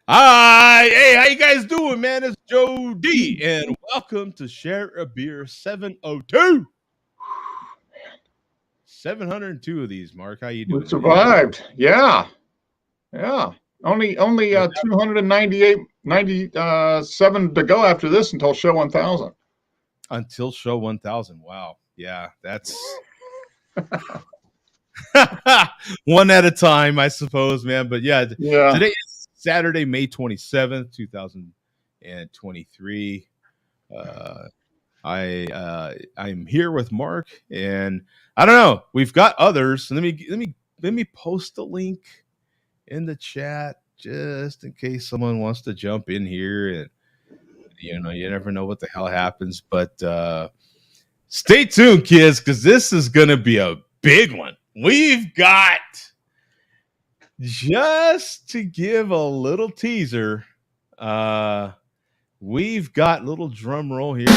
Hi, hey, how you guys doing, man? It's Joe D, and welcome to Share a Beer 702. 702 of these, Mark. How you doing? We survived. Yeah. Only 298, 97 to go after this until show 1000. Until show 1000. Wow. Yeah, that's one at a time, I suppose, man. But yeah, today is Saturday, May 27th, 2023. I'm here with Mark, and I don't know. We've got others. Let me post a link in the chat just in case someone wants to jump in here, and you never know what the hell happens. But stay tuned, kids, because this is gonna be a big one. We've got, just to give a little teaser, we've got little drum roll here.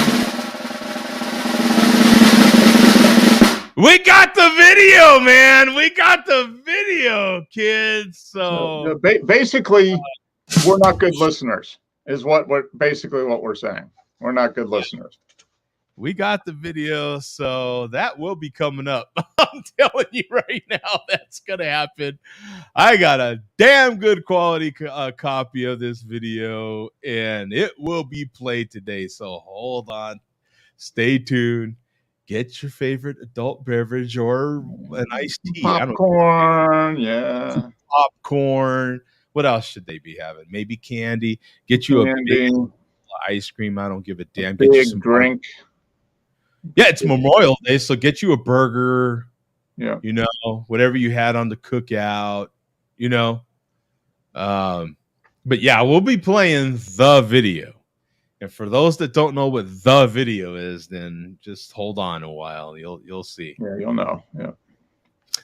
We got the video, man. We got the video, kids. So basically, we're not good listeners, is what we're saying. We're not good listeners. We got the video, so that will be coming up. I'm telling you right now, that's going to happen. I got a damn good quality copy of this video, and it will be played today. So hold on. Stay tuned. Get your favorite adult beverage or an iced tea. Popcorn, yeah. Popcorn. What else should they be having? Maybe candy. Get you a big ice cream. I don't give a damn. Get you some drink. Yeah, it's Memorial Day, so get you a burger. Yeah. Whatever you had on the cookout, But yeah, we'll be playing the video. And for those that don't know what the video is, then just hold on a while. You'll see. Yeah, you'll know. Yeah.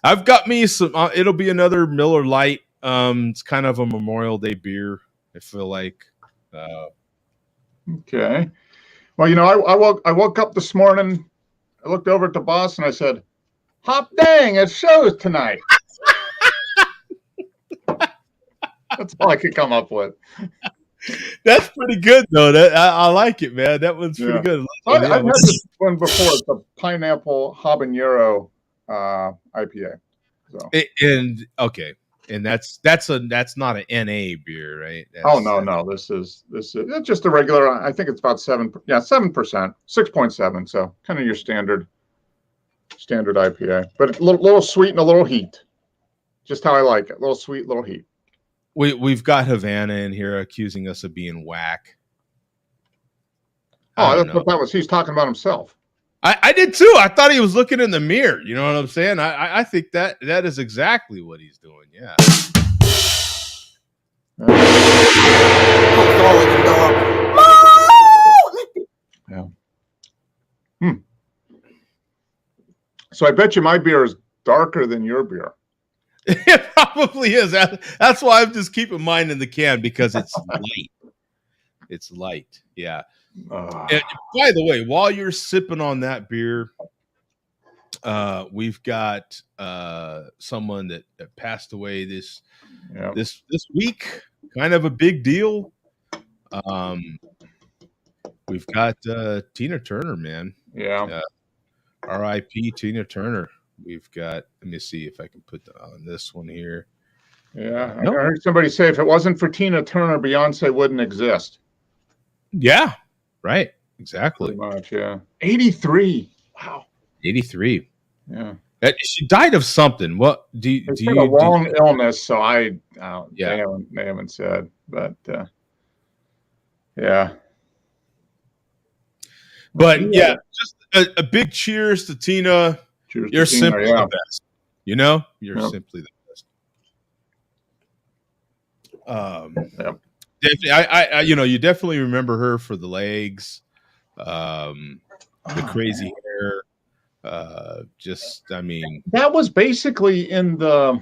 I've got me some. It'll be another Miller Lite. It's kind of a Memorial Day beer, I feel like. Okay. Well, I woke up this morning. I looked over at the boss and I said, "Hop dang, it shows tonight." That's all I could come up with. That's pretty good, though. I like it, man. That one's pretty good. I've had this one before. It's a pineapple habanero IPA. So. And that's not an NA beer, right? No. This is just a regular. I think it's about 7%, 6.7. So kind of your standard IPA, but a little sweet and a little heat. Just how I like it. A little sweet, little heat. We've got Havana in here accusing us of being whack. That's what that was. He's talking about himself. I did too. I thought he was looking in the mirror. You know what I'm saying? I think that is exactly what he's doing. Yeah. Yeah. So I bet you my beer is darker than your beer. It probably is. That's why I'm just keeping mine in the can, because it's light. It's light. Yeah. And by the way, while you're sipping on that beer, we've got someone that passed away this week. Kind of a big deal. We've got Tina Turner, man. Yeah. R.I.P. Tina Turner. We've got. Let me see if I can put that on this one here. Yeah, I heard somebody say if it wasn't for Tina Turner, Beyonce wouldn't exist. Yeah. Right. Exactly. Pretty much. Yeah. 83. Wow. 83. Yeah. She died of something. What do you? It's been a long illness, so they haven't said, but yeah. But yeah, just a big cheers to Tina. You're simply the best. You're simply the best. Yep. Definitely, you definitely remember her for the legs, um, the Oh, crazy man. hair. I mean, That was basically in the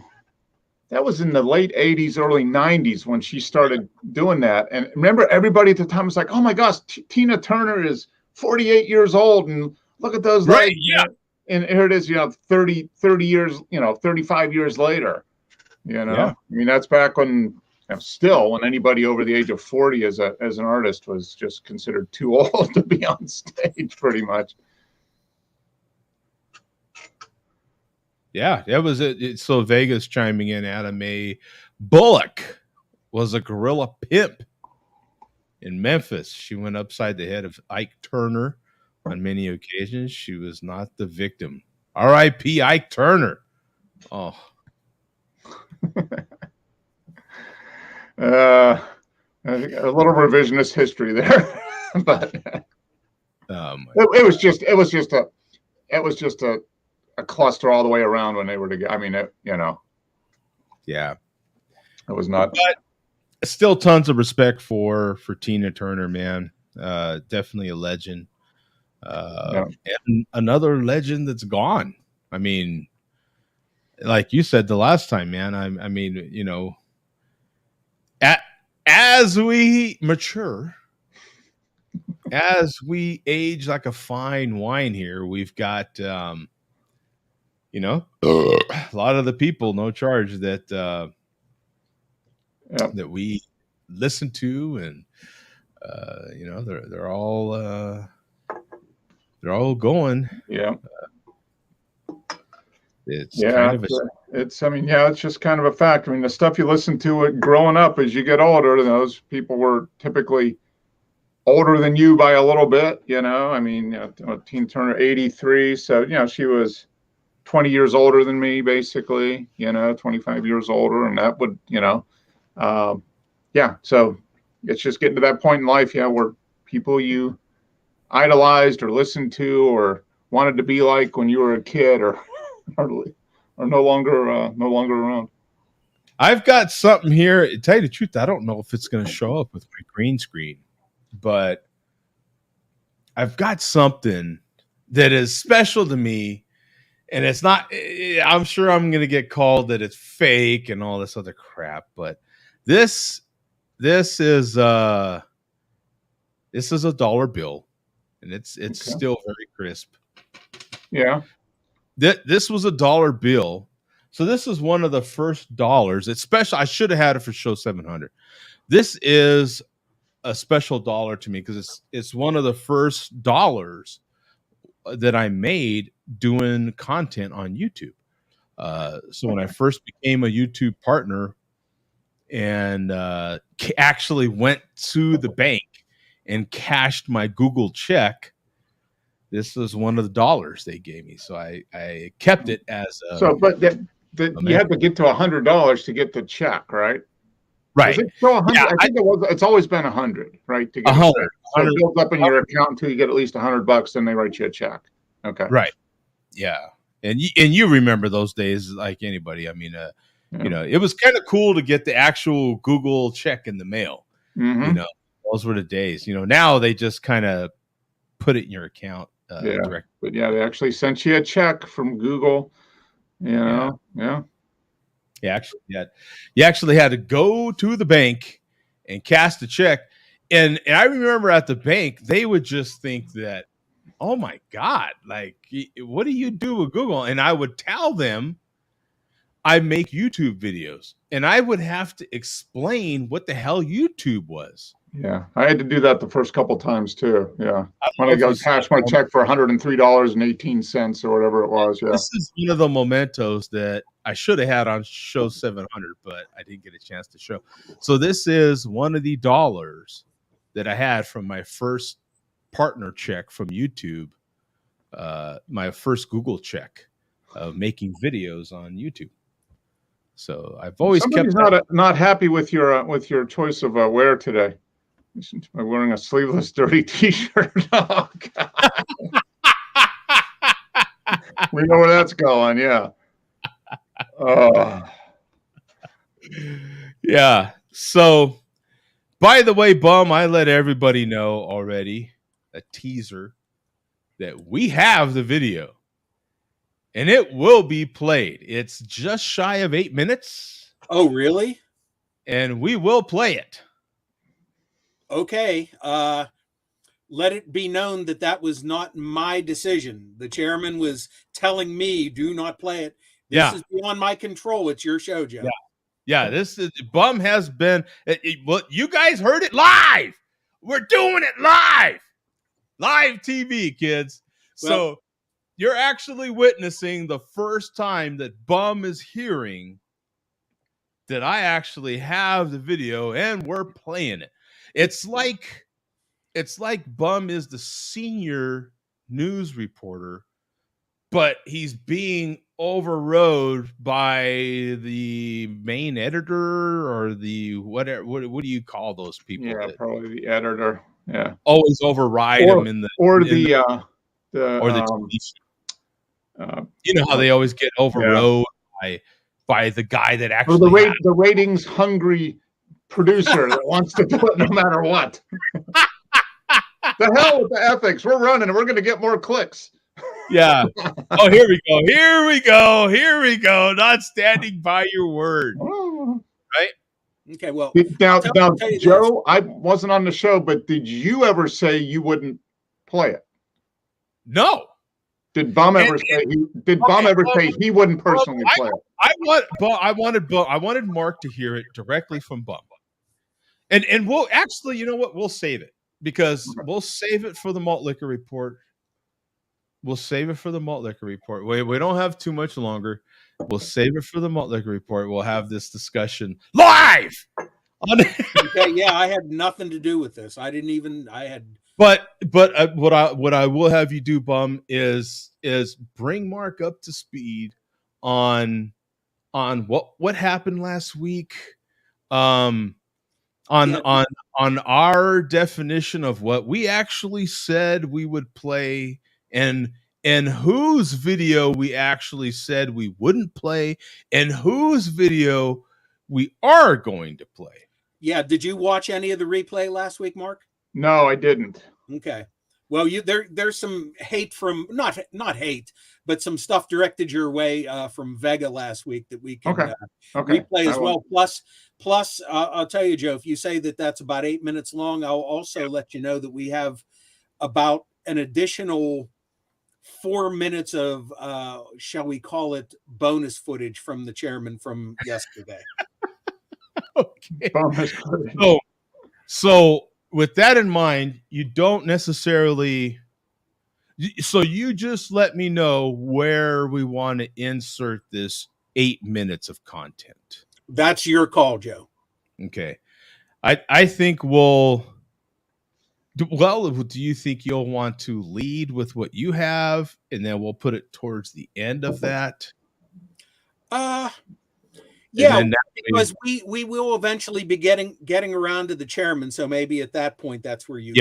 late 80s, early 90s when she started doing that. And remember, everybody at the time was like, oh my gosh, Tina Turner is 48 years old and look at those right? legs. And here it is, 30 years, 35 years later, Yeah, I mean, that's back when, still when anybody over the age of 40 as an artist was just considered too old to be on stage pretty much. yeah. That was it. So Vegas chiming in. Adam A. Bullock was a gorilla pimp in Memphis. She went upside the head of Ike Turner on many occasions. She was not the victim. R.I.P. Ike Turner. Oh, I think a little revisionist history there, but my it was God. just a cluster all the way around when they were together. I mean, Yeah. it was not. But still tons of respect for Tina Turner, man. Definitely a legend. Yeah, And another legend that's gone. I mean, like you said the last time, man. I mean, at, as we mature, as we age like a fine wine here, we've got a lot of the people, no charge, yeah, that we listen to, and they're all going. yeah, It's yeah. kind of a I mean, yeah, it's just kind of a fact. I mean, the stuff you listen to it growing up as you get older, those people were typically older than you by a little bit. I mean, Tina Turner 83, so she was 20 years older than me, basically. 25 years older, and that would yeah. So it's just getting to that point in life, yeah, where people you idolized or listened to or wanted to be like when you were a kid are, are no longer around. I've got something here. To tell you the truth, I don't know if it's going to show up with my green screen, but I've got something that is special to me, and it's not. I'm sure I'm going to get called that it's fake and all this other crap, but this this is uh this is a dollar bill, and it's Okay. still very crisp. Yeah. This was a dollar bill. So this is one of the first dollars. It's special. I should have had it for show 700. This is a special dollar to me because it's one of the first dollars that I made doing content on YouTube. So when I first became a YouTube partner and actually went to the bank and cashed my Google check, this was one of the dollars they gave me. So I kept it as So, but a you had memory. to get to $100 to get the check, right? Was Right. it still Yeah. 100? I think it was. It's always been 100, right, to A get a check. hundred. So it builds up in your account until you get at least $100. Then they write you a check. Okay. Right. Yeah. And you remember those days like anybody. I mean, Yeah. it was kind of cool to get the actual Google check in the mail. You Mm-hmm. know, those were the days. Now they just kind of put it in your account Yeah. direct. But yeah, they actually sent you a check from Google. Yeah. Yeah. You actually had to go to the bank and cast a check. And I remember at the bank, they would just think that, oh my God, like, what do you do with Google? And I would tell them I make YouTube videos, and I would have to explain what the hell YouTube was. Yeah. I had to do that the first couple times too. Yeah. I don't When know I if you got saw cashed my it. check for $103.18 or whatever it was. Yeah. This is one of the mementos that I should have had on show 700, but I didn't get a chance to show. So this is one of the dollars that I had from my first partner check from YouTube, my first Google check of making videos on YouTube. So I've always kept Somebody's that. not happy with your choice of wear today. By wearing a sleeveless, dirty T-shirt. Oh, God. We know where that's going. Yeah. Oh, Yeah. So, by the way, Bum, I let everybody know already, a teaser, that we have the video and it will be played. It's just shy of 8 minutes Oh, really? and we will play it. Okay. Let it be known that that was not my decision. The chairman was telling me, do not play it. This is beyond my control. It's your show, Joe. Yeah, this is Bum has been. Well, you guys heard it live. We're doing it live TV, kids. Well, so you're actually witnessing the first time that Bum is hearing that I actually have the video and we're playing it. It's like Bum is the senior news reporter, but he's being overrode by the main editor or the whatever. What do you call those people? Yeah, probably the editor. Yeah, always override him in the TV show. You know how they always get overrode by the guy that actually the ratings hungry producer that wants to do it no matter what. The hell with the ethics. We're running and we're going to get more clicks. Yeah. Oh, here we go. Not standing by your word. Right? Okay, well. Now Joe, I wasn't on the show, but did you ever say you wouldn't play it? No. Did Bum ever say he wouldn't personally play it? I wanted Mark to hear it directly from Bum. And we'll actually, you know what? We'll save it because we'll save it for the malt liquor report. We don't have too much longer. We'll save it for the malt liquor report. We'll have this discussion live. Okay, yeah, I had nothing to do with this. But what I will have you do, Bum, is bring Mark up to speed on what happened last week, on our definition of what we actually said we would play, and whose video we actually said we wouldn't play, and whose video we are going to play. Yeah, did you watch any of the replay last week, Mark? No, I didn't. Okay. Well, there's some hate from not hate, but some stuff directed your way from Vega last week that we can replay as well. Plus, I'll tell you, Joe, if you say that that's about 8 minutes long, I'll also let you know that we have about an additional 4 minutes of shall we call it bonus footage from the chairman from yesterday. Okay. So with that in mind, you don't necessarily. So you just let me know where we want to insert this 8 minutes of content. That's your call, Joe. Okay. I think we'll. Well, do you think you'll want to lead with what you have, and then we'll put it towards the end of that? Yeah, because we will eventually be getting around to the chairman, so maybe at that point that's where you.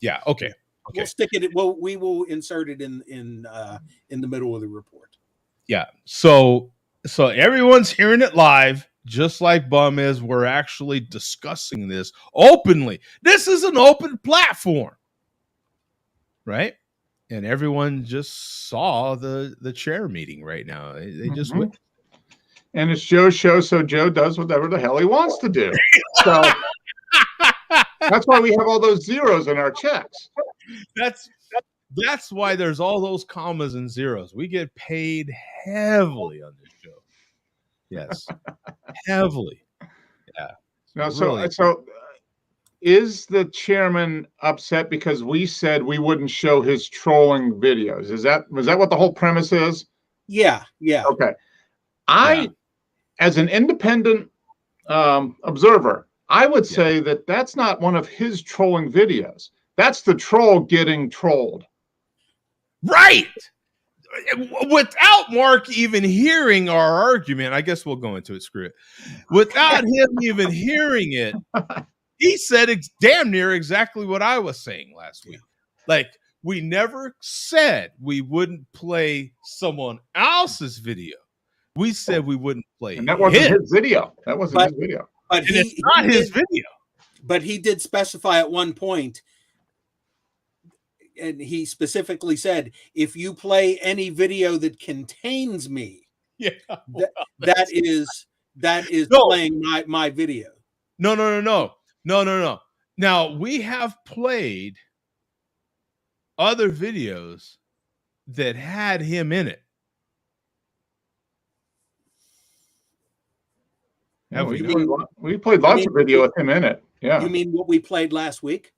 Yeah. Okay. We'll stick it. We will insert it in the middle of the report. Yeah. So everyone's hearing it live, just like Bum is. We're actually discussing this openly. This is an open platform, right? And everyone just saw the chair meeting right now. They just went. And it's Joe's show, so Joe does whatever the hell he wants to do. So that's why we have all those zeros in our checks. That's why there's all those commas and zeros. We get paid heavily on this show. Yes, heavily. Yeah. Now, so is the chairman upset because we said we wouldn't show his trolling videos? Was that what the whole premise is? Yeah. Okay. As an independent observer, I would say that that's not one of his trolling videos. That's the troll getting trolled. Right. Without Mark even hearing our argument, I guess we'll go into it. Screw it. Without him even hearing it, he said damn near exactly what I was saying last week. Like, we never said we wouldn't play someone else's video. We said we wouldn't play. And that wasn't his video. That wasn't his video. But it's not his video. But he did specify at one point, and he specifically said, if you play any video that contains me, that is playing my video. No. Now, we have played other videos that had him in it. Yeah, we played lots of video with him in it. Yeah. You mean what we played last week?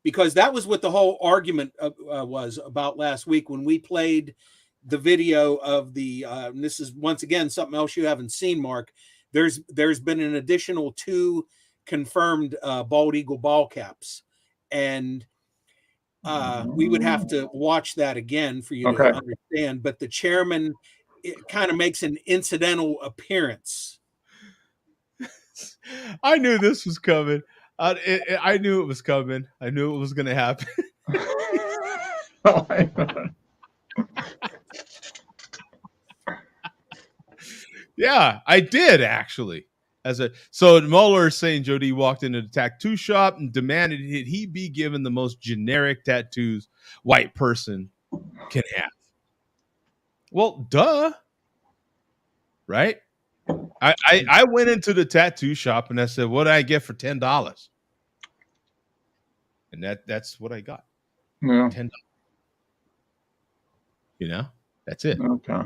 Because that was what the whole argument was about last week when we played the video of the. And this is once again something else you haven't seen, Mark. There's been an additional 2 confirmed bald eagle ball caps, and we would have to watch that again for you to understand. But the chairman kind of makes an incidental appearance. I knew this was coming. I knew it was coming. I knew it was going to happen. Yeah, I did actually. So Mueller is saying Jody walked into the tattoo shop and demanded he be given the most generic tattoos white person can have. Well, duh. Right? I went into the tattoo shop and I said, what did I get for $10? And that's what I got. Yeah. $10. You know, that's it. Okay.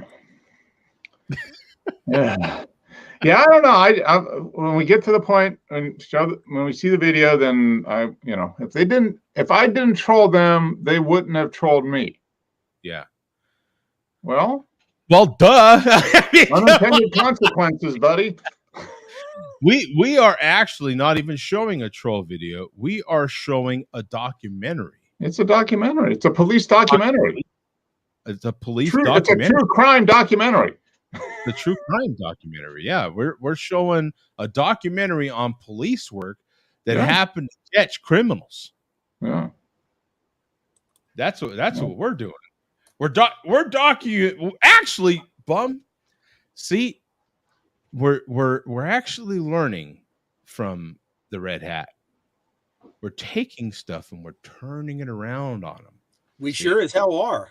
Yeah. Yeah, I don't know. I when we get to the point when we see the video, then if I didn't troll them, they wouldn't have trolled me. Yeah. Well, duh. Unintended consequences, buddy. We are actually not even showing a troll video. We are showing a documentary. It's a documentary. It's a police documentary. It's a police documentary. It's a true crime documentary. The true crime documentary. Yeah, we're showing a documentary on police work that happened to catch criminals. Yeah. That's what we're doing. We're documenting. Actually, Bum. See, we're actually learning from the Red Hat. We're taking stuff and we're turning it around on them. We sure as hell are.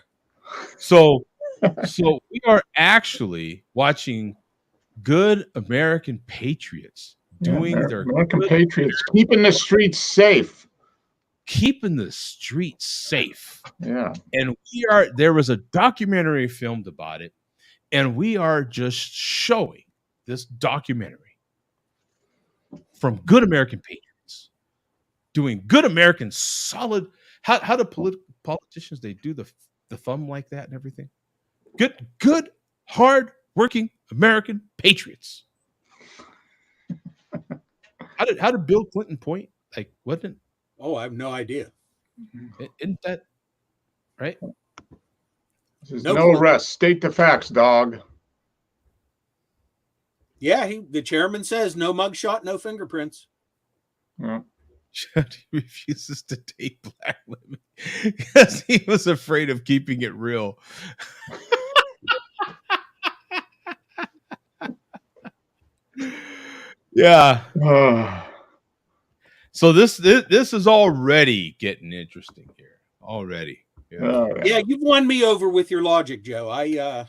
So we are actually watching good American patriots doing their American patriots, keeping the streets safe. Keeping the streets safe. Yeah. And there was a documentary filmed about it, and we are just showing this documentary from good American patriots doing good American solid. How do politicians, they do the thumb like that and everything? Good, hard working American patriots. How did Bill Clinton point? Like, wasn't? Oh, I have no idea. Isn't that right? This is no rest. State the facts, dog. Yeah, the chairman says no mugshot, no fingerprints. Yeah. He refuses to date black women because he was afraid of keeping it real. Yeah. So this is already getting interesting here. Already. Yeah, you've won me over with your logic, Joe. I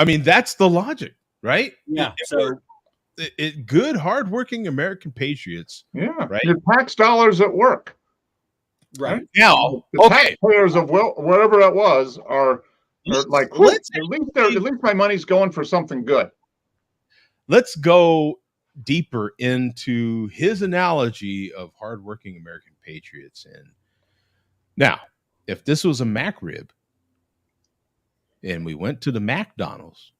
mean, that's the logic, right? Yeah. Good, hardworking American patriots. Yeah. Right. Your tax dollars at work. Right. Now, the taxpayers of whatever that was are like, at least my money's going for something good. Let's go deeper into his analogy of hardworking American patriots. And now, if this was a McRib and we went to the McDonald's,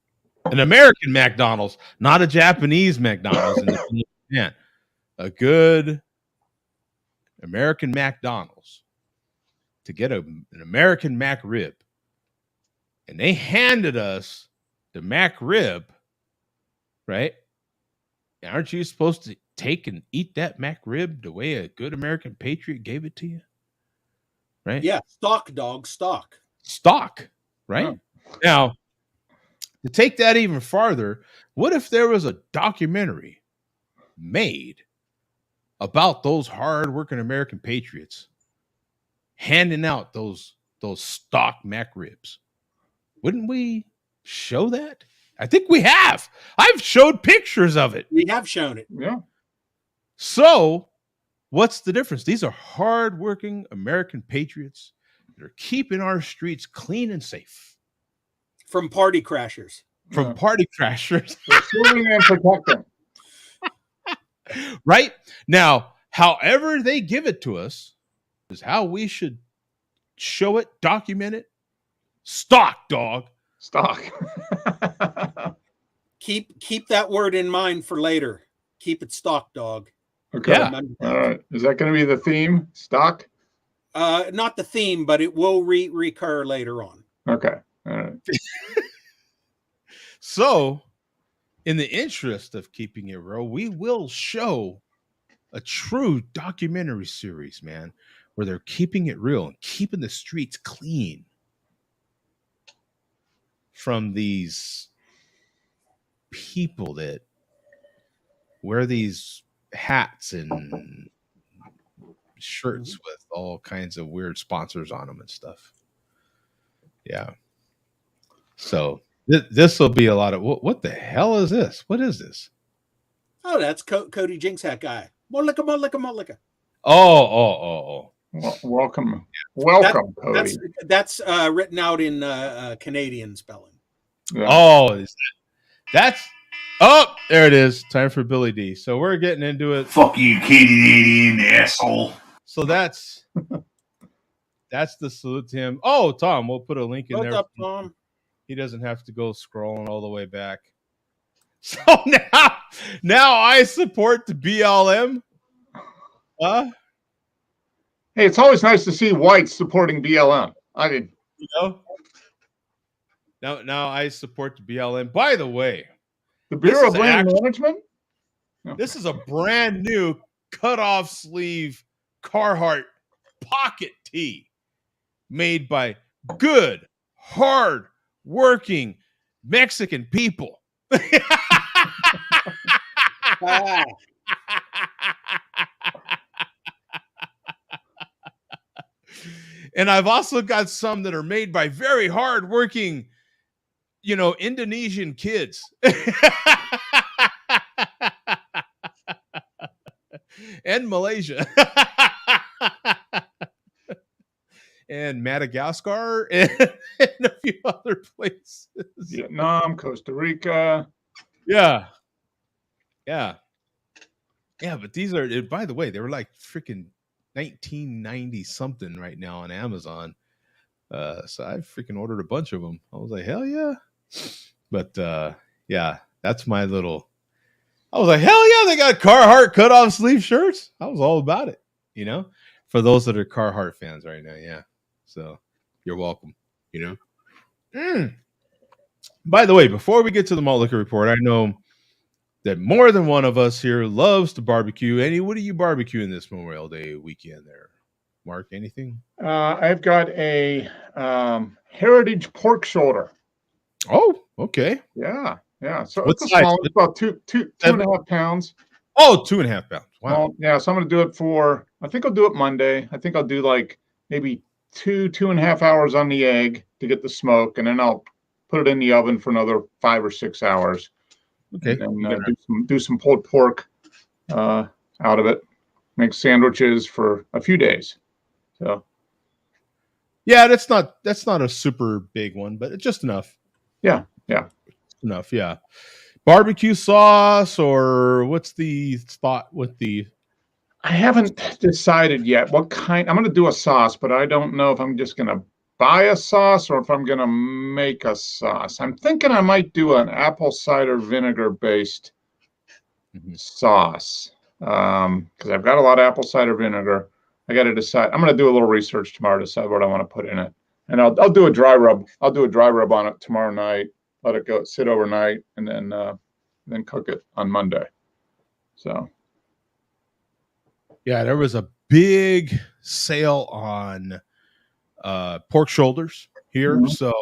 an American McDonald's, not a Japanese McDonald's, a good American McDonald's, to get an American McRib, and they handed us the McRib, right? Aren't you supposed to take and eat that McRib the way a good American patriot gave it to you? Right? Yeah, stock, dog, stock. Stock, right? Oh. Now, to take that even farther, what if there was a documentary made about those hardworking American patriots handing out those stock Mac ribs? Wouldn't we show that? I think we have. I've showed pictures of it. We have shown it. Yeah. So what's the difference? These are hardworking American patriots that are keeping our streets clean and safe. From party crashers. From party crashers. Pursuing and protecting. Right? Now, however they give it to us is how we should show it, document it. Stock, dog. Stock. Keep that word in mind for later. Keep it stock, dog. Okay. Yeah. All right. Is that going to be the theme? Stock? Not the theme, but it will recur later on. Okay. All right. So, in the interest of keeping it real, we will show a true documentary series, man, where they're keeping it real and keeping the streets clean from these people that wear these hats and shirts with all kinds of weird sponsors on them and stuff. Yeah. So this will be a lot of what the hell is this? What is this? Oh, that's Cody Jinx hat guy. Molika. Oh. Welcome, Cody. That's written out in Canadian spelling. Yeah. Oh, that's there it is. Time for Billy D. So we're getting into it. Fuck you, Canadian asshole. So that's the salute to him. Oh, Tom, we'll put a link in What's there. up, Tom? He doesn't have to go scrolling all the way back. So now I support the BLM. Hey, it's always nice to see whites supporting BLM. Now I support the BLM. By the way, the Bureau of Land Management. This is a brand new cut-off sleeve Carhartt pocket tee made by good, hard-working Mexican people. And I've also got some that are made by very hard-working, Indonesian kids. And Malaysia. And Madagascar and a few other places. Vietnam, Costa Rica. Yeah. But these are, by the way, they were like freaking 1990 something right now on Amazon. So I freaking ordered a bunch of them. I was like, hell yeah. But yeah, that's my little. I was like, hell yeah, they got Carhartt cut-off sleeve shirts. I was all about it, for those that are Carhartt fans right now. Yeah. So you're welcome, By the way, before we get to the malt liquor report, I know that more than one of us here loves to barbecue. Annie, what are you barbecuing this Memorial Day weekend there? Mark, anything? I've got a heritage pork shoulder. Oh, okay. Yeah. So what it's a small, it's about two and a half pounds. Oh, 2.5 pounds. Wow. Yeah, so I'm going to do it I think I'll do it Monday. I think I'll do like maybe 2.5 hours on the egg to get the smoke, and then I'll put it in the oven for another 5 or 6 hours. Okay. And then do some pulled pork out of it. Make sandwiches for a few days. So. Yeah, that's not a super big one, but it's just enough. Yeah. Enough, yeah. Barbecue sauce, or what's the thought with the? I haven't decided yet what kind. I'm going to do a sauce, but I don't know if I'm just going to buy a sauce or if I'm going to make a sauce. I'm thinking I might do an apple cider vinegar based sauce because I've got a lot of apple cider vinegar. I got to decide. I'm going to do a little research tomorrow to decide what I want to put in it, and I'll do a dry rub. I'll do a dry rub on it tomorrow night. Let it go sit overnight, and then cook it on Monday. So, yeah, there was a big sale on pork shoulders here. So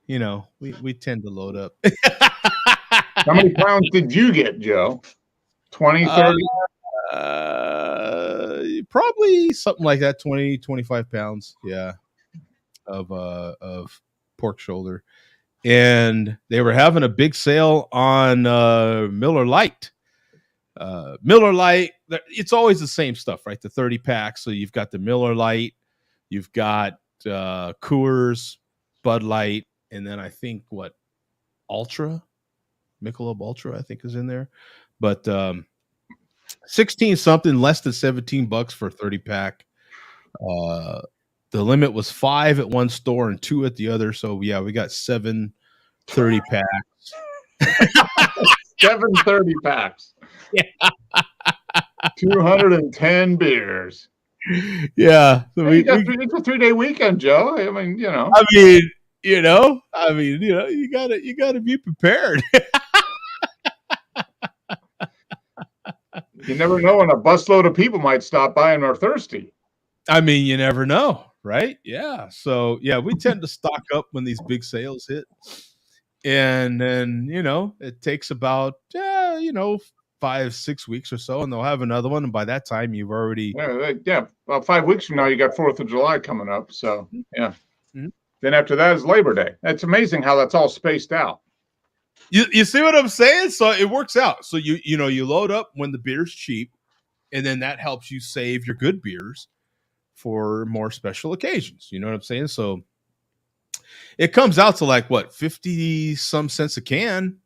you know, we tend to load up. How many pounds did you get, Joe? 20, 30? Probably something like that, 20, 25 pounds. Yeah. Of pork shoulder. And they were having a big sale on Miller Lite. Miller Lite, it's always the same stuff, right? The 30 pack. So you've got the Miller Lite, you've got Coors, Bud Light, and then I think Ultra, Michelob Ultra, I think is in there. But 16 something, less than $17 for a 30 pack. The limit was 5 at one store and 2 at the other. So yeah, we got 7 30 packs. 7 30 packs. Yeah. 210 beers. Yeah. So it's a 3-day weekend, Joe. I mean, you know. You gotta be prepared. You never know when a busload of people might stop by and are thirsty. I mean, you never know, right? Yeah. So yeah, we tend to stock up when these big sales hit. And then, it takes about 5-6 weeks or so, and they'll have another one. And by that time you've already about 5 weeks from now you got 4th of July coming up. So yeah. Mm-hmm. Then after that is Labor Day. It's amazing how that's all spaced out. You see what I'm saying? So it works out. So you load up when the beer's cheap, and then that helps you save your good beers for more special occasions. You know what I'm saying? So it comes out to like 50 some cents a can,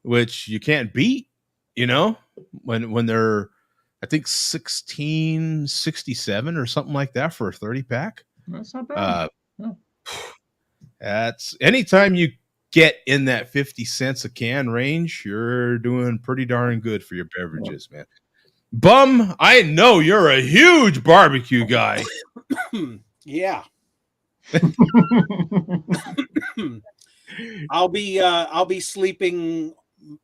which you can't beat, when they're, I think, $16.67 or something like that for a 30 pack. That's not bad. That's anytime you get in that 50 cents a can range, you're doing pretty darn good for your beverages, man. Bum, I know you're a huge barbecue guy. Yeah. I'll be sleeping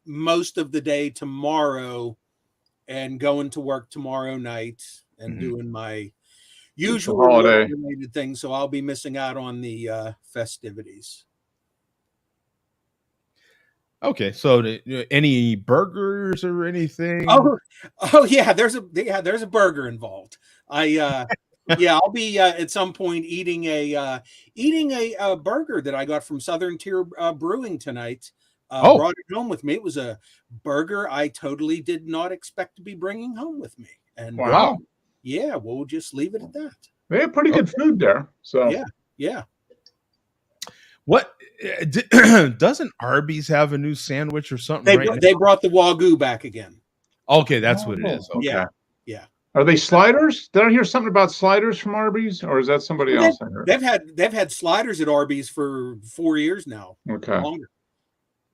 most of the day tomorrow and going to work tomorrow night and doing my usual related things. So I'll be missing out on the festivities. Okay, so any burgers or anything? Oh yeah, there's a burger involved. I'll be at some point eating a burger that I got from Southern Tier Brewing tonight. Brought it home with me. It was a burger I totally did not expect to be bringing home with me. And wow, yeah, we'll just leave it at that. They have pretty good food there. So yeah. What doesn't Arby's have a new sandwich or something? They brought the Wagyu back again. Okay, that's what it is. Okay. Yeah. Are they sliders? Did I hear something about sliders from Arby's, or is that somebody else? They've had sliders at Arby's for 4 years now. Okay. Longer.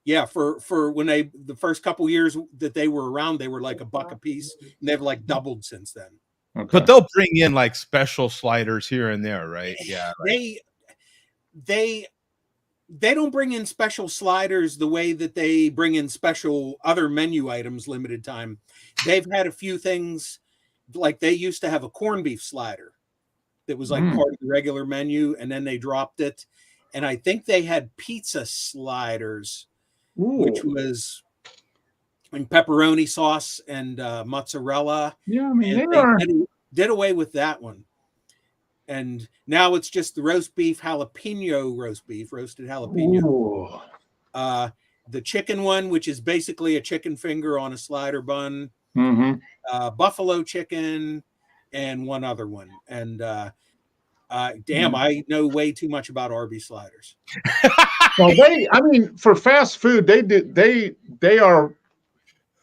Yeah, for when the first couple years that they were around, they were like $1 a piece, and they've like doubled since then. Okay. But they'll bring in like special sliders here and there, right? Yeah. They don't bring in special sliders the way that they bring in special other menu items limited time. They've had a few things, like they used to have a corned beef slider that was like part of the regular menu, and then they dropped it. And I think they had pizza sliders, which was pepperoni sauce and mozzarella. Yeah, I mean, they did away with that one. And now it's just the roasted jalapeno. Ooh. The chicken one, which is basically a chicken finger on a slider bun, buffalo chicken, and one other one. And I know way too much about Arby's sliders. Well, for fast food, they are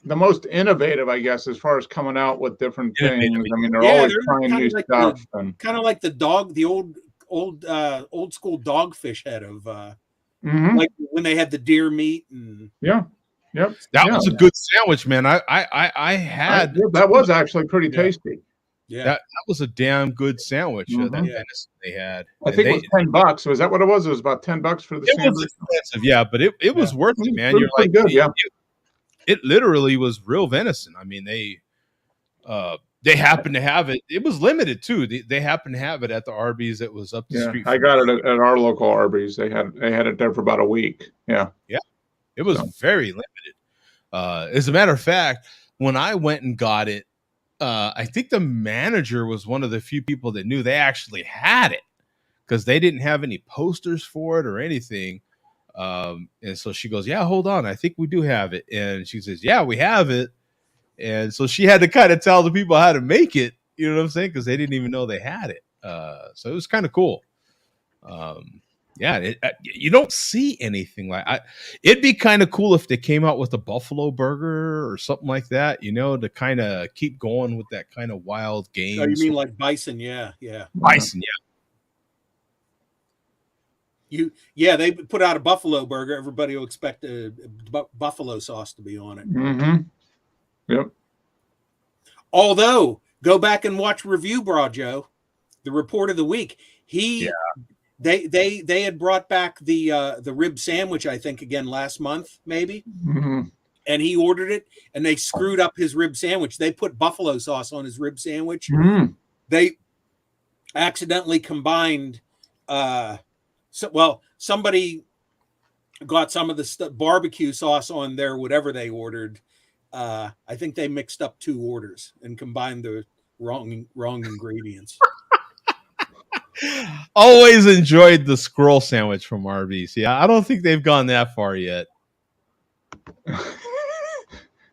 the most innovative, I guess, as far as coming out with different things. I mean, they're always trying new stuff. Kind of like the old school dogfish head of like when they had the deer meat and that was a good sandwich, man. I had that was actually pretty tasty. Yeah, that was a damn good sandwich. That venison they had. I think it was $10. Was that what it was? It was about $10 for the sandwich. It was expensive, yeah, but it was worth it, man. You're like, good, it literally was real venison. I mean, they They happened to have it. It was limited too. They happened to have it at the Arby's that was up the street. I got it at our local Arby's. They had it there for about a week. Yeah. It was very limited. As a matter of fact, when I went and got it, I think the manager was one of the few people that knew they actually had it because they didn't have any posters for it or anything. And so she goes, "Yeah, hold on, I think we do have it." And she says, "Yeah, we have it." And so she had to kind of tell the people how to make it, you know what I'm saying? Because they didn't even know they had it. So it was kind of cool. You don't see anything like it'd be kind of cool if they came out with a buffalo burger or something like that, to kind of keep going with that kind of wild game. Oh, you mean like bison? Yeah. Bison, yeah. They put out a buffalo burger. Everybody will expect a buffalo sauce to be on it. Mm-hmm. Yep. Although, go back and watch Review Bra Joe, the report of the week. They had brought back the rib sandwich, I think, again last month, maybe. Mm-hmm. And he ordered it, and they screwed up his rib sandwich. They put buffalo sauce on his rib sandwich. Mm-hmm. They accidentally combined. Somebody got some of the barbecue sauce on there, whatever they ordered. I think they mixed up 2 orders and combined the wrong ingredients. Always enjoyed the scroll sandwich from Arby's. Yeah, I don't think they've gone that far yet.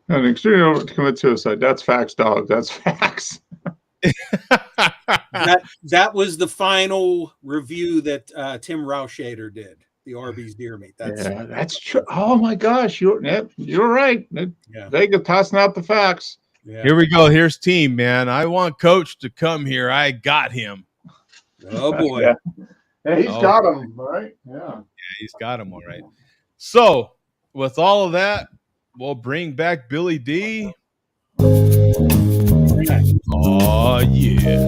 An extreme over to commit suicide. That's facts, dog. That's facts. that was the final review that Tim Rauschader did. The Arby's deer meat. That's true. Oh my gosh, you're right. They get tossing out the facts. Yeah. Here we go. Here's team, man. I want Coach to come here. I got him. Oh boy. Yeah, he's got him, right? Yeah, he's got him all right. So with all of that, we'll bring back Billy D. Oh yeah.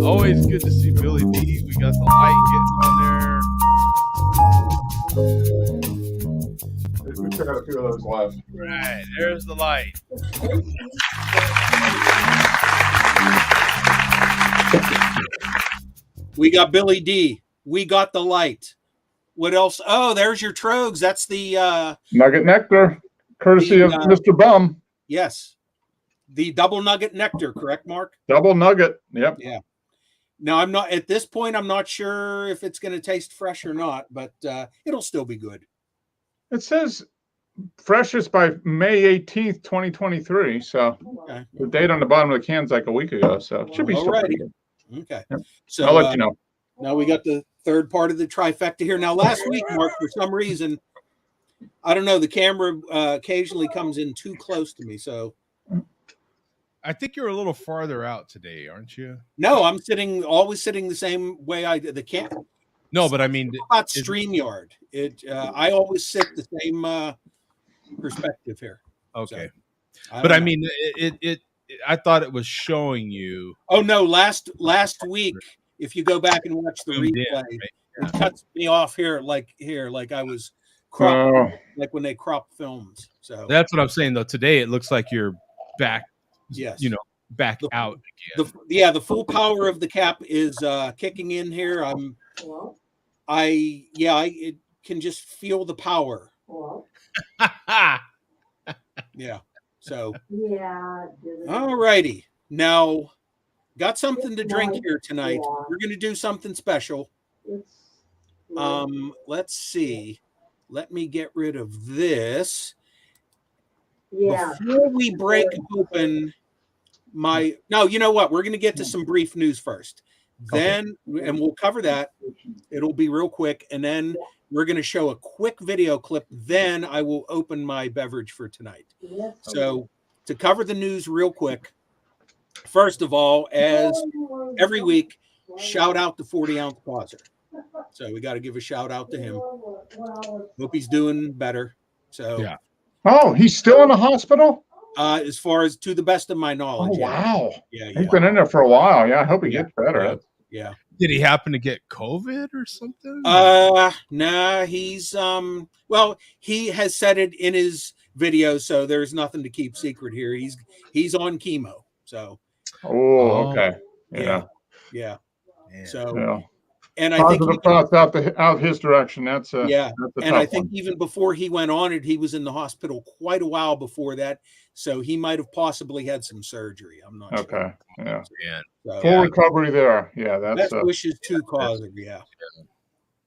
Always good to see Billy D. We got the light getting on there. We took out a few of those left. Right, there's the light. We got Billy D. We got the light. What else? Oh, there's your Trogs. That's the Nugget Nectar, courtesy of Mr. Bum. Yes. The double nugget nectar, correct, Mark? Double nugget. Yep. Yeah. Now, I'm not at this point. I'm not sure if it's going to taste fresh or not, but it'll still be good. It says freshest by May 18th, 2023. So the date on the bottom of the can's like a week ago. So it should be still pretty good. Okay. Yep. So I'll let you know. Now we got the third part of the trifecta here. Now, last week, Mark, for some reason, I don't know, the camera occasionally comes in too close to me. So I think you're a little farther out today, aren't you? No, I'm always sitting the same way I did the camera. No, but I mean, about StreamYard. I always sit the same perspective here. Okay, so, but I mean, I thought it was showing you. Oh no! Last week, if you go back and watch the replay, it cuts me off here, like I was cropped, like when they crop films. So that's what I'm saying. Though today, it looks like you're back. Yes, back out again. The full power of the cap is kicking in here. I can just feel the power. Yeah. So. Yeah. All righty. Now, got something to drink here tonight. We're going to do something special. Let's see. Let me get rid of this. Yeah. Before we break open no, you know what? We're going to get to some brief news first. Then, and we'll cover that. It'll be real quick. And then we're going to show a quick video clip. Then I will open my beverage for tonight. So to cover the news real quick, first of all, as every week, shout out to 40-ounce pauser. So we got to give a shout out to him. Hope he's doing better. So yeah. Oh, he's still in the hospital? As far as to the best of my knowledge. Oh, wow. Yeah. He's been in there for a while. Yeah, I hope he gets better. Yeah. Did he happen to get COVID or something? Nah, he's he has said it in his video, so there's nothing to keep secret here. He's on chemo, so. Oh, okay. Yeah. Man. So, yeah. And I Positive think thoughts out his direction. That's a and I think even before he went on it, he was in the hospital quite a while before that, so he might have possibly had some surgery. I'm not sure. Okay, yeah. So, full recovery there. Yeah, that's best wishes to Causer.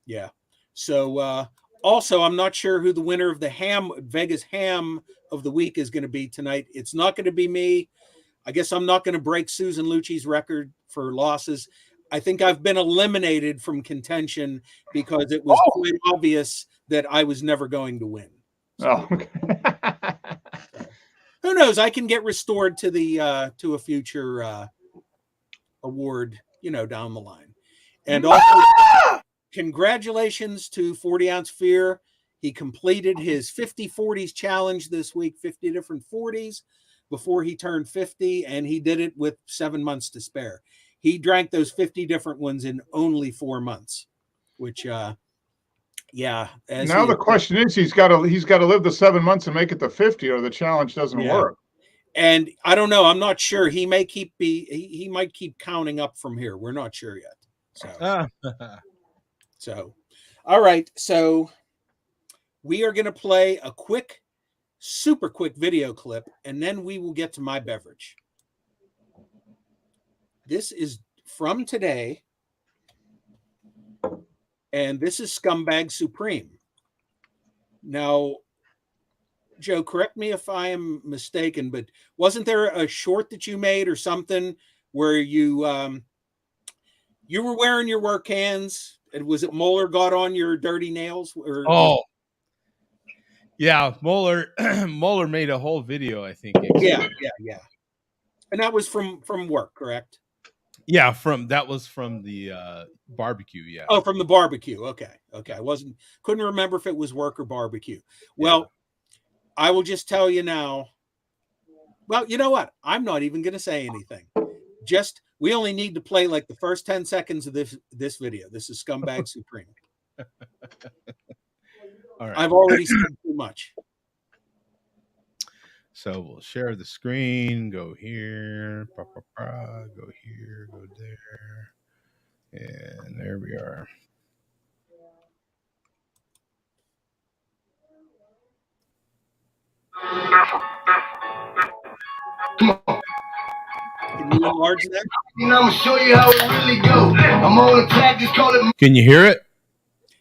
Yeah. So also, I'm not sure who the winner of the Vegas ham of the week is going to be tonight. It's not going to be me. I guess I'm not going to break Susan Lucci's record for losses. I think I've been eliminated from contention because it was quite obvious that I was never going to win. So, okay. Who knows? I can get restored to the to a future award, down the line. And also, congratulations to 40 Ounce Fear. He completed his 50 40s challenge this week, 50 different 40s before he turned 50, and he did it with 7 months to spare. He drank those 50 different ones in only 4 months, which, now the question is, he's got to live the 7 months and make it to 50, or the challenge doesn't work. And I don't know. I'm not sure. He may he might keep counting up from here. We're not sure yet. So, all right. So we are going to play a super quick video clip, and then we will get to my beverage. This is from today, and this is Scumbag Supreme. Now, Joe, correct me if I am mistaken, but wasn't there a short that you made or something where you were wearing your work hands? And was it Moeller got on your dirty nails? Yeah, Moeller made a whole video, I think. Yeah. And that was from work, correct? Yeah, that was from the barbecue. Yeah. Oh, from the barbecue. Okay. I couldn't remember if it was work or barbecue. Well, I will just tell you now. Well, you know what? I'm not even going to say anything. We only need to play like the first 10 seconds of this video. This is Scumbag Supreme. All right. I've already said too much. So we'll share the screen, go here, go here, go there. And there we are. Come on. Can you enlarge that? I'm gonna show you how it really go. I'm on a track, just call it. Can you hear it?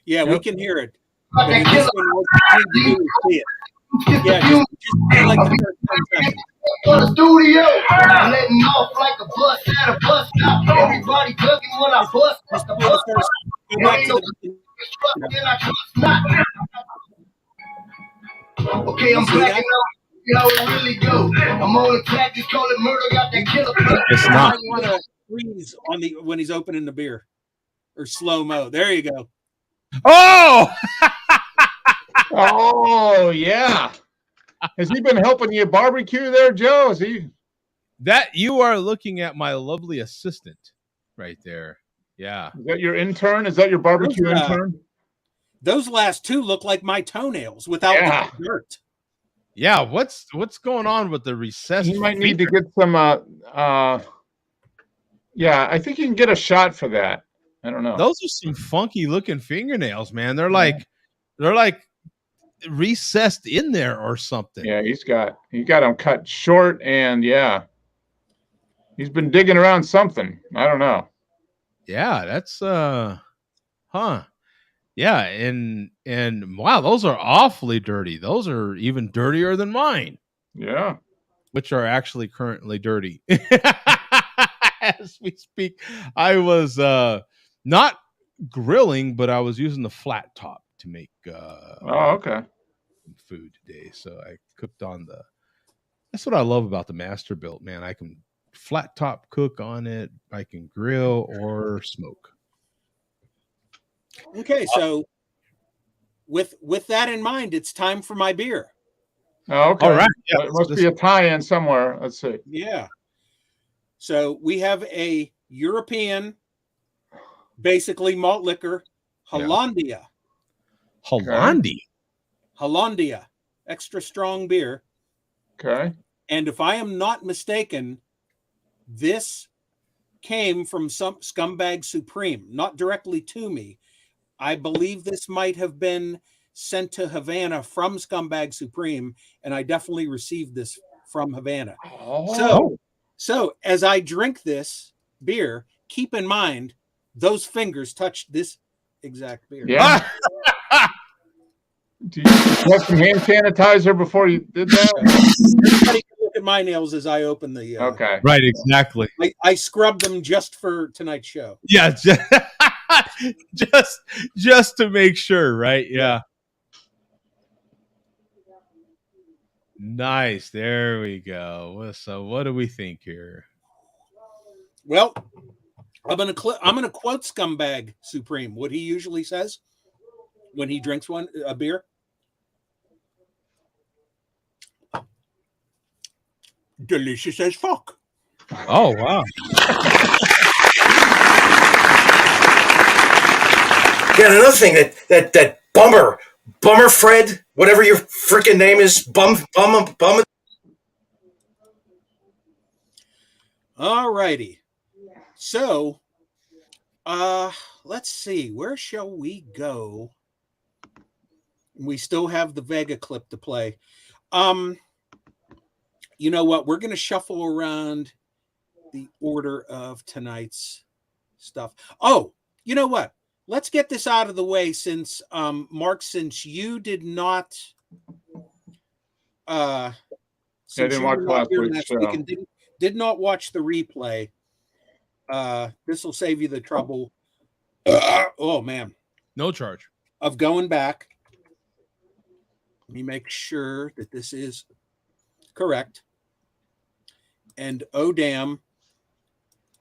Yeah, we can hear it. But in this one, all you need to do is see it. Yeah, just play like the first 10 seconds. On the studio, I'm letting off like a bus at a bus stop. Everybody ducking when I bust. Just play the first. Go back to the. Okay, I'm blacking out. How it really go. I'm on a track, just call it murder. Got that killer. It's not. I want to freeze when he's opening the beer, or slow mo. There you go. Oh. Oh yeah. Has he been helping you barbecue there, Joe? Is he? That you are looking at my lovely assistant right there. Yeah. Is that your intern? Is that your barbecue intern? Those last two look like my toenails without the dirt. Yeah. What's going on with the recessed? You might need to get some. I think you can get a shot for that. I don't know. Those are some funky looking fingernails, man. They're like recessed in there or something. Yeah, he's got them cut short, and he's been digging around something. I don't know. Yeah, that's yeah, and wow, those are awfully dirty. Those are even dirtier than mine. Yeah, which are actually currently dirty as we speak. I was not grilling, but I was using the flat top to make food today. So I cooked on that's what I love about the Masterbuilt, man. I can flat top cook on it. I can grill or smoke. Okay, so with that in mind, it's time for my beer. Oh, okay. All right. Yeah, it must be a tie-in somewhere. Let's see. Yeah. So we have a European, basically malt liquor, Hollandia. Hollandia. Hollandia. extra strong beer. Okay. And if I am not mistaken, this came from some Scumbag Supreme, not directly to me. I believe this might have been sent to Havana from Scumbag Supreme, and I definitely received this from Havana. Oh. So as I drink this beer, keep in mind those fingers touched this exact beer. Yeah. Do you have some hand sanitizer before you did that? Everybody can look at my nails as I open the. Okay. Right, exactly. I scrubbed them just for tonight's show. Yeah, just to make sure, right? Yeah. Nice. There we go. So, what do we think here? Well, I'm gonna quote Scumbag Supreme. What he usually says when he drinks a beer. Delicious as fuck. Oh wow! Yeah, and another thing that bummer Fred, whatever your freaking name is, bum. All righty. So, let's see. Where shall we go? We still have the Vega clip to play. You know what? We're going to shuffle around the order of tonight's stuff. Oh, you know what? Let's get this out of the way since, Mark, since you did not, didn't watch last week's show. And did not watch the replay. This will save you the trouble. Oh man, no charge of going back. Let me make sure that this is correct. And oh damn,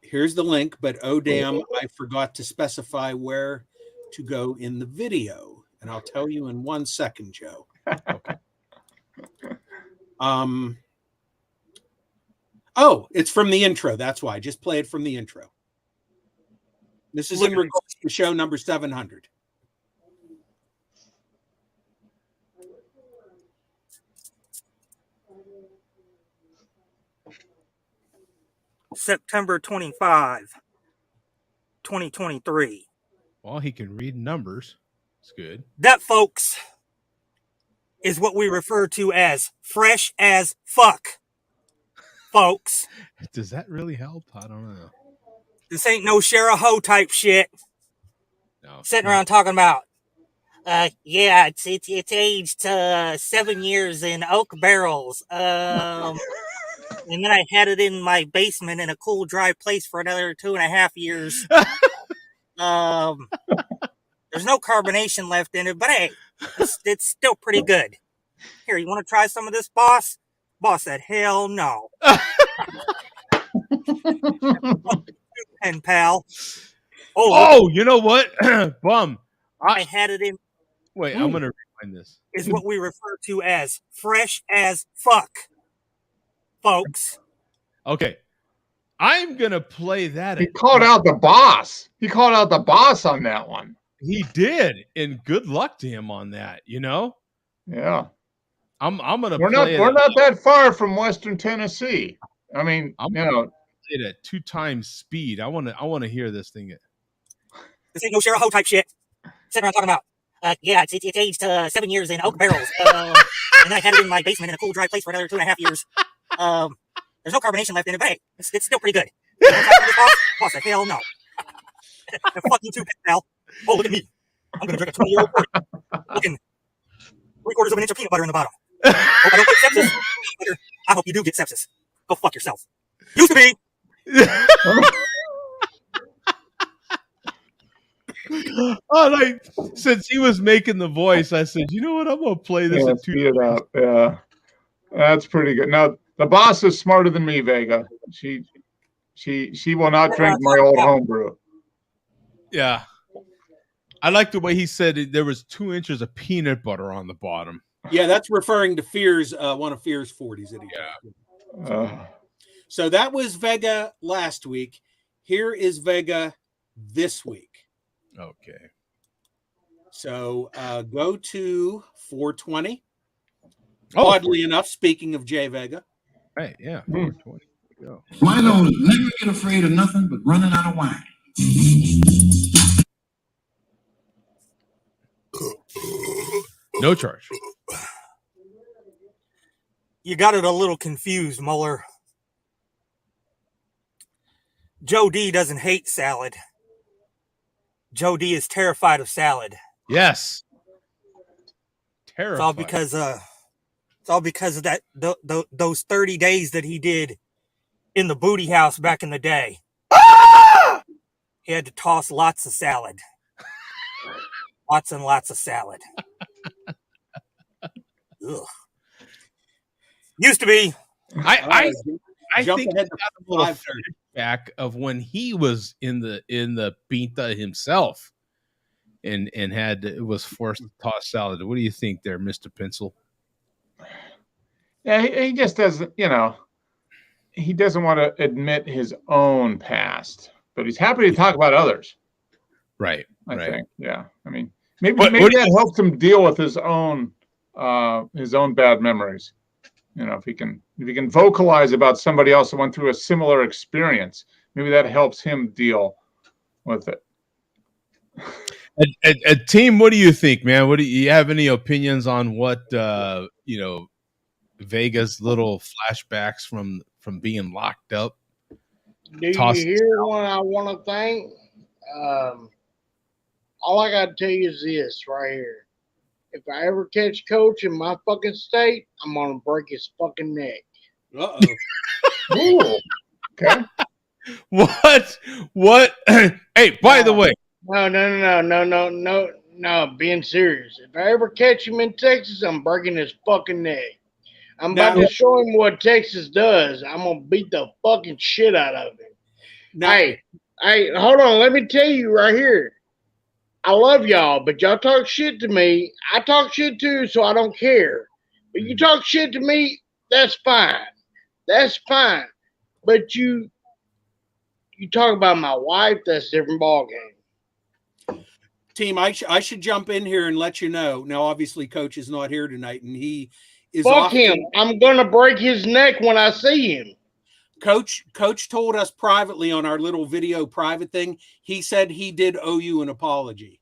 here's the link, but oh damn, I forgot to specify where to go in the video. And I'll tell you in 1 second, Joe. Oh, it's from the intro. That's why. Just play it from the intro. This is in regards to show number 700. September 25, 2023. Well, he can read numbers. It's good. That, folks, is what we refer to as fresh as fuck. Folks. Does that really help? I don't know. This ain't no share a hoe type shit. No. Sitting around talking about, yeah, it's aged 7 years in oak barrels. And then I had it in my basement in a cool, dry place for another 2.5 years. There's no carbonation left in it, but hey, it's still pretty good. Here, you want to try some of this, boss? Boss said, hell no. And pal. Oh, you know what? Bum. I had it in. Wait, I'm going to rewind this. Is what we refer to as fresh as fuck. Folks. Okay. I'm going to play that. He called out the boss. He called out the boss on that one. He did. And good luck to him on that, you know? Yeah. I'm going to play it. We're not that far from Western Tennessee. I mean, I'm you know, it at 2 times speed. I want to hear this thing. This ain't no share a hoe type shit. Sitting around talking about, yeah, it's aged 7 years in oak barrels. And then I had it in my basement in a cool, dry place for another 2.5 years. There's no carbonation left in it, but hey, it's still pretty good. Boss said, hell no. Fuck you too, pal. Oh, look at me. I'm going to drink a 20-year-old looking 3/4 of an inch of peanut butter in the bottom. Hope I don't get sepsis. I hope you do get sepsis. Go fuck yourself. Used to be. Oh, like, since he was making the voice, I said, you know what? I'm going to play this at 2. Speed it up. Yeah. That's pretty good. Now, the boss is smarter than me, Vega. She will not drink my old homebrew. Yeah. I like the way he said there was 2 inches of peanut butter on the bottom. Yeah, that's referring to Fear's one of Fear's 40s that he did. So that was Vega last week. Here is Vega this week. Okay. So go to 420 Oddly enough, speaking of Jay Vega. Right, yeah, 420. Go. Winos never get afraid of nothing but running out of wine. No charge. You got it a little confused, Mueller. Joe D doesn't hate salad. Joe D is terrified of salad. Yes. Terrified. It's all because of that those 30 days that he did in the booty house back in the day. He had to toss lots of salad. Lots and lots of salad. Ugh. Used to be. I think I got a little flashback of when he was in the Pinta himself and was forced to toss salad. What do you think there, Mr. Pencil? Yeah, he just doesn't, he doesn't want to admit his own past, but he's happy to talk about others. Right. I right. think. Yeah. I mean, maybe that helps him deal with his own bad memories. If he can vocalize about somebody else who went through a similar experience, maybe that helps him deal with it. Team, what do you think, man? What do you have any opinions on what Vega's little flashbacks from being locked up? Do you hear what I want to think? All I got to tell you is this right here. If I ever catch Coach in my fucking state, I'm going to break his fucking neck. Ooh. Okay. What? Hey, by the way. No, being serious. If I ever catch him in Texas, I'm breaking his fucking neck. I'm about to show him what Texas does. I'm going to beat the fucking shit out of him. Hey, hold on. Let me tell you right here. I love y'all, but y'all talk shit to me. I talk shit too, so I don't care. But you talk shit to me, that's fine. That's fine. But you talk about my wife, that's a different ballgame. Team, I should jump in here and let you know. Now, obviously, Coach is not here tonight, and he is Fuck him. I'm going to break his neck when I see him. Coach told us privately on our little video private thing, he said he did owe you an apology.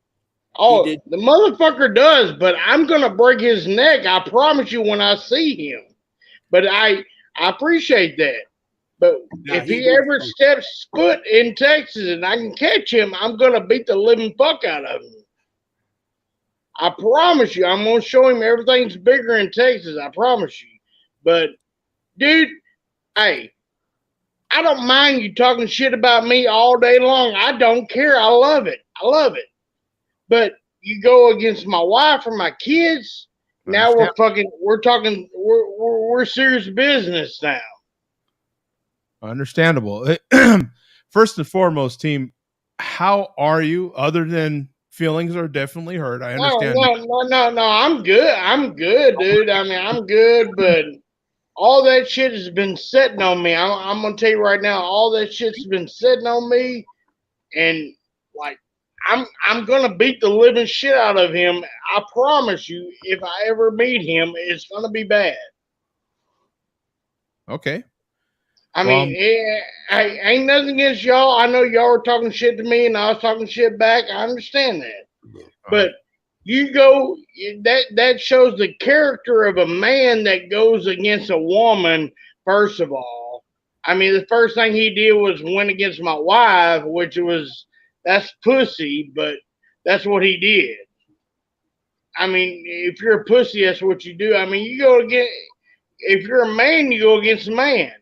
Oh, the motherfucker does, but I'm going to break his neck. I promise you when I see him. But I appreciate that. But if he ever steps foot in Texas and I can catch him, I'm going to beat the living fuck out of him. I promise you. I'm going to show him everything's bigger in Texas. I promise you. But, dude, hey, I don't mind you talking shit about me all day long. I don't care. I love it. I love it. But you go against my wife or my kids, now we're serious business now. Understandable. First and foremost, team, how are you? Other than feelings are definitely hurt. I understand. No. I'm good. I'm good, dude. I mean, I'm good, but all that shit has been sitting on me. I'm gonna tell you right now, all that shit's been sitting on me, and like I'm gonna beat the living shit out of him. I promise you, if I ever meet him, it's gonna be bad. Okay. I mean, I ain't nothing against y'all. I know y'all were talking shit to me, and I was talking shit back. I understand that, but you go that shows the character of a man that goes against a woman. First of all, I mean, the first thing he did was went against my wife, which that's pussy, but that's what he did. I mean, if you're a pussy, that's what you do. I mean, if you're a man, you go against a man.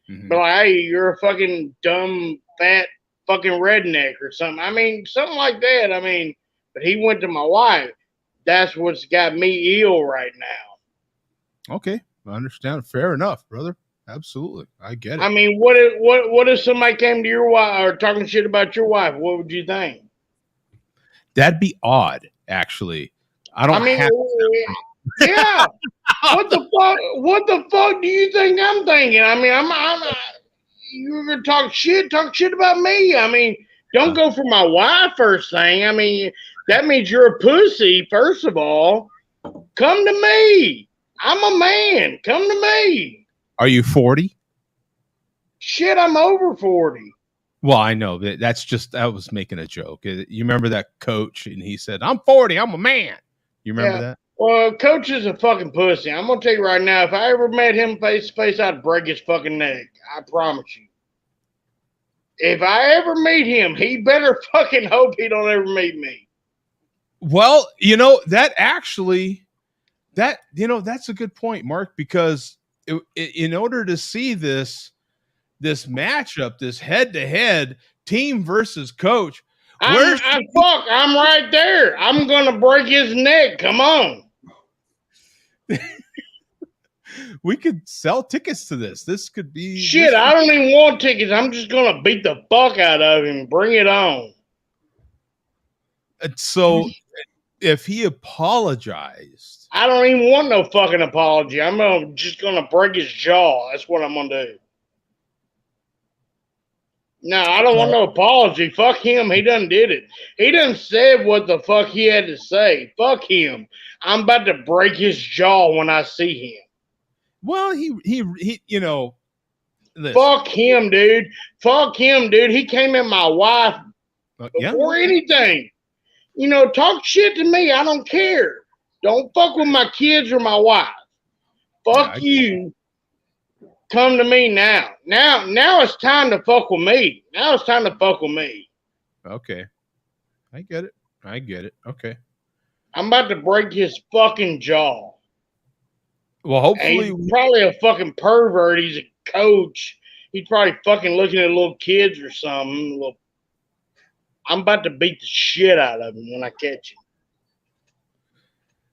Mm-hmm. But like, hey, you're a fucking dumb, fat, fucking redneck or something. I mean, something like that. I mean, but he went to my wife. That's what's got me ill right now. Okay, I understand. Fair enough, brother. Absolutely, I get it. I mean, what if somebody came to your wife or talking shit about your wife? What would you think? That'd be odd, actually. Yeah. What the fuck do you think I'm thinking? I mean, you're gonna talk shit about me. I mean, don't go for my wife first thing. I mean, that means you're a pussy. First of all, come to me. I'm a man. Come to me. Are you 40? Shit, I'm over 40. Well, I know I was making a joke. You remember that coach and he said, I'm 40, I'm a man. You remember that? Well, Coach is a fucking pussy. I'm going to tell you right now, if I ever met him face to face, I'd break his fucking neck. I promise you. If I ever meet him, he better fucking hope he don't ever meet me. Well, that's a good point, Mark, because in order to see this matchup, this head-to-head team versus coach, I'm right there. I'm going to break his neck. Come on. We could sell tickets to this. This could be shit. I don't even want tickets. I'm just gonna beat the fuck out of him. Bring it on. So, if he apologized, I don't even want no fucking apology. I'm just gonna break his jaw. That's what I'm gonna do. No, I don't want no apology. Fuck him. He done did it. He done said what the fuck he had to say. Fuck him. I'm about to break his jaw when I see him. Well, he listen. Fuck him, dude. Fuck him, dude. He came at my wife before anything. Talk shit to me. I don't care. Don't fuck with my kids or my wife. Fuck you. Come to me now. Now it's time to fuck with me. Now it's time to fuck with me. Okay. I get it. Okay. I'm about to break his fucking jaw. Well, hopefully. He's probably a fucking pervert. He's a coach. He's probably fucking looking at little kids or something. I'm about to beat the shit out of him when I catch him.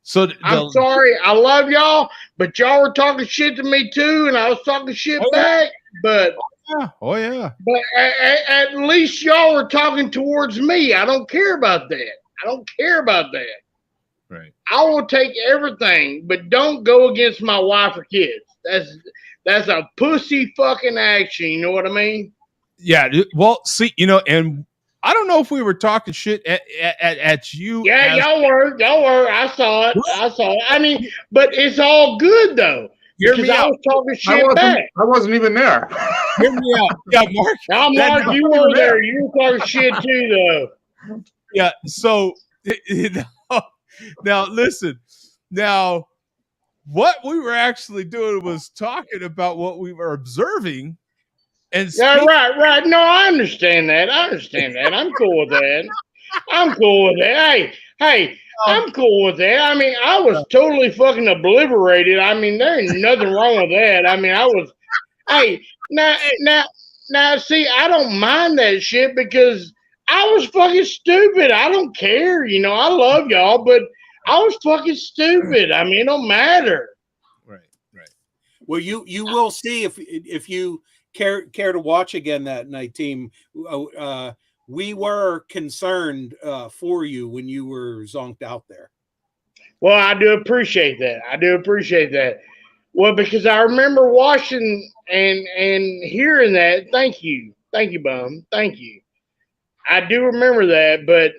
So I'm sorry. I love y'all, but y'all were talking shit to me too, and I was talking shit back. But oh yeah. But at least y'all were talking towards me. I don't care about that. Right. I will take everything, but don't go against my wife or kids. That's a pussy fucking action. You know what I mean? Yeah. Well, see, and I don't know if we were talking shit at you. Yeah, y'all were. I saw it. I mean, but it's all good though. Because I was talking shit back. I wasn't even there. Hear me out. Yeah, Mark. Now, Mark, you were there. You were talking shit too, though. Yeah. So now listen. Now, what we were actually doing was talking about what we were observing. And yeah, right. No, I understand that. I'm cool with that. Hey, I'm cool with that. I mean, I was totally fucking obliterated. I mean, there ain't nothing wrong with that. I mean, now, see, I don't mind that shit because I was fucking stupid. I don't care. I love y'all, but I was fucking stupid. I mean, it don't matter. Right. Well, you will see if you care to watch again that night, team. We were concerned for you when you were zonked out there. Well, I do appreciate that. Well, because I remember watching and hearing that. Thank you, Bum. Thank you. I do remember that, but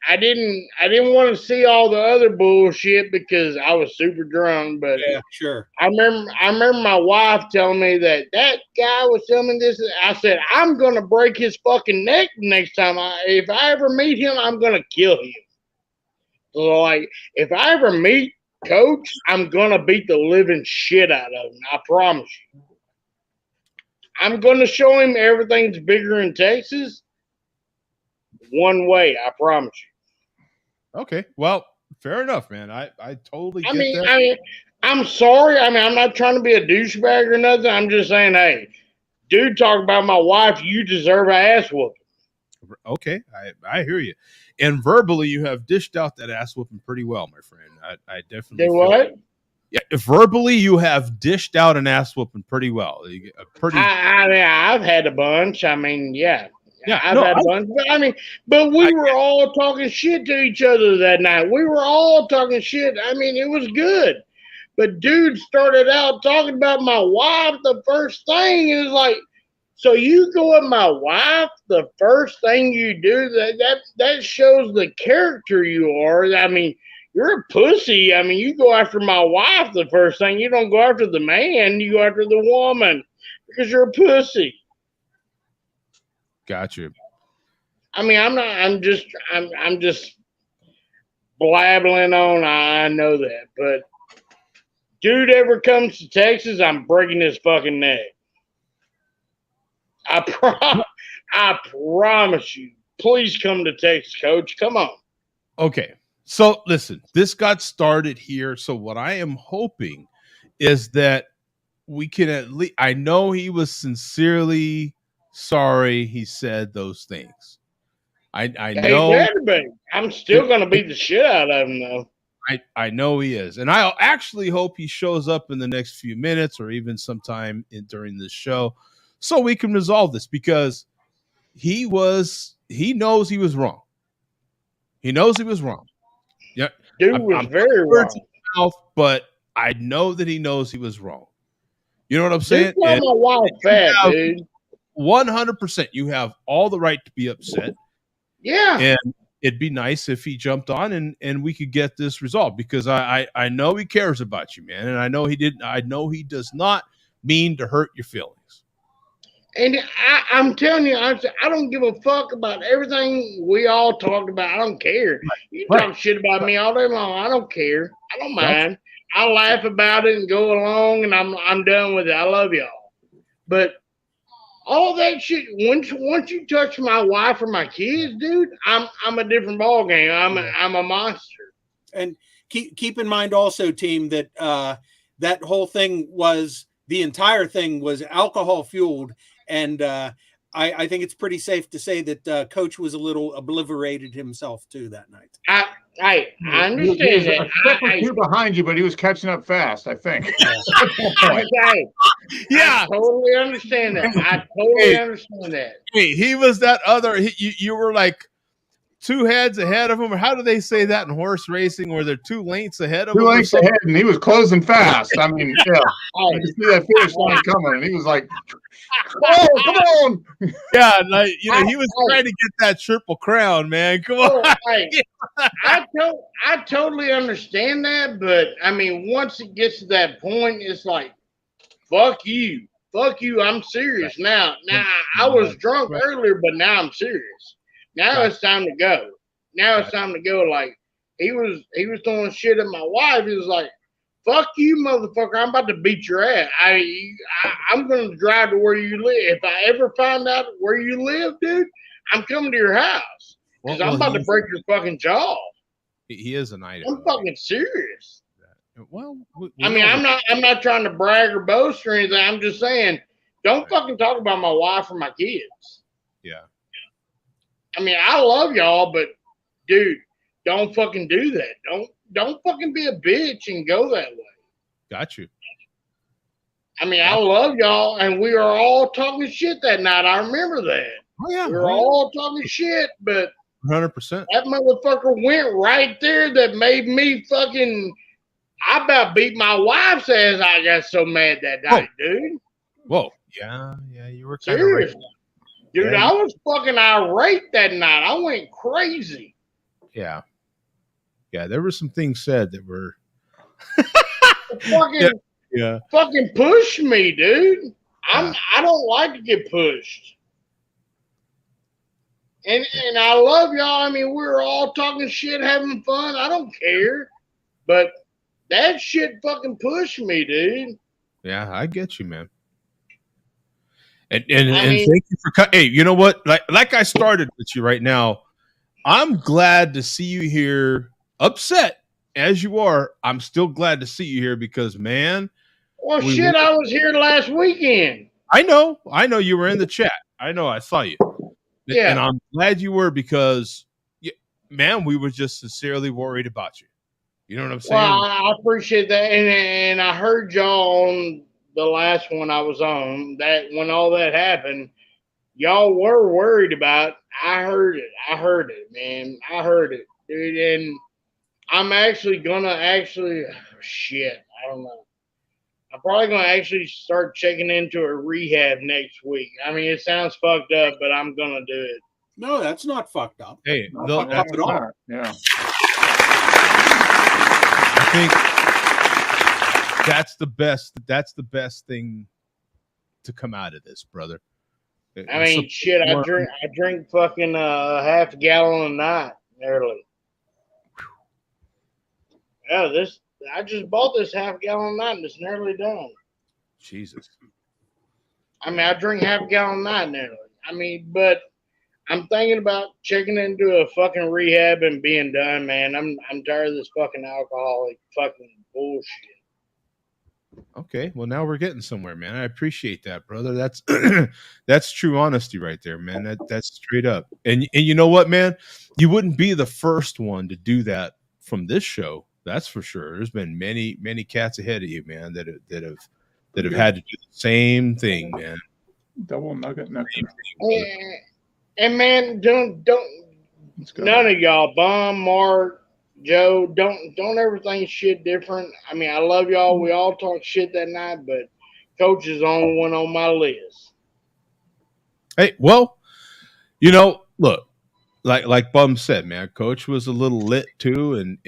I didn't want to see all the other bullshit because I was super drunk. But yeah, sure. I remember my wife telling me that guy was telling me this. I said, I'm gonna break his fucking neck next time. If I ever meet him, I'm gonna kill him. So like, if I ever meet Coach, I'm gonna beat the living shit out of him. I promise you. I'm gonna show him everything's bigger in Texas. One way, I promise you. Okay, well, fair enough, man. I totally get that. I'm sorry. I mean, I'm not trying to be a douchebag or nothing. I'm just saying, hey, dude, talk about my wife. You deserve an ass whooping. Okay, I hear you. And verbally, you have dished out that ass whooping pretty well, my friend. I definitely. Say what? Yeah, verbally, you have dished out an ass whooping pretty well. I've had a bunch. I mean, yeah. Yeah, I've had a bunch. But we were all talking shit to each other that night. We were all talking shit. I mean, it was good. But dude started out talking about my wife the first thing. It was like, so you go at my wife the first thing you do? That shows the character you are. I mean, you're a pussy. I mean, you go after my wife the first thing. You don't go after the man. You go after the woman because you're a pussy. Gotcha. I mean, I'm just blabbling on. I know that, but dude ever comes to Texas, I'm breaking his fucking neck. I promise you. Please come to Texas, Coach. Come on. Okay. So listen, this got started here. So what I am hoping is that we can at least, I know he was sincerely sorry he said those things. I know. I'm still going to beat the shit out of him, though. I know he is. And I actually hope he shows up in the next few minutes or even sometime during this show so we can resolve this, because he knows he was wrong. He knows he was wrong. Yeah. Dude was very wrong. But I know that he knows he was wrong. You know what I'm saying? My wife fat, dude. 100%. You have all the right to be upset. Yeah. And it'd be nice if he jumped on and we could get this resolved, because I know he cares about you, man. And I know he does not mean to hurt your feelings. And I'm telling you, I don't give a fuck about everything we all talked about. I don't care. You talk shit about me all day long. I don't care. I don't mind. I laugh about it and go along, and I'm done with it. I love y'all. But all that shit, once you touch my wife or my kids, dude, I'm a different ball game. I'm a monster. And keep in mind also, team, that that whole thing the entire thing was alcohol fueled. And I think it's pretty safe to say that Coach was a little obliterated himself too that night. I understand that. A few behind you, but he was catching up fast, I think. I totally understand that. I totally understand that. Hey, he was that other. You were like 2 heads ahead of him. Or how do they say that in horse racing, where they're 2 lengths ahead of him? 2 lengths ahead, and he was closing fast. I mean, yeah, I could see that finish line coming, and he was like, "Oh, come on!" Yeah, like he was trying to get that triple crown, man. Come on. I totally understand that, but I mean, once it gets to that point, it's like, fuck you, I'm serious now. Now I was drunk earlier, but now I'm serious. Now it's time to go. Like he was throwing shit at my wife. He was like, "Fuck you, motherfucker! I'm about to beat your ass. I'm gonna drive to where you live. If I ever find out where you live, dude, I'm coming to your house because I'm about to break your fucking jaw." He is an item. I'm fucking serious. Well, I mean, I'm not trying to brag or boast or anything. I'm just saying, don't fucking talk about my wife or my kids. Yeah. I mean, I love y'all, but dude, don't fucking do that. Don't fucking be a bitch and go that way. Got you. I mean, I love y'all, and we are all talking shit that night. I remember that. Oh yeah, we were all talking shit, but 100%. That motherfucker went right there. That made me fucking. I about beat my wife's ass. I got so mad that night, dude. Whoa. Yeah, you were kind of right. Dude, I was fucking irate that night. I went crazy. Yeah, there were some things said that were fucking push me, dude. I don't like to get pushed. And I love y'all. I mean, we're all talking shit, having fun. I don't care. But that shit fucking pushed me, dude. Yeah, I get you, man. And thank you for hey, you know what? Like I started with you right now. I'm glad to see you here, upset as you are. I'm still glad to see you here because, man. Well, I was here last weekend. I know you were in the chat. I know, I saw you. Yeah, and I'm glad you were because, man, we were just sincerely worried about you. You know what I'm saying? Well, I appreciate that, and I heard y'all on the last one I was on, that when all that happened, y'all were worried about. I heard it, man. I heard it, dude. And I'm actually gonna shit. I don't know. I'm probably gonna actually start checking into a rehab next week. I mean, it sounds fucked up, but I'm gonna do it. No, that's not fucked up. Hey, not fucked up at all. Yeah. think that's the best. That's the best thing to come out of this, brother. I mean, shit. I drink fucking half a gallon a night nearly. Yeah, I just bought this half a gallon a night and it's nearly done. Jesus. I mean, I drink half a gallon a night nearly. I mean, but I'm thinking about checking into a fucking rehab and being done, man. I'm tired of this fucking alcoholic fucking bullshit. Okay, well now we're getting somewhere, man. I appreciate that, brother. That's that's true honesty right there, man. That's straight up. And you know what, man? You wouldn't be the first one to do that from this show. That's for sure. There's been many cats ahead of you, man, that have had to do the same thing, man. Double nugget nectar. And man, don't none of y'all, Bomb, Mark, Joe, don't ever think shit different. I mean, I love y'all. We all talk shit that night, but Coach is the only one on my list. Hey, well, look, like Bum said, man, Coach was a little lit too, and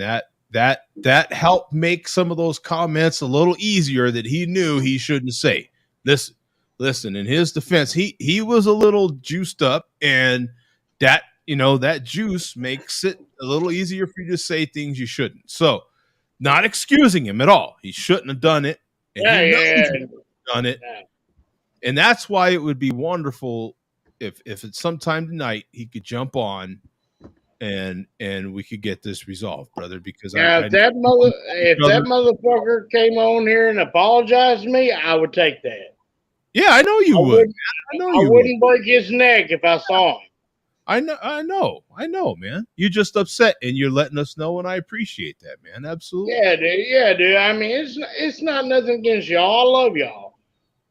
that helped make some of those comments a little easier that he knew he shouldn't say. Listen, in his defense, he was a little juiced up, and that that juice makes it a little easier for you to say things you shouldn't. So, not excusing him at all. He shouldn't have done it. And he knows done it. Yeah. And that's why it would be wonderful if it's sometime tonight he could jump on and we could get this resolved, brother. Because if that motherfucker came on here and apologized to me, I would take that. Yeah, I know you would. I wouldn't break his neck if I saw him. I know, man. You're just upset, and you're letting us know, and I appreciate that, man. Absolutely. Yeah, dude. I mean, it's not nothing against y'all. I love y'all,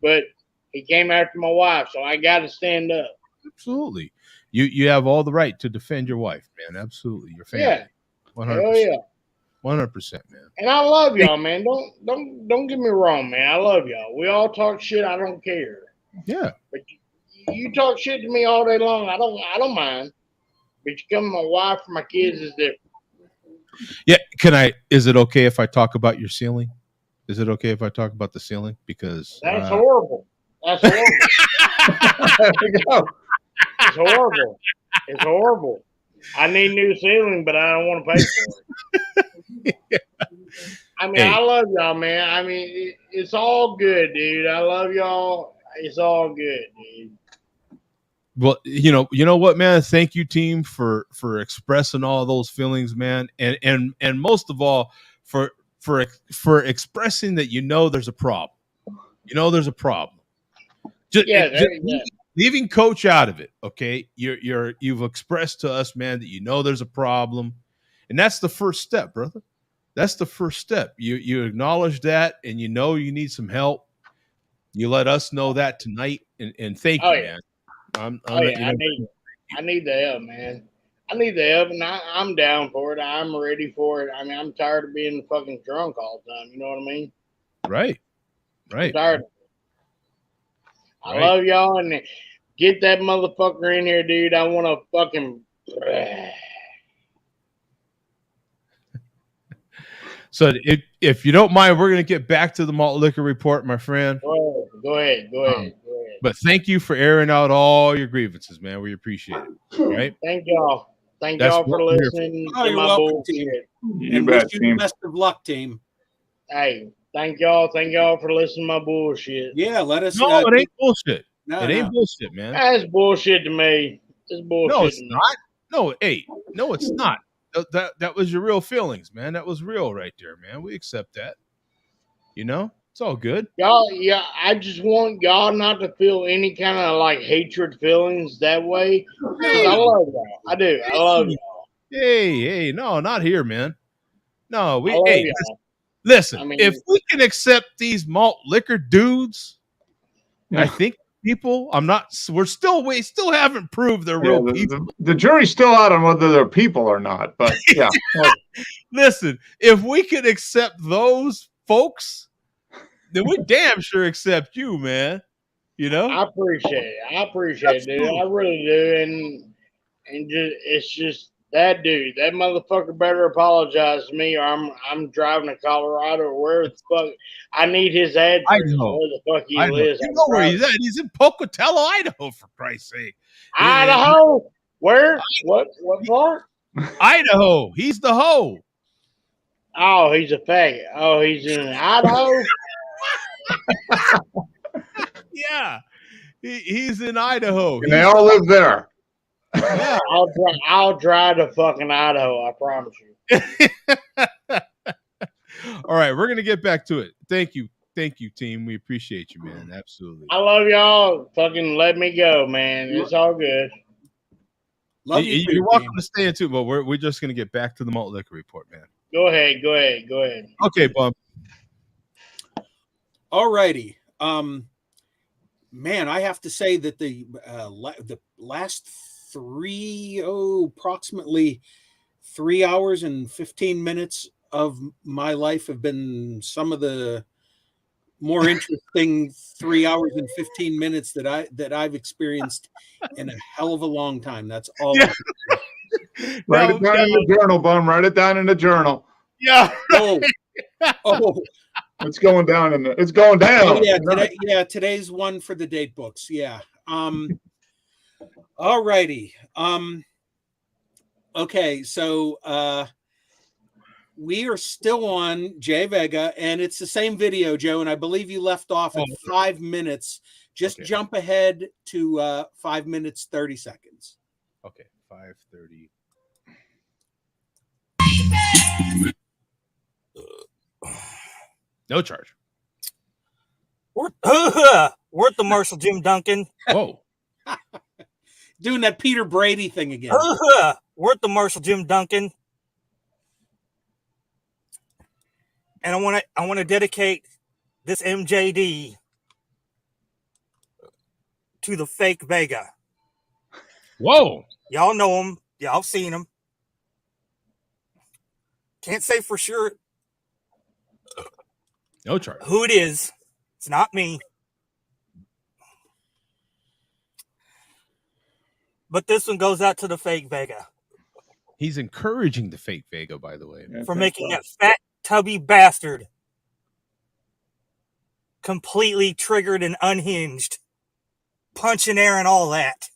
but he came after my wife, so I got to stand up. Absolutely. You have all the right to defend your wife, man. Absolutely, your family. Yeah. 100%. Hell yeah. 100%, man. And I love y'all, man. Don't get me wrong, man. I love y'all. We all talk shit. I don't care. Yeah. But you talk shit to me all day long. I don't mind. But you come to my wife or my kids is different. Yeah. Is it okay if I talk about your ceiling? Is it okay if I talk about the ceiling? Because that's horrible. That's horrible. There we go. It's horrible. It's horrible. I need new ceiling, but I don't want to pay for it. Yeah. I mean, I love y'all, man. I mean, it's all good, dude. I love y'all. It's all good, dude. Well, you know what, man? Thank you, team, for expressing all those feelings, man, and most of all for expressing that there's a problem. There's a problem. Just leaving Coach out of it, okay? You've expressed to us, man, that there's a problem, and that's the first step, brother. That's the first step. You acknowledge that, and you need some help. You let us know that tonight, and thank you, man. I need the help, man. I need the help, and I'm down for it. I'm ready for it. I mean, I'm tired of being fucking drunk all the time. You know what I mean? Right. I'm tired of it. I love y'all, and get that motherfucker in here, dude. I want to fucking. So if you don't mind, we're going to get back to the malt liquor report, my friend. Go ahead. But thank you for airing out all your grievances, man. We appreciate it. Right? Thank y'all. Thank y'all for listening to my bullshit. You bet, team. Best of luck, team. Hey, thank y'all. Thank y'all for listening to my bullshit. Yeah, let us. No, it ain't bullshit. It ain't bullshit, man. That's bullshit to me. It's bullshit. No, it's not. No, it's not. That was your real feelings, man. That was real right there, man. We accept that. It's all good. Y'all, yeah, I just want y'all not to feel any kind of like hatred feelings that way. Hey. I love y'all. I do. I love y'all. Hey, no, not here, man. No, listen. I mean, if we can accept these malt liquor dudes, I think people, we still haven't proved they're real people. The jury's still out on whether they're people or not, but yeah. Listen, if we can accept those folks, then we damn sure accept you, man. I appreciate it. I appreciate it, dude. I really do. And it's just That dude, that motherfucker better apologize to me, or I'm driving to Colorado or where the fuck. I need his address. Idaho. Where the fuck he Idaho. lives? You know where he's at? He's in Pocatello, Idaho, for Christ's sake. Idaho. Where? What part? Idaho. He's the hoe. Oh, he's a faggot. Oh, he's in Idaho. Yeah, he's in Idaho. And they all live there. Yeah. I'll drive to fucking Idaho. I promise you. All right, we're gonna get back to it. Thank you, team. We appreciate you, man. Absolutely. I love y'all. Fucking let me go, man. It's all good. Love you. You're welcome to stay in too, but we're just gonna get back to the malt liquor report, man. Go ahead. Okay, Bum. All righty. Man, I have to say that the last approximately 3 hours and 15 minutes of my life have been some of the more interesting 3 hours and 15 minutes that I've experienced in a hell of a long time. That's all. Yeah. Write it down in the journal, Bum. Write it down in the journal. Yeah. Oh. It's going down it's going down. Oh, yeah, today's one for the date books. Yeah. All righty. Okay, so we are still on Jay Vega, and it's the same video, Joe, and I believe you left off at 5 minutes. Just jump ahead to 5 minutes 30 seconds. Okay, 5:30. No charge. Worth the Marshall Jim Duncan. Whoa. Doing that Peter Brady thing again. Worth the Marshall Jim Duncan. And I want to dedicate this MJD to the fake Vega. Whoa. Y'all know him. Y'all seen him. Can't say for sure No charge. who it is. It's not me. But this one goes out to the fake Vega. He's encouraging the fake Vega, by the way. For making that fat, tubby bastard completely triggered and unhinged, punching air and all that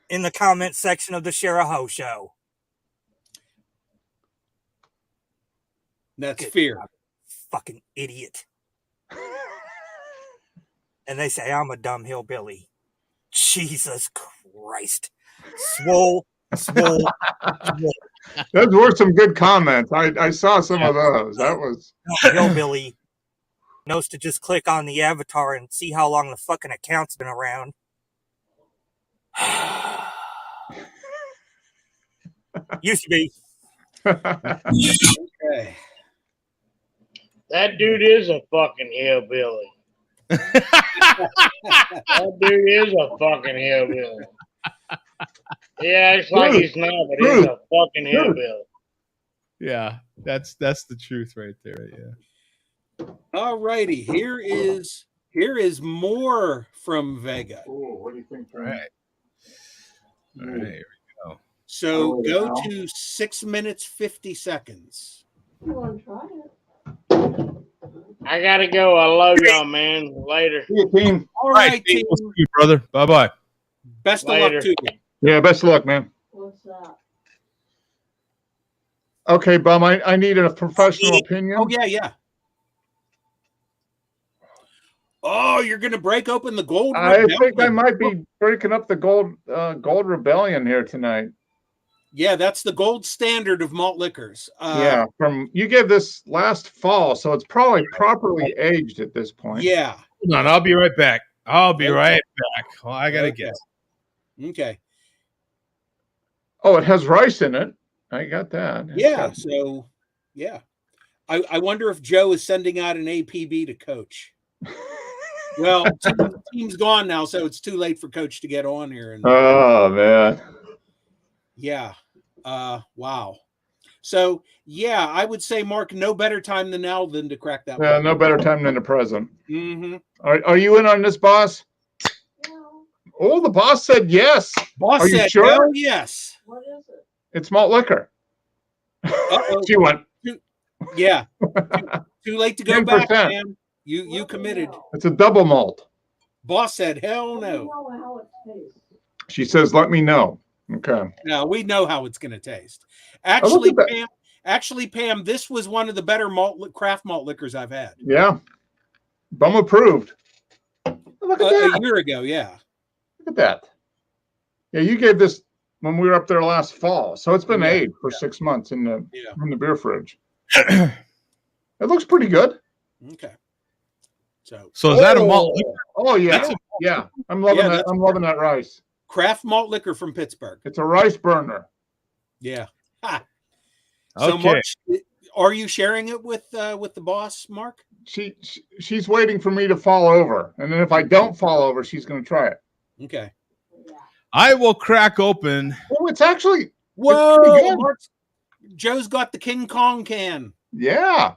in the comment section of the Sheraho show. That's fear. Fucking idiot. And they say I'm a dumb hillbilly. Jesus Christ. Swole. Those were some good comments. I saw some of those. That was hillbilly knows to just click on the avatar and see how long the fucking account's been around. Used to be. Okay. That dude is a fucking hillbilly. That dude is a fucking hillbilly. He acts like he's not, but he's a fucking hillbilly. Yeah, that's the truth right there. Yeah. All righty. Here is more from Vega. Cool. What do you think? All right. Here we go. So go to 6 minutes 50 seconds. You want to try it? I gotta go. I love y'all, man. Later. See you, team. All right, team. We'll see you, brother. Bye-bye. Best of Later. luck to you. Yeah, best of luck, man. What's that? Okay, Bum, I need a professional opinion. Oh, yeah. Oh, you're going to break open the gold rebellion. I think I might be breaking up the gold rebellion here tonight. Yeah, that's the gold standard of malt liquors. Yeah, you gave this last fall, so it's probably properly aged at this point. Yeah. Hold on, I'll be right back. Right back. Well, I gotta guess. Okay. Oh, it has rice in it. I got that. Yeah. So, yeah. I wonder if Joe is sending out an APB to Coach. Well, team's gone now, so it's too late for Coach to get on here. Oh man. Yeah. Wow. So yeah, I would say, Mark, no better time than now than to crack that. Yeah, no better time than the present. Mm-hmm. Are you in on this, boss? No. Oh, the boss said yes. Boss Are you said sure? hell yes. What is it? It's malt liquor. She went. Yeah. Too late to go back, 10%. man. You committed. It's a double malt. Boss said, hell Let me no. know how it tastes. She says, "Let me know." Okay. No, we know how it's going to taste. Oh, look Actually, at that. Pam, this was one of the better craft malt liquors I've had. Yeah. Bum approved. Look at that. A year ago, yeah. Look at that. Yeah, you gave this when we were up there last fall, so it's been aged for 6 months in the beer fridge. It looks pretty good. Okay. So is that a malt liquor? Oh yeah, yeah. I'm loving that. I'm loving that rice. Craft malt liquor from Pittsburgh. It's a rice burner. Yeah. Ha. So, Mark, are you sharing it with the boss, Mark? She's waiting for me to fall over, and then if I don't fall over, she's going to try it. Okay. I will crack open. Oh, it's actually Whoa! Joe's got the King Kong can. Yeah.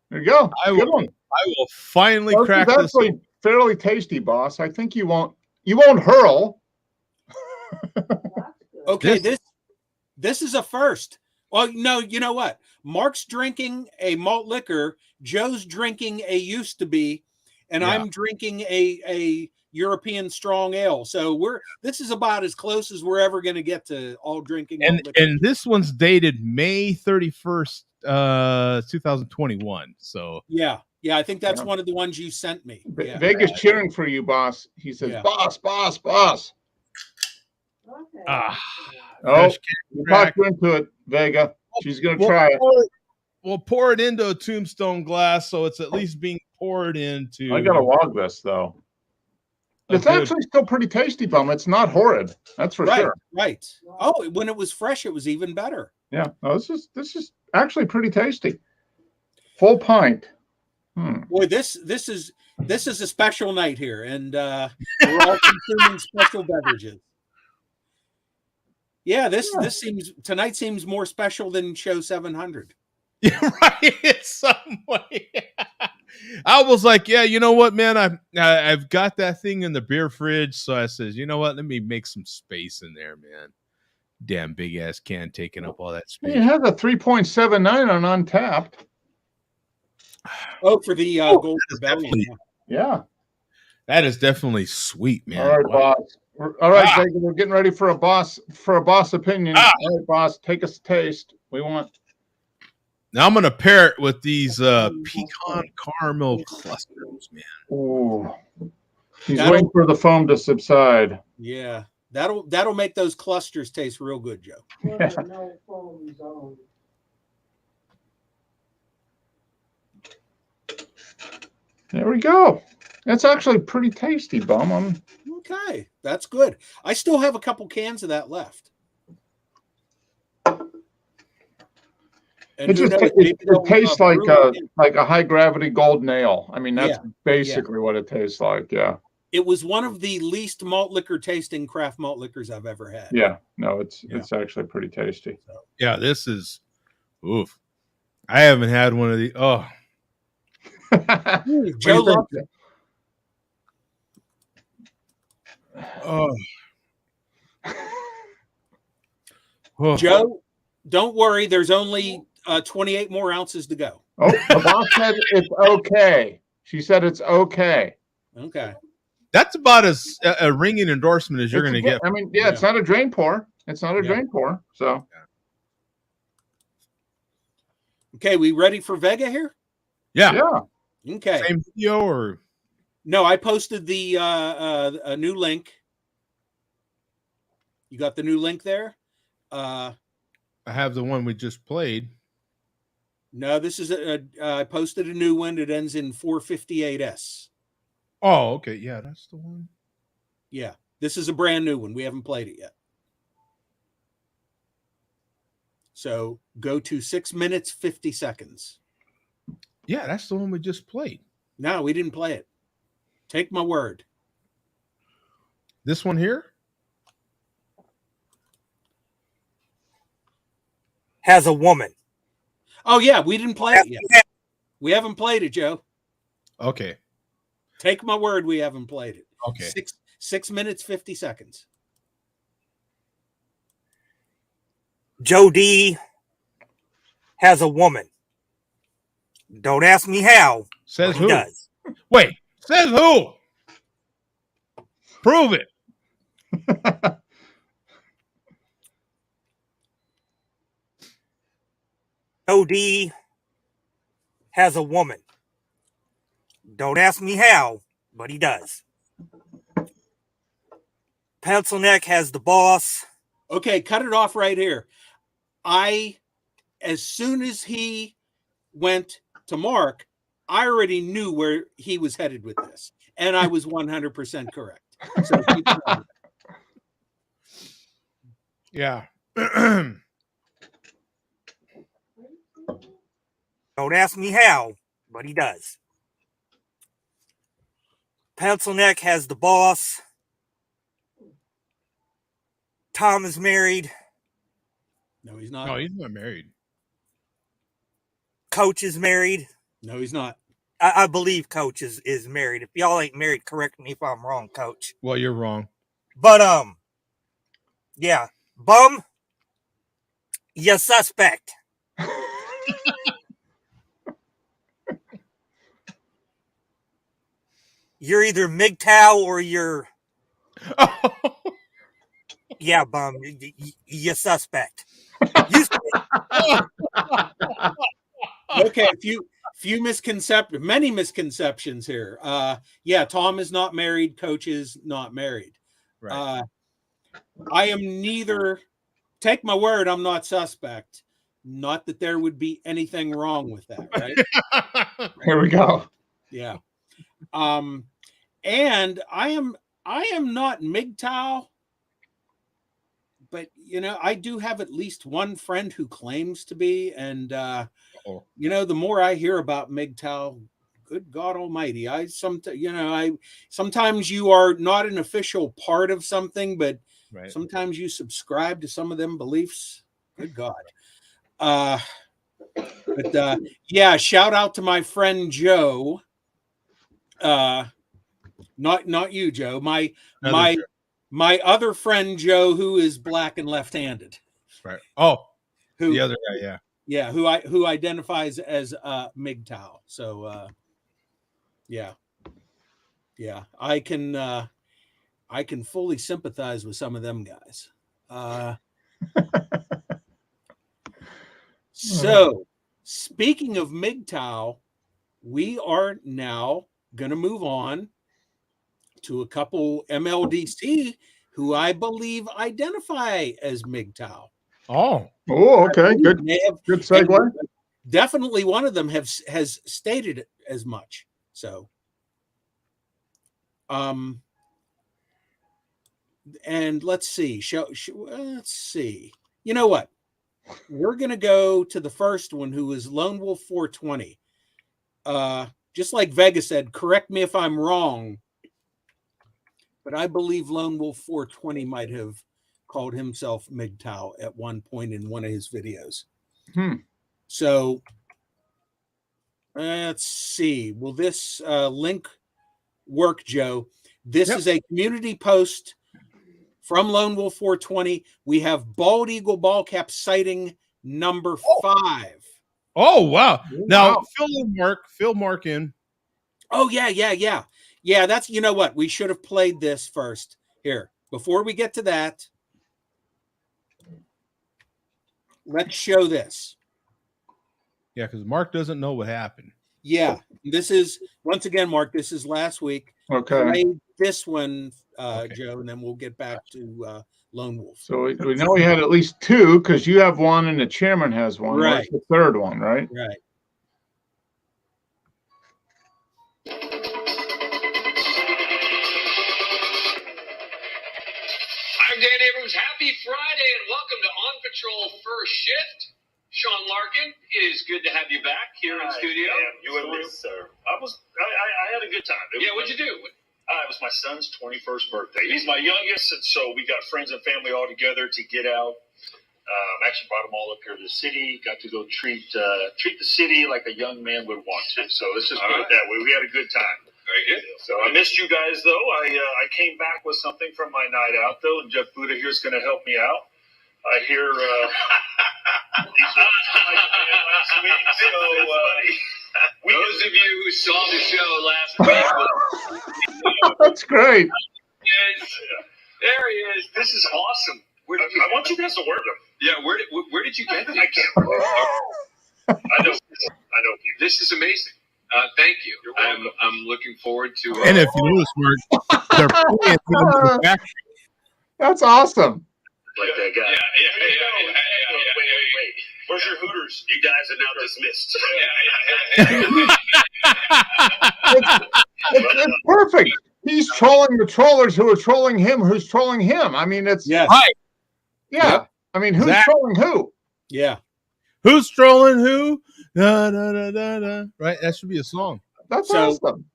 There you go. Good one. I will finally crack this. Actually fairly tasty, boss. I think you won't hurl. Okay, this is a first. Well, no, you know what? Mark's drinking a malt liquor, Joe's drinking a used to be, and I'm drinking a European strong ale. So this is about as close as we're ever going to get to all drinking. And this one's dated May 31st, 2021. So yeah, I think that's one of the ones you sent me. Yeah. Vega's cheering for you, boss. He says, "Boss, boss, boss." Okay. You talked her into it, Vega. She's going to try it. We'll pour it into a tombstone glass, so it's at least being poured into. I got to log this though. It's actually still pretty tasty, Bum. It's not horrid. That's for sure. Right. Oh, when it was fresh, it was even better. Yeah. No, this is actually pretty tasty. Full pint. Boy, this is a special night here, and we're all consuming special beverages. Yeah, tonight seems more special than show 700. Yeah, right. In some way. I was like, yeah, you know what, man? I've got that thing in the beer fridge, so I says, you know what? Let me make some space in there, man. Damn big ass can taking up all that space. It has a 3.79 on Untapped. Oh, for the Gold Rebellion. Yeah. That is definitely sweet, man. All right, boss. All right, Vega, we're getting ready for a boss opinion. All right, boss, take us a taste. We want. Now I'm gonna pair it with these pecan caramel clusters, man. Ooh. He's waiting for the foam to subside. Yeah. That'll make those clusters taste real good, Joe. Yeah. No foam zone. There we go. That's actually pretty tasty, Bum. Okay, that's good. I still have a couple cans of that left. And it tastes like a high gravity gold nail. I mean, that's basically what it tastes like. Yeah. It was one of the least malt liquor tasting craft malt liquors I've ever had. Yeah. No, it's actually pretty tasty. So. Yeah, this is oof. I haven't had one of these. Oh. Joe loves it. Oh. Joe, don't worry. There's only 28 more ounces to go. Oh, the boss said it's okay. She said it's okay. Okay. That's about as a ringing endorsement as you're going to get. I mean, it's not a drain pour. It's not a drain pour. So. Okay, we ready for Vega here? Yeah. Okay. Same video or? No, I posted the a new link. You got the new link there? I have the one we just played. No, this is I posted a new one. It ends in 458S. Oh, okay. Yeah, that's the one. Yeah, this is a brand new one. We haven't played it yet. So go to 6 minutes, 50 seconds. Yeah, that's the one we just played. No, we didn't play it. Take my word. This one here? Has a woman. Oh, yeah, we didn't play it yet. We haven't played it, Joe. Okay. Take my word, we haven't played it. Okay. 6 minutes, 50 seconds. Joe D has a woman. Don't ask me how. Says but who? He does. Wait, says who? Prove it. Joe D has a woman. Don't ask me how, but he does. Pencil Neck has the boss. Okay, cut it off right here. As soon as he went to Mark, I already knew where he was headed with this, and I was 100% correct. So keep going. Yeah. Don't ask me how, but he does. Pencil Neck has the boss. Tom is married. No, he's not. No, he's not married. Coach is married. No, he's not. I believe Coach is married. If y'all ain't married, correct me if I'm wrong, Coach. Well, you're wrong. But yeah, Bum, you suspect. You're either MGTOW or you're. Yeah, Bum, you suspect. Okay, many misconceptions here. Yeah, Tom is not married. Coach is not married. Right. I am neither. Take my word, I'm not suspect. Not that there would be anything wrong with that, right? Here we go. Yeah. And I am not MGTOW, but I do have at least one friend who claims to be, and the more I hear about MGTOW, good God Almighty, sometimes you are not an official part of something, but sometimes you subscribe to some of them beliefs. Good God. But yeah, shout out to my friend Joe. Not you, Joe. My other friend Joe, who is black and left-handed. Right. Oh, the other guy, yeah. Yeah, who identifies as MGTOW. So yeah. I can fully sympathize with some of them guys. So speaking of MGTOW, we are now going to move on to a couple MLDC who I believe identify as MGTOW. Oh, okay. Good segue. Definitely one of them has stated as much. So, and let's see. Let's see. You know what? We're going to go to the first one, who is Lone Wolf 420. Just like Vega said, correct me if I'm wrong, but I believe Lone Wolf 420 might have called himself MGTOW at one point in one of his videos. So let's see. Will this link work, Joe? This is a community post from Lone Wolf 420. We have Bald Eagle Ball Cap sighting number 5. Oh, wow. Now, fill Mark in. Oh, yeah. Yeah, that's, you know what? We should have played this first. Here, before we get to that, let's show this. Yeah, because Mark doesn't know what happened. Yeah, this is, once again, Mark, this is last week. Okay. Played this one, Joe, and then we'll get back to Lone Wolf. So we know we had at least 2, because you have one and the chairman has one. Right. What's the third one, right? Right. I'm Dan Abrams. Happy Friday and welcome to On Patrol First Shift. Sean Larkin, it is good to have you back here in studio. You and me, sir. I had a good time. What'd you do? It was my son's 21st birthday. He's my youngest, and so we got friends and family all together to get out. Actually brought them all up here to the city. Got to go treat the city like a young man would want to. So let's just put it that way. We had a good time. Very good. So I missed you guys, though. I came back with something from my night out, though, and Jeff Buddha here is going to help me out. I hear these last week, so those of you who saw the show last week, That's great. There he is. This is awesome. I want you guys to wear them. Yeah, where did you get them? I can't. I know. This is amazing. Thank you. I'm looking forward to. And if you notice, Mark, they're playing the back. That's awesome. Like that guy. Yeah. Wait. Where's your Hooters? You guys are now dismissed. It's perfect. He's trolling the trollers who are trolling him, who's trolling him. I mean, it's right. Yeah. Yep. I mean, who's trolling who? Yeah. Who's trolling who? Da, da, da, da, da. Right? That should be a song. That's awesome.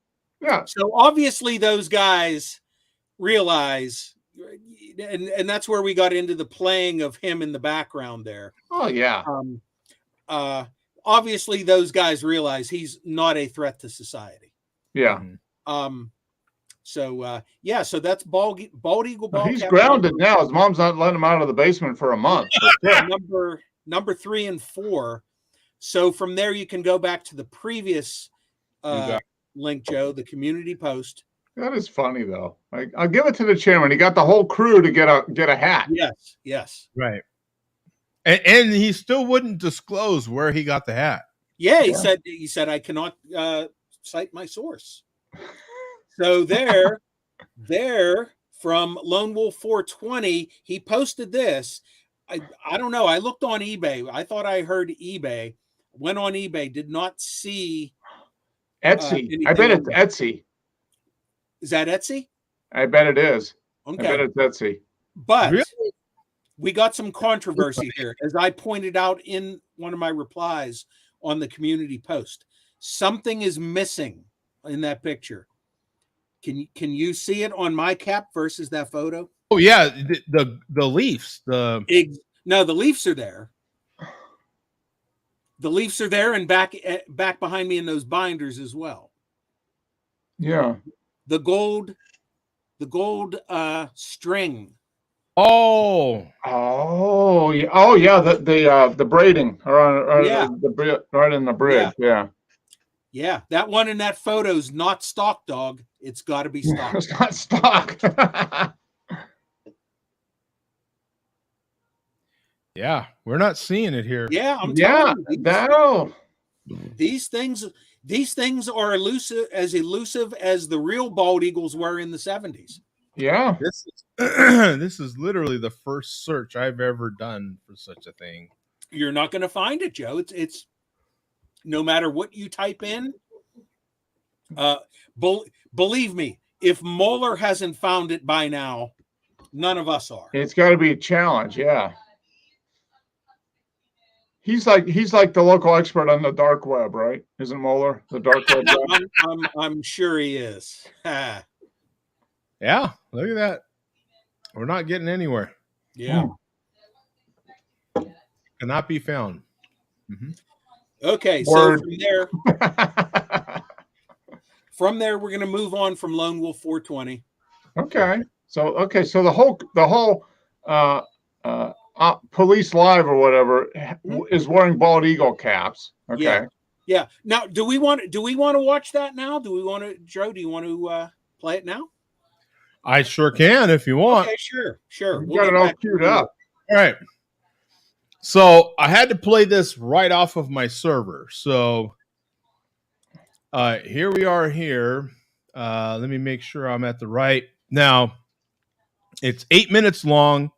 Yeah. So obviously those guys realize, and that's where we got into the playing of him in the background there. Oh, yeah. Obviously those guys realize he's not a threat to society. Yeah. So that's Bald Eagle Ball. He's grounded now. His mom's not letting him out of the basement for a month. Number 3 and 4. So from there you can go back to the previous link, Joe, the community post. That is funny though. I'll give it to the chairman. He got the whole crew to get a hat. Yes. Right. And he still wouldn't disclose where he got the hat. Yeah, he said I cannot cite my source. So there from Lone Wolf 420, he posted this. I don't know. I looked on eBay. I thought I heard eBay. Went on eBay, did not see Etsy. I bet it's Etsy. Is that Etsy? I bet it is. Okay. I bet it's Etsy. But we got some controversy here, as I pointed out in one of my replies on the community post. Something is missing in that picture. Can you see it on my cap versus that photo? Oh yeah, the Leafs. No, the Leafs are there. The Leafs are there, and back behind me in those binders as well. Yeah. The gold string. Yeah. The braiding right in the bridge. Yeah, that one in that photo is not stock, dog. It's got to be stock. It's not stock. Yeah, we're not seeing it here. Yeah, I'm telling you. No. These things are elusive as the real bald eagles were in the 70s. Yeah. This is literally the first search I've ever done for such a thing. You're not going to find it, Joe. It's no matter what you type in. Believe me, if Moeller hasn't found it by now, none of us are. It's got to be a challenge, yeah. He's like the local expert on the dark web, right? Isn't Moeller the dark web guy? I'm sure he is. Yeah, look at that. We're not getting anywhere. Yeah. Cannot be found. Mm-hmm. Okay, so from there, we're going to move on from Lone Wolf 420. Okay, so the whole Police Live or whatever is wearing bald eagle caps. Okay. Yeah. Now, do we want to watch that now? Do we want to, Joe? Do you want to play it now? I sure can if you want. Okay, sure. We'll got it all queued up. All right. So I had to play this right off of my server. So here we are here. Let me make sure I'm at the right. Now, it's 8 minutes long,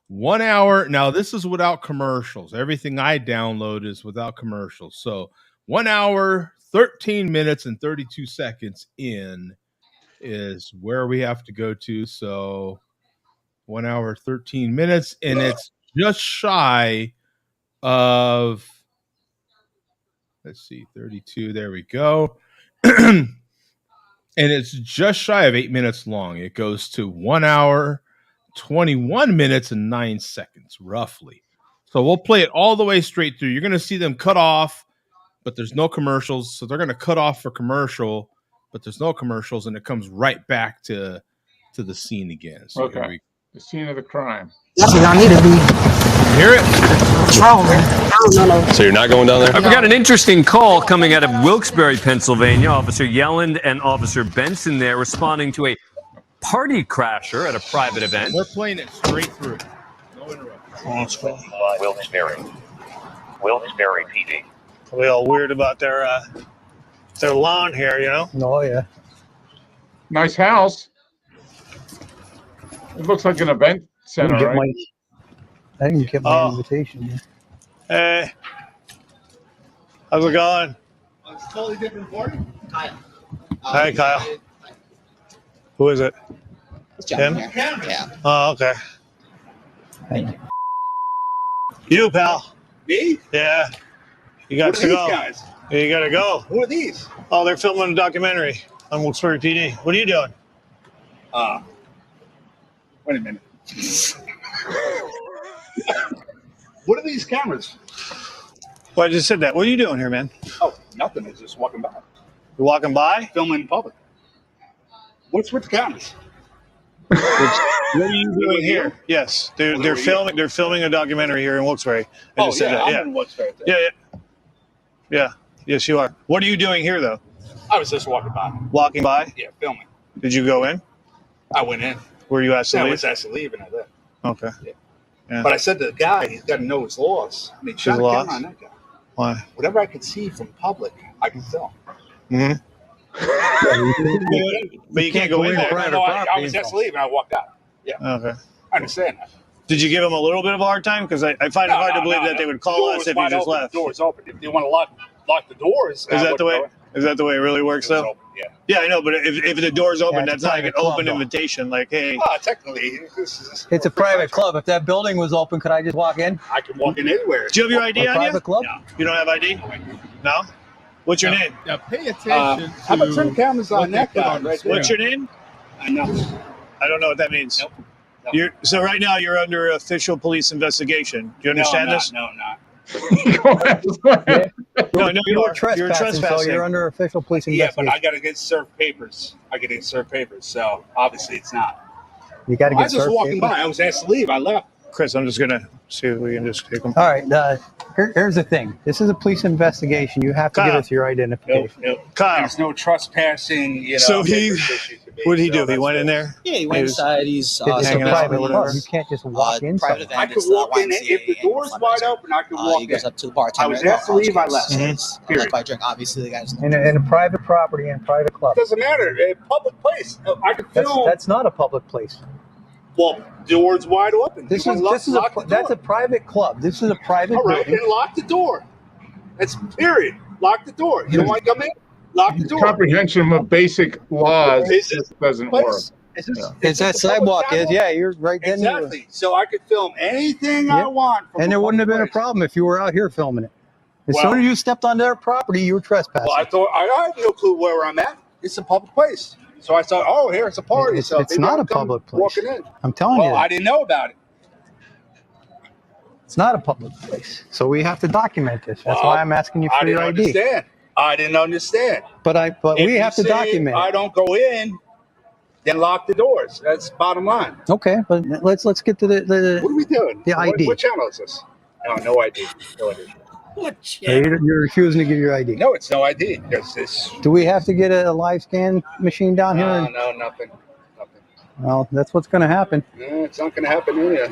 1 hour. Now, this is without commercials. Everything I download is without commercials. So 1 hour, 13 minutes, and 32 seconds in is where we have to go to. So 1 hour, 13 minutes, and it's just shy of, let's see, 32. There we go. And it's just shy of 8 minutes long. It goes to 1 hour, 21 minutes, and 9 seconds, roughly. So we'll play it all the way straight through. You're going to see them cut off, but there's no commercials. So they're going to cut off for commercial, but there's no commercials, and it comes right back to the scene again. So okay. The scene of the crime. That's where y'all need to be. Hear it? No. So you're not going down there? I've got an interesting call coming out of Wilkes-Barre, Pennsylvania. Officer Yelland and Officer Benson there responding to a party crasher at a private event. We're playing it straight through. No interruptions. Wilkes-Barre PD. We all weird about their lawn here, you know? Oh, yeah. Nice house. It looks like an event center, right? I didn't get my invitation. Hey. How's it going? It's a totally different party. Kyle. Hi, Kyle. Who is it? It's John Him? here. Yeah. Oh, okay. You, pal. Me? Yeah. You got What to are go. these guys? You got to go. Who are these? Oh, they're filming a documentary on Wilkes-Barre PD. What are you doing? Wait a minute. What are these cameras? Well, I just said that. What are you doing here, man? Oh, nothing. It's just walking by. You're walking by? Filming in public. What's with the cameras? What are you doing here? Yes, they're filming. They're filming a documentary here in Wilkes-Barre. I just said that. I'm in Wilkes-Barre. Yeah. Yes, you are. What are you doing here, though? I was just walking by. Walking by? Yeah, filming. Did you go in? I went in. Were you asked to I leave? was asked to leave, and I left. Okay. Yeah. But I said to the guy, he's got to know his laws. I mean, shut the camera on that guy. Why? Whatever I can see from public, I can film. Mm-hmm. But you can't go in there. No, I was asked to leave, and I walked out. Yeah. Okay. I understand that. Did you give them a little bit of a hard time? Because I find it hard to believe that they would call us if you just left. The door's open. If they want to lock the doors, Is that the way? Is that the way it really works, though? Yeah. Yeah, I know, but if the door's open, Yeah, that's not like an open invitation. Like, hey, technically, It's a private club. If that building was open, could I just walk in? I can walk in anywhere. do you have your ID A on you? private club? You don't have ID? No. What's your name? Now pay attention How about turn cameras on that guy right there? What's your name? I know. I don't know what that means. Nope. So right now you're under official police investigation. Do you understand this? No, I'm not. No, You're trespassing, so you're under official police Yeah, investigation. but I got to get served papers. So obviously it's not. You got to I get was just served walking papers. by. I was asked to leave. I left. Chris, I'm just gonna see if we can just take them. All right. Here's the thing. This is a police investigation. You have to give Kyle. us your identification. Kyle. There's no trespassing. You know. So what did he do? So He went in there. Yeah, he went inside. He's It's a hanging out private or club. whatever. You can't just walk in. private somewhere. I event. could It's walk in. YMCA If the door's annual wide fundraiser. open, I could walk He goes in. up to the bartender. I was asked to leave. I left. Like by drink, obviously the guy's. In a private property and private club. Doesn't matter. A public place. I could film. That's not a public place. Well, door's wide open. That's a private club. This is a private All right, building. then lock the door. That's period. Lock the door. You don't want to come in? Lock the door. Comprehension of basic laws Is just doesn't work. It's that sidewalk. Yeah, you're right then. Exactly. So I could film anything I want. And there wouldn't have been a problem if you were out here filming it. As soon as you stepped on their property, you were trespassing. Well, I thought I have no clue where I'm at. It's a public place. So I thought, oh, here it's a party. It's maybe not I'll a come public place. Walking in. I'm telling you. I didn't know about it. It's not a public place. So we have to document this. That's why I'm asking you for your ID. Understand. I didn't understand. But If we you have to say document it. I don't go in, then lock the doors. That's bottom line. Okay, but let's get to the What are we doing? The ID. What channel is this? No ID. No ID. So you're refusing to give your ID. No, it's no ID. There's this. Do we have to get a live scan machine down here? No, nothing. Well, that's what's going to happen. No, it's not going to happen here.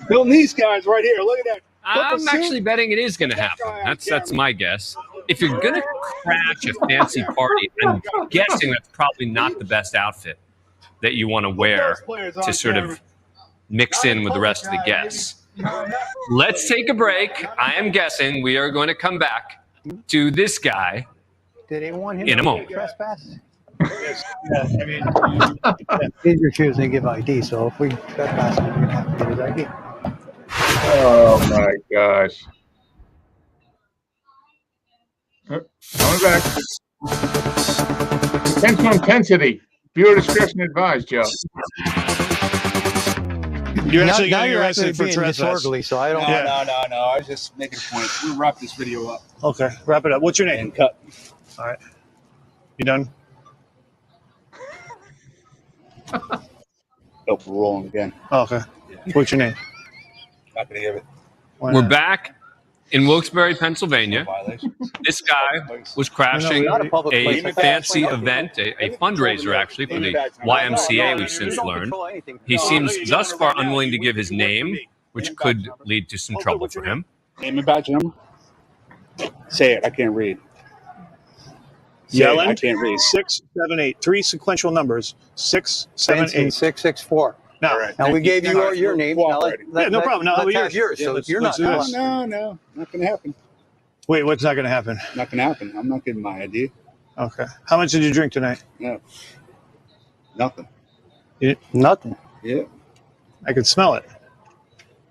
Film these guys right here. Look at that. I'm actually betting it is going to happen. That's my guess. If you're going to crash a fancy party, I'm guessing that's probably not the best outfit that you want to wear to sort of mix in with the rest of the guests. Let's take a break. I am guessing we are going to come back to this guy Did they want him in a to moment. trespass? He's refusing to give ID, so if we trespass him, we're going to have to get his ID. Oh my gosh. Coming back. Potential intensity. Viewer discretion advised, Joe. You're actually now getting you're arrested actually for being trespass. disorderly, so I don't. No. I was just making a point. We'll wrap this video up. Okay, wrap it up. What's your name? And cut. All right. You done? Nope, we're rolling again. Oh, okay. What's your name? Not gonna give it. We're back in Wilkes-Barre, Pennsylvania. This guy was crashing a fancy event, a fundraiser actually for the YMCA, we've since learned. He seems thus far unwilling to give his name, which could lead to some trouble for him. Name and badge number. Say it. I can't read. Yelland. I can't read. 6, 7, 8. 3 sequential numbers. 6, 7, 8. 664. Now, now we gave you your name. Now no problem. Now let's have yours. So you're not. No, not gonna happen. Wait, what's not gonna happen? Not gonna happen. I'm not giving my ID. Okay. How much did you drink tonight? No. Nothing. Nothing. Yeah. I could smell it.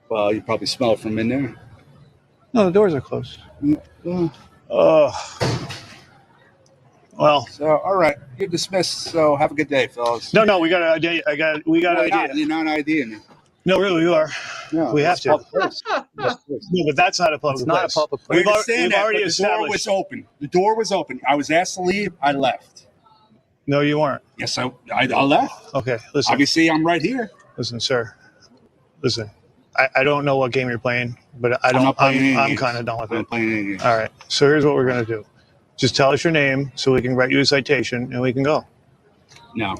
Well, you probably smell it from in there. No, the doors are closed. Yeah. Oh. Well. So, all right, you're dismissed. So, have a good day, fellas. No, we got an idea. We got an idea. You're not IDing me. No, really, you are. No, we have to. No, but that's not a public place. Not a public place. We've already established. The door was open. The door was open. I was asked to leave. I left. No, you weren't. Yes, I left. Okay, listen. Obviously, I'm right here. Listen, sir. Listen. I don't know what game you're playing, but I'm kind of done with it. All right. So here's what we're gonna do. Just tell us your name so we can write you a citation and we can go. No.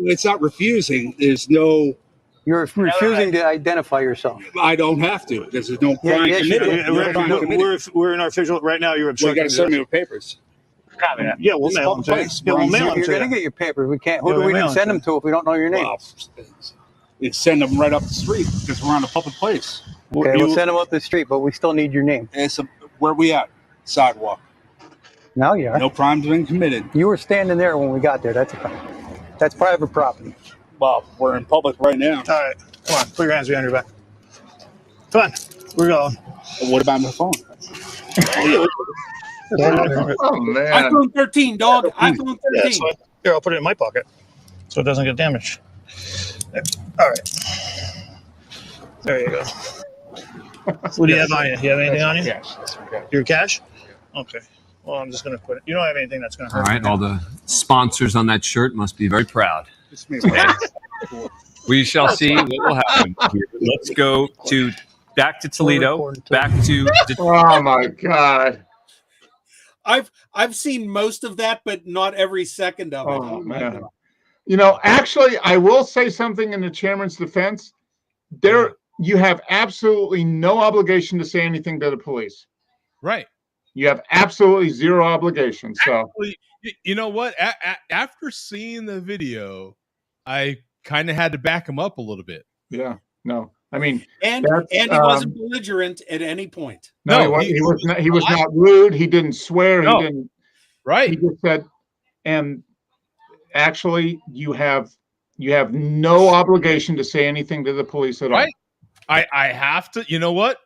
It's not refusing. There's no. You're refusing to identify yourself. I don't have to. There's no crime committed. We're in our official right now. You're obstructing. You got to send me with papers. Yeah, we'll mail them to you. Yeah, we'll mail them to you. You're going to get your papers. We can't. Who do we even send them to if we don't know your name? Well, we send them right up the street because we're on a public place. Okay, we'll send them up the street, but we still need your name. Where we at? Sidewalk. Now you are. No crime's been committed. You were standing there when we got there. That's a crime. That's private property. Well, we're in public right now. All right, come on, put your hands behind your back. Come on, we're going. What about my phone? Oh man! iPhone 13, dog. iPhone 13. Yeah, here, I'll put it in my pocket so it doesn't get damaged. All right. There you go. What do you have on you? You have anything on you? Yes. Your cash? Okay. Well, I'm just going to put it. You don't have anything that's going to All hurt. right, all the sponsors on that shirt must be very proud. We shall see what will happen here. Let's go back to Toledo, back to Detroit. Oh my God. I've seen most of that, but not every second of it. Oh man. You know, actually, I will say something in the chairman's defense. You have absolutely no obligation to say anything to the police. Right. You have absolutely zero obligation. So, actually, you know what? After seeing the video, I kind of had to back him up a little bit. Yeah. No. I mean, and he wasn't belligerent at any point. No, he was not rude. He didn't swear. No. He didn't. Right. He just said, and actually, you have no obligation to say anything to the police at all. Right. I have to. You know what?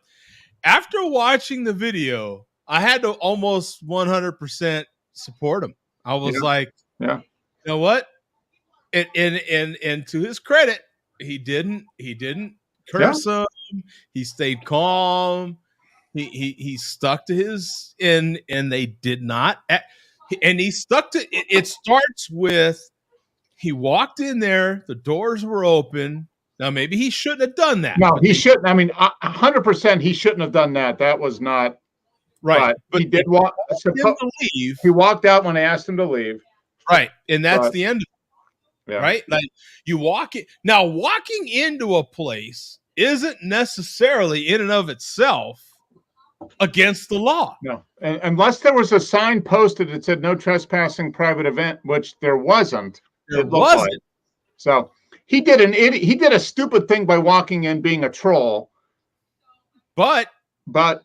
After watching the video, I had to almost 100% support him. I was like, yeah. You know what? And to his credit, he didn't curse him. He stayed calm. He stuck to his and they did not. And he stuck to it. It starts with he walked in there. The doors were open. Now maybe he shouldn't have done that. No, he shouldn't. I mean, 100% he shouldn't have done that. That was not right. But he did walk. Leave. He walked out when I asked him to leave. Right, and that's the end of it. Yeah. Right, like you walk it now. Walking into a place isn't necessarily in and of itself against the law. No, and unless there was a sign posted that said "No trespassing, private event," which there wasn't. There wasn't. Like. So he did he did a stupid thing by walking in being a troll. But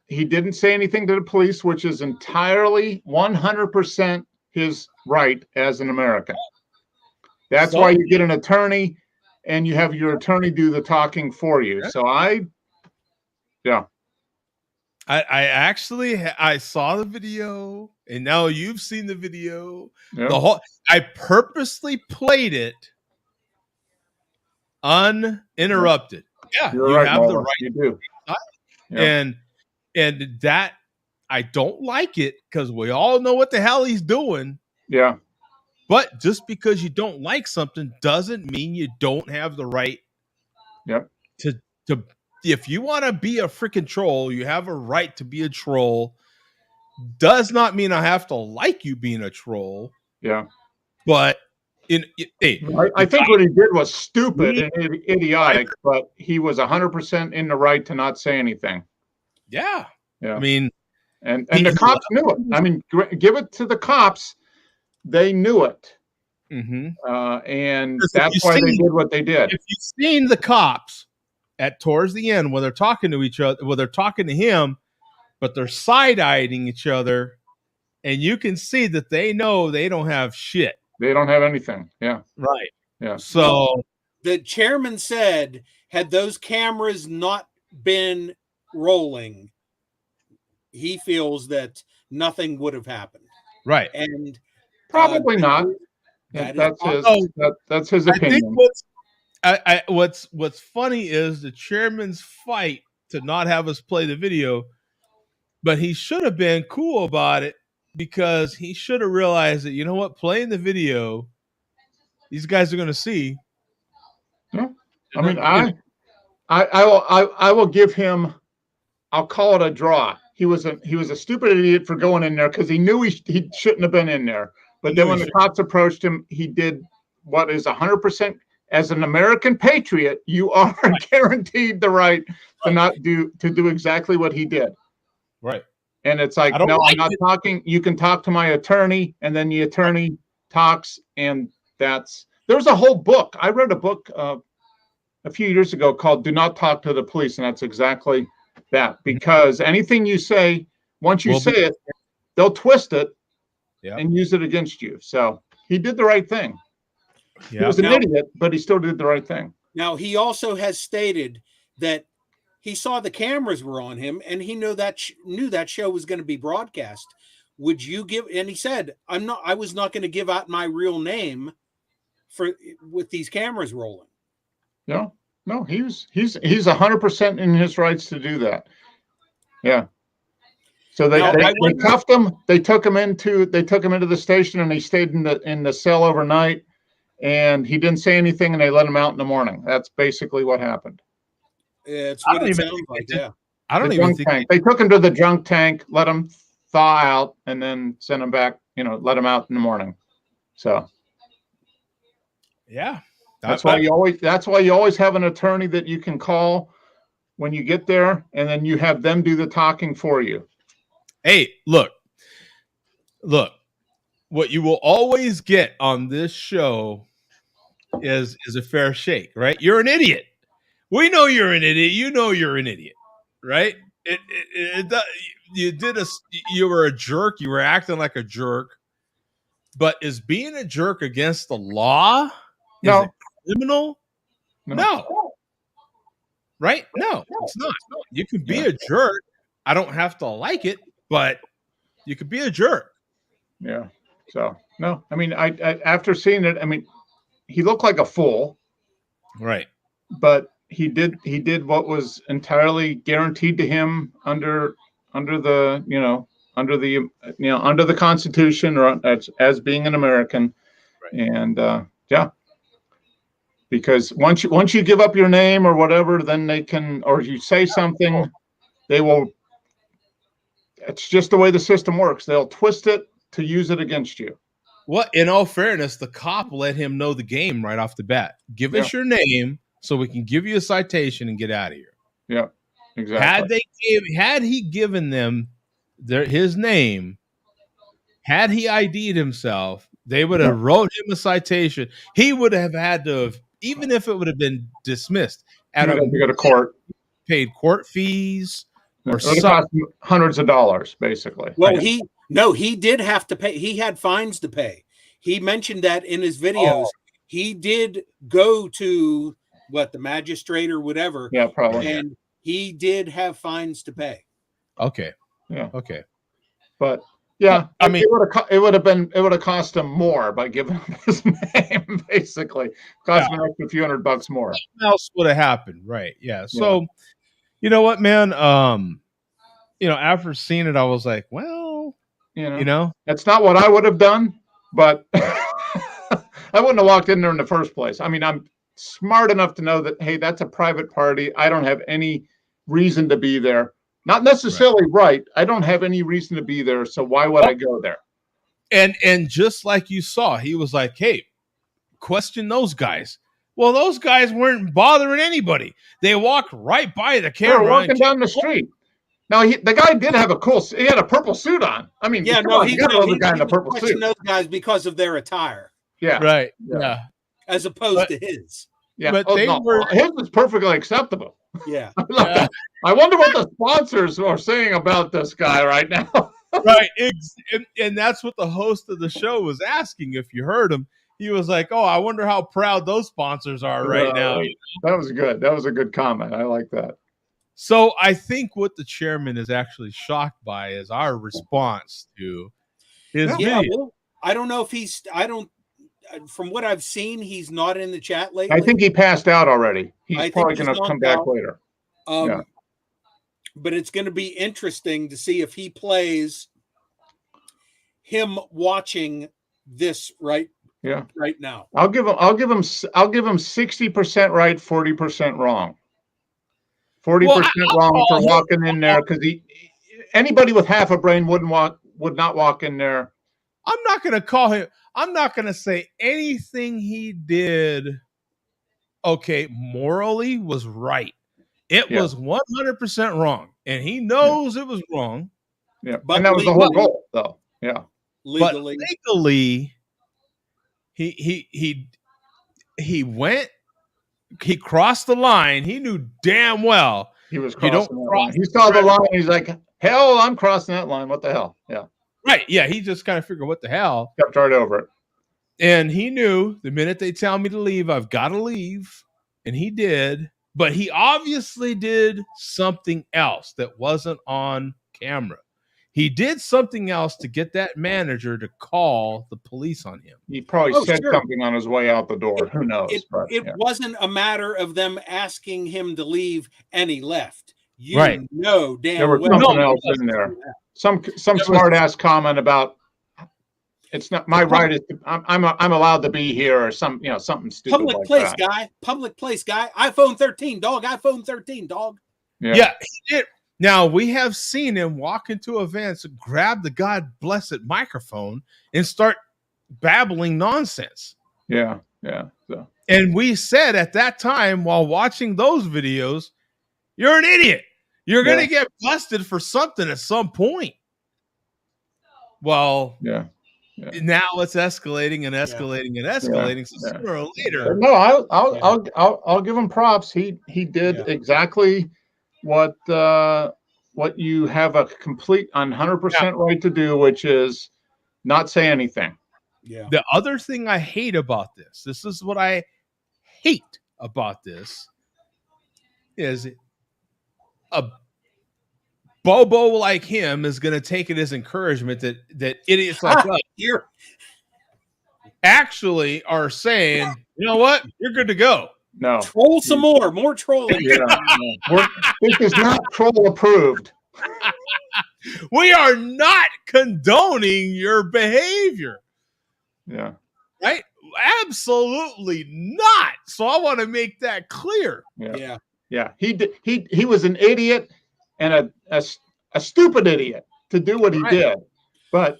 he didn't say anything to the police, which is entirely 100% his right as an American. That's why you get an attorney and you have your attorney do the talking for you. So I actually saw the video and now you've seen the video. Yeah. I purposely played it uninterrupted. Yeah, you right, have Nolan. the right. You do. Yeah. And that I don't like it because we all know what the hell he's doing. Yeah. But just because you don't like something doesn't mean you don't have the right. Yep. To if you want to be a freaking troll, you have a right to be a troll. Does not mean I have to like you being a troll. Yeah. But I think what he did was stupid and idiotic, but he was 100% in the right to not say anything. Yeah. Yeah. I mean, and the cops knew it. I mean, give it to the cops. They knew it. Mm-hmm. And that's why they did what they did. If you've seen the cops towards the end when they're talking to each other, they're talking to him, but they're side-eyeing each other, and you can see that they know they don't have shit. They don't have anything. Yeah. Right. Yeah. So the chairman said, had those cameras not been rolling, he feels that nothing would have happened. Right. And probably not. That's his opinion. I think what's funny is the chairman's fight to not have us play the video, but he should have been cool about it because he should have realized that, you know what, playing the video, these guys are going to see. Yeah. I mean, I will give him. I'll call it a draw. He was a stupid idiot for going in there because he knew he shouldn't have been in there. But then when the cops approached him, he did what is 100%. As an American patriot, you are guaranteed the right to do exactly what he did. Right. And it's like, no, I'm not talking. You can talk to my attorney, and then the attorney talks, and there's a whole book. I read a book a few years ago called "Do Not Talk to the Police," and that's exactly that. Because anything you say, once you say it, they'll twist it and use it against you. So he did the right thing. Yeah. He was an idiot, but he still did the right thing. Now, he also has stated that he saw the cameras were on him and he knew that show was going to be broadcast. Would you give, and he said, I was not going to give out my real name with these cameras rolling. No, he's 100% in his rights to do that. Yeah. So they cuffed him. They took him into the station and he stayed in the cell overnight. And he didn't say anything, and they let him out in the morning. That's basically what happened. It's what it sounds like. Yeah, I don't even think they took him to the drunk tank, let him thaw out, and then sent him back. Let him out in the morning. So, yeah, that's why you always have an attorney that you can call when you get there, and then you have them do the talking for you. Hey, look. What you will always get on this show is a fair shake, right? You're an idiot. We know you're an idiot. You know you're an idiot, right? You were a jerk. You were acting like a jerk. But is being a jerk against the law? No. Is it criminal? No. Right? No, it's not. You can be a jerk. I don't have to like it, but you could be a jerk. Yeah. So no, I mean, I after seeing it, I mean, he looked like a fool, right? But he did what was entirely guaranteed to him under the Constitution, or as being an American, right. And because once you give up your name or whatever, then they can, or you say something, they will. It's just the way the system works. They'll twist it to use it against you. Well, in all fairness, the cop let him know the game right off the bat. Give us your name so we can give you a citation and get out of here. Yeah, exactly. Had he given them his name, had he ID'd himself, they would have wrote him a citation. He would have had to have, even if it would have been dismissed, he would have to go to court, paid court fees, or cost hundreds of dollars, basically. Well, he did have to pay. He had fines to pay. He mentioned that in his videos. He did go to the magistrate or whatever. Yeah, probably. And he did have fines to pay. Okay. Yeah. Okay. But yeah, I mean, it would have cost him more by giving him his name. Basically, cost him a few $100 more. Something else would have happened, right? Yeah. So, you know what, man? After seeing it, I was like, well, it's not what I would have done, but wouldn't have walked in there in the first place. I mean, I'm smart enough to know that, hey, that's a private party. I don't have any reason to be there. Not necessarily right. I don't have any reason to be there. So why would I go there? And just like you saw, he was like, hey, question those guys. Well, those guys weren't bothering anybody. They walked right by the camera. They were walking down the street. Now, the guy did have he had a purple suit on. I mean, he got the guy in a purple suit. Those guys because of their attire. Yeah. Right. Yeah. As opposed to his. Yeah. But his was perfectly acceptable. Yeah. I wonder what the sponsors are saying about this guy right now. Right. And that's what the host of the show was asking. If you heard him, he was like, oh, I wonder how proud those sponsors are right now. That was good. That was a good comment. I like that. So I think what the chairman is actually shocked by is our response to his video. Well, I don't know if from what I've seen, he's not in the chat lately. I think he passed out already. He's probably going to come back later. But it's going to be interesting to see if he plays him watching this right now. I'll give him 60% right, 40% wrong. 40% wrong for walking in there, because anybody with half a brain would not walk in there. I'm not going to call him. I'm not going to say anything he did. Okay, morally was right. It was 100% wrong, and he knows it was wrong. Yeah, but that was the whole goal, though. Yeah, legally, he went. He crossed the line. He knew damn well he was crossing that line. He saw the line. He's like, hell, I'm crossing that line. What the hell? Yeah. Right. Yeah. He just kind of figured, what the hell? Stepped right over it. And he knew the minute they tell me to leave, I've got to leave. And he did. But he obviously did something else that wasn't on camera. He did something else to get that manager to call the police on him. He probably said something on his way out the door. Who knows? It wasn't a matter of them asking him to leave and he left. You know damn there was well. Something else in there. Some smart ass comment about it's not my right. Is I'm allowed to be here, or something stupid. Public like place that. guy. Public place guy. iPhone 13 dog. iPhone 13 dog. Yeah, he did. Now, we have seen him walk into events, grab the God blessed microphone, and start babbling nonsense. Yeah. So. And we said at that time, while watching those videos, you're an idiot. You're going to get busted for something at some point. Well, now it's escalating and escalating and escalating. So sooner or later, no, I'll give him props. He did exactly what you have a complete 100% right to do, which is not say anything. Yeah. The other thing I hate about this is what I hate about this, is a Bobo like him is going to take it as encouragement that idiots like us actually are saying, you know what, you're good to go. No, troll some more trolling. This is not troll approved. We are not condoning your behavior. Yeah. Right? Absolutely not. So I want to make that clear. Yeah. He was an idiot and a stupid idiot to do what he did. But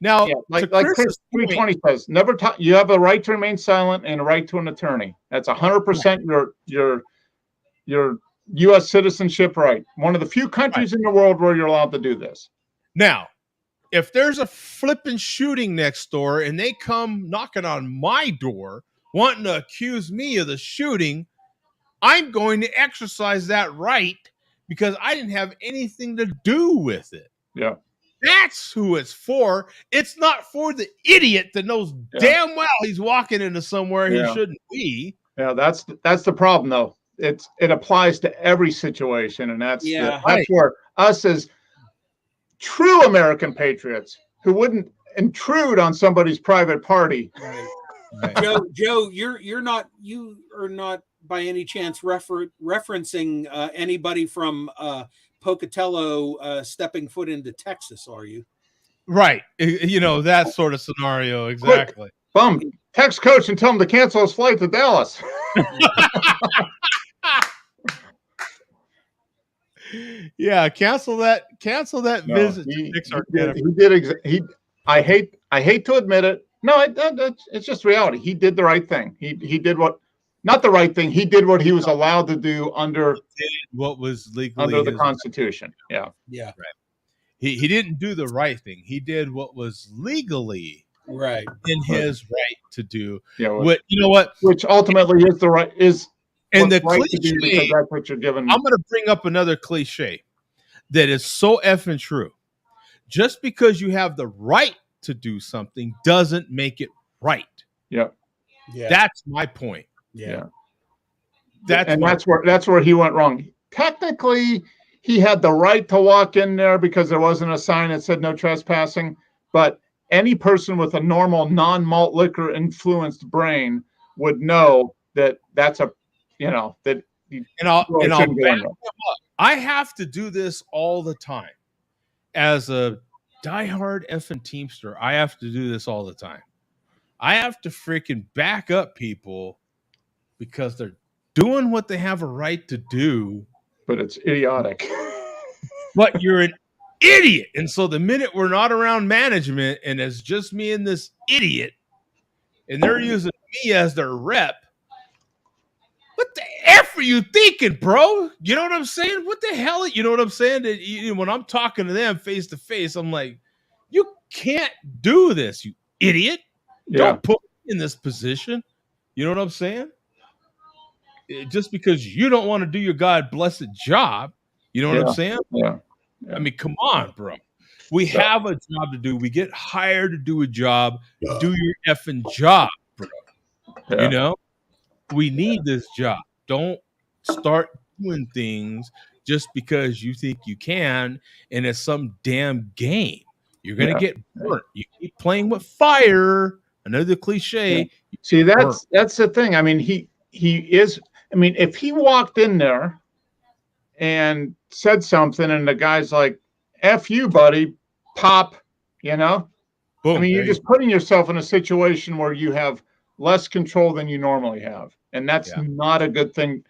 now, like Chris 320 says, never talk. You have a right to remain silent and a right to an attorney. That's 100% your U.S. citizenship right. One of the few countries in the world where you're allowed to do this. Now, if there's a flipping shooting next door and they come knocking on my door wanting to accuse me of the shooting, I'm going to exercise that right because I didn't have anything to do with it. Yeah. That's who it's for. It's not for the idiot that knows damn well he's walking into somewhere he shouldn't be. Yeah, that's the problem, though. It applies to every situation, and that's where us as true American patriots who wouldn't intrude on somebody's private party. Right. Joe, you are not by any chance referencing anybody from Pocatello stepping foot into Texas, are you? Right. That sort of scenario. Exactly. Bum. Text coach and tell him to cancel his flight to Dallas. Yeah, cancel that No, visit. I hate to admit it. No, it's just reality. He did the right thing. He did what, not the right thing. He did what he was allowed to do under what was legally under the Constitution. Yeah. Yeah. Right. He didn't do the right thing. He did what was legally right in his right to do. Yeah. What you know what? Which ultimately is the right is. And the right cliche, to do because that's what you're given. I'm going to bring up another cliche that is so effing true. Just because you have the right to do something doesn't make it right. Yeah. That's my point. Yeah. That's where he went wrong. Technically, he had the right to walk in there because there wasn't a sign that said no trespassing. But any person with a normal non-malt liquor influenced brain would know that that's a, that. I have to do this all the time. As a diehard effing Teamster, I have to do this all the time. I have to freaking back up people because they're doing what they have a right to do. But it's idiotic. But you're an idiot. And so the minute we're not around management and it's just me and this idiot, and they're using me as their rep, what the F are you thinking, bro? You know what I'm saying? What the hell? You know what I'm saying? When I'm talking to them face to face, I'm like, you can't do this, you idiot. Yeah. Don't put me in this position. You know what I'm saying? Just because you don't want to do your God blessed job. You know what I'm saying? Yeah. I mean, come on, bro. We have a job to do. We get hired to do a job. Do your effing job, bro. Yeah. You know? We need this job. Don't start doing things just because you think you can and it's some damn game. You're going to get burnt. You keep playing with fire. Another cliche. Yeah. See, that's the thing. I mean, he is. I mean, if he walked in there and said something and the guy's like, F you, buddy, pop, Boom, I mean, you're just putting yourself in a situation where you have less control than you normally have. And that's not a good thing.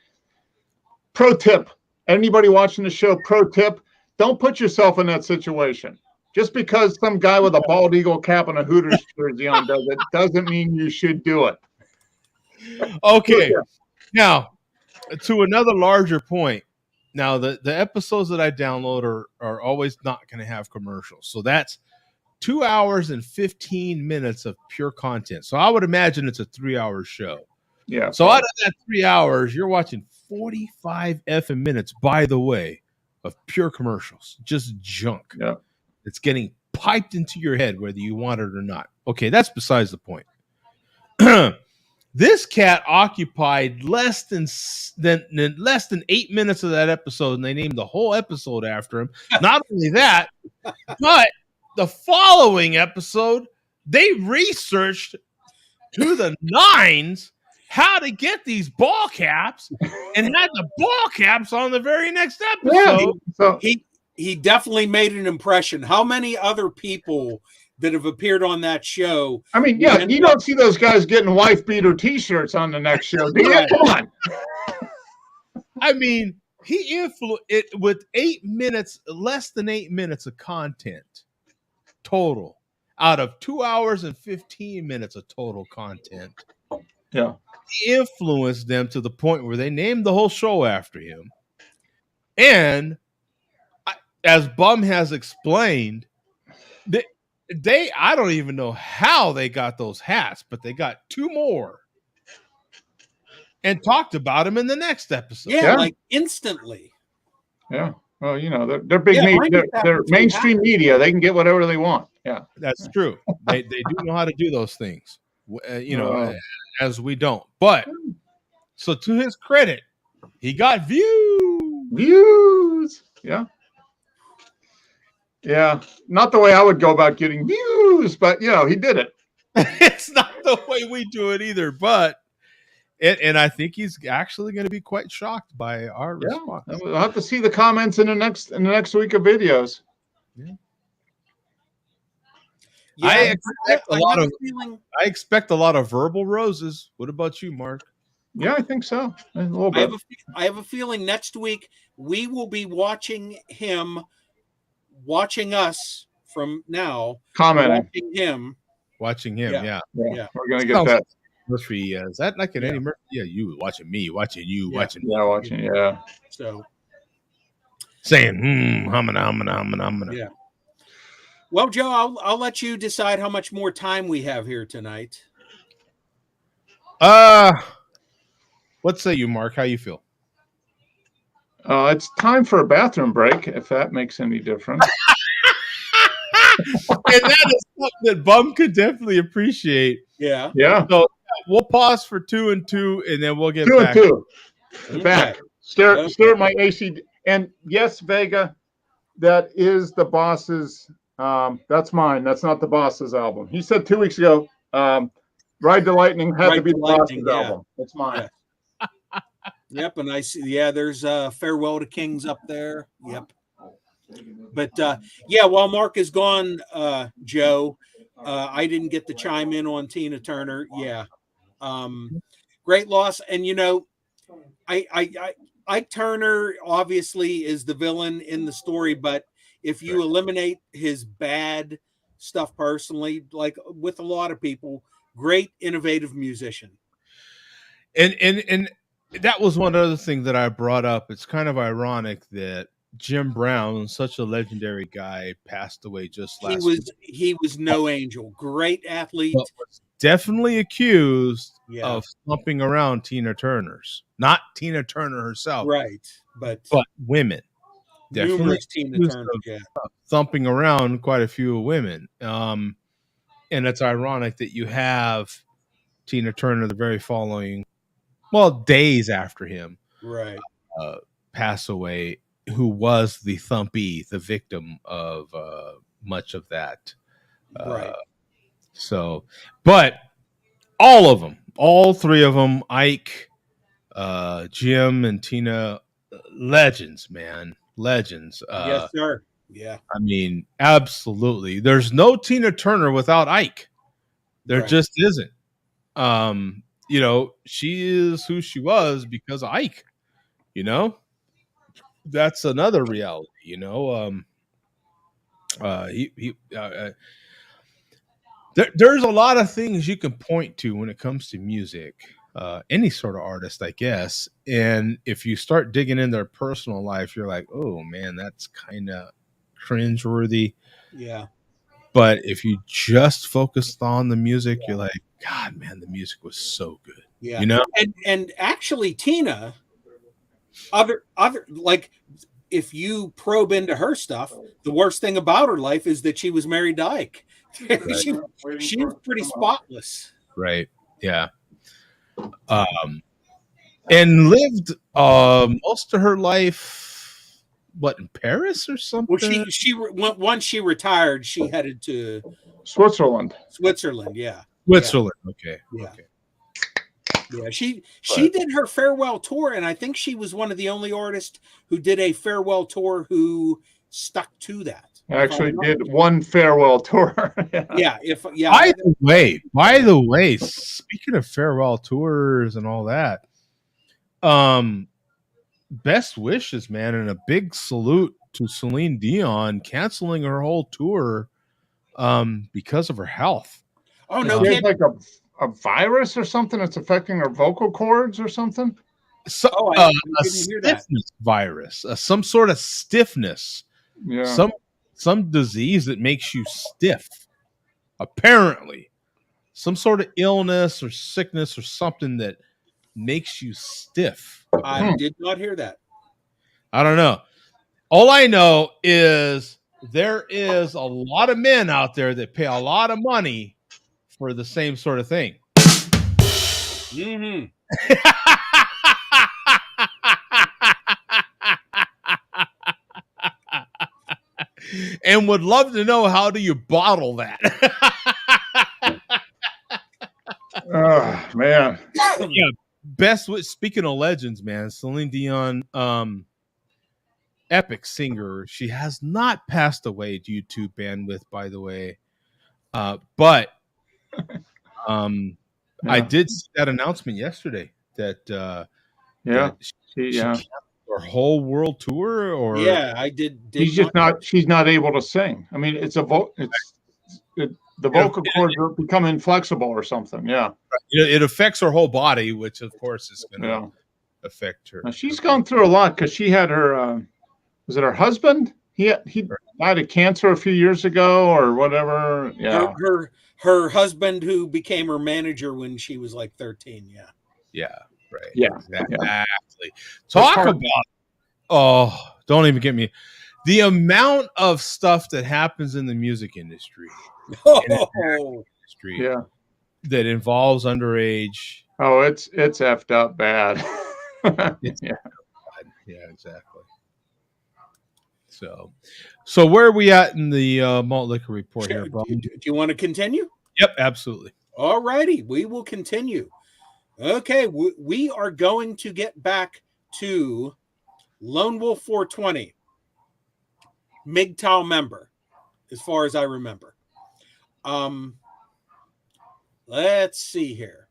Pro tip, anybody watching the show, pro tip, don't put yourself in that situation. Just because some guy with a bald eagle cap and a Hooters jersey on does it, doesn't mean you should do it. Okay. Now, to another larger point. Now, the episodes that I download are always not going to have commercials. So that's 2 hours and 15 minutes of pure content. So I would imagine it's a 3-hour show. Yeah. So out of that 3 hours, you're watching 45 effing minutes, by the way, of pure commercials. Just junk. Yeah. It's getting piped into your head whether you want it or not. Okay, that's besides the point. This cat occupied less than 8 minutes of that episode, and they named the whole episode after him. Not only that, but the following episode, they researched to the nines how to get these ball caps and had the ball caps on the very next episode. Yeah, he definitely made an impression. How many other people that have appeared on that show? I mean, yeah, you don't see those guys getting wife beater T-shirts on the next show, do you? Come on. I mean, he influenced it with 8 minutes, less than 8 minutes of content total out of 2 hours and 15 minutes of total content. Yeah. He influenced them to the point where they named the whole show after him. And as Bum has explained, I don't even know how they got those hats, but they got 2 more and talked about them in the next episode. Yeah. Like instantly. Yeah. Well, they're big media. They're mainstream media. They can get whatever they want. Yeah. That's true. They do know how to do those things, as we don't. But so to his credit, he got views. Yeah. Yeah, not the way I would go about getting views, but he did it. It's not the way we do it either, but and I think he's actually going to be quite shocked by our response. We'll have to see the comments in the next week of videos. Yeah. Yeah, I have a feeling. I expect a lot of verbal roses. What about you, Mark? Yeah, I think so. A little I bit. have a feeling next week we will be watching him, watching us from now, Commenting. Watching him. Yeah. We're gonna get that. Murphy, is that like an Eddie Murphy? Yeah, you watching me, watching you, watching. Yeah, watching. Yeah. So saying, humana. Yeah. Well, Joe, I'll let you decide how much more time we have here tonight. What say you, Mark? How you feel? It's time for a bathroom break, if that makes any difference. And that is something that Bum could definitely appreciate. Yeah. Yeah. So we'll pause for 2 and 2, and then we'll get 2 back. and 2. Okay. Back. Stare at my AC. And yes, Vega, that is the boss's. That's mine. That's not the boss's album. He said 2 weeks ago, Ride the Lightning had to be the boss's album. It's mine. Yeah. Yep, and I see. Yeah, there's Farewell to Kings up there. Yep. But yeah, while Mark is gone, Joe, I didn't get to chime in on Tina Turner. Yeah, great loss. And you know, Ike Turner obviously is the villain in the story, but if you eliminate his bad stuff personally, like with a lot of people, great innovative musician. And that was one other thing that I brought up. It's kind of ironic that Jim Brown, such a legendary guy, passed away just last week. He was no angel. Great athlete. But was definitely accused Yeah. of slumping around Tina Turner's. Not Tina Turner herself. Right. But women. Definitely numerous Tina accused Turner. of Yeah. thumping around quite a few women. And it's ironic that you have Tina Turner the very following, days after him, right, pass away, who was the thumpee, the victim of much of that. Right. So, but all of them, all three of them, Ike, Jim, and Tina, legends, man, legends. Yes, sir. Yeah. I mean, absolutely. There's no Tina Turner without Ike. There just isn't. You know, she is who she was because of Ike. You know, that's another reality. You know, there's a lot of things you can point to when it comes to music. Any sort of artist, I guess. And if you start digging in their personal life, you're like, oh man, that's kind of cringeworthy. Yeah. But if you just focused on the music, you're like, God, man, the music was so good. Yeah. You know? And actually Tina, other like if you probe into her stuff, the worst thing about her life is that she was married to Ike. Right. she was pretty spotless. Right. Yeah. And lived most of her life, what, in Paris or something? Well, once she retired, she headed to Switzerland. Yeah. Switzerland. Okay. Yeah. Okay. Yeah, she did her farewell tour, and I think she was one of the only artists who did a farewell tour who stuck to that. Actually, did one farewell tour. Yeah. By the way, speaking of farewell tours and all that, best wishes, man, and a big salute to Celine Dion canceling her whole tour because of her health. Oh no, she has like a virus or something that's affecting her vocal cords or something. So, I a stiffness virus, some sort of stiffness. Yeah. Some disease that makes you stiff. Apparently, some sort of illness or sickness or something that makes you stiff. I did not hear that. I don't know. All I know is there is a lot of men out there that pay a lot of money for the same sort of thing. Mm-hmm. And would love to know, how do you bottle that? Oh man. Yeah. Speaking of legends, man, Celine Dion, epic singer. She has not passed away due to bandwidth, by the way. But I did see that announcement yesterday that that she canceled her whole world tour, or I did. She's not able to sing. I mean, it's the vocal cords are become inflexible or something. Yeah, it affects her whole body, which of course is going to affect her. Now, she's gone through a lot because she had her. Was it her husband? He died of cancer a few years ago or whatever. Yeah, her husband, who became her manager when she was like 13. Yeah. Yeah. Right. Yeah. Exactly. Talk about. Don't even get me. The amount of stuff that happens in the music industry, that involves underage. Oh, it's effed up bad. Yeah, exactly. So where are we at in the malt liquor report here, bro? Do you want to continue? Yep, absolutely. All righty, we will continue. Okay, we are going to get back to Lone Wolf 420, MGTOW member, as far as I remember. Let's see here.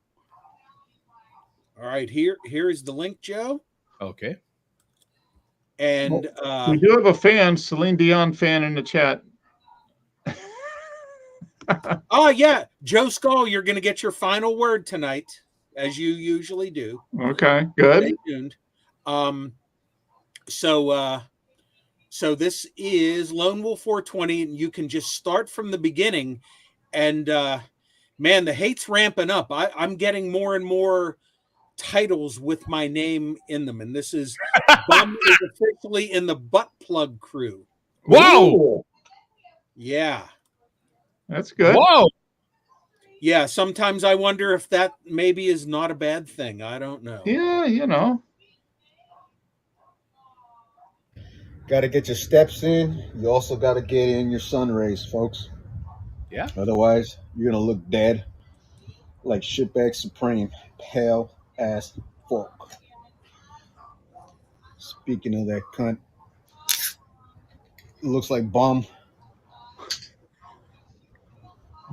All right, here is the link, Joe. Okay. And we do have a fan, Celine Dion fan in the chat. Oh yeah, Joe Skull, you're going to get your final word tonight, as you usually do. Okay, good. Stay tuned. So this is Lone Wolf 420, and you can just start from the beginning. And man, the hate's ramping up. I'm getting more and more titles with my name in them, and this is Bum is officially in the butt plug crew. Whoa! Yeah, that's good. Whoa! Yeah, sometimes I wonder if that maybe is not a bad thing. I don't know. Yeah, you know. Got to get your steps in. You also got to get in your sun rays, folks. Yeah. Otherwise, you're going to look dead like shitbag supreme. Pale ass fuck. Speaking of that cunt, it looks like Bum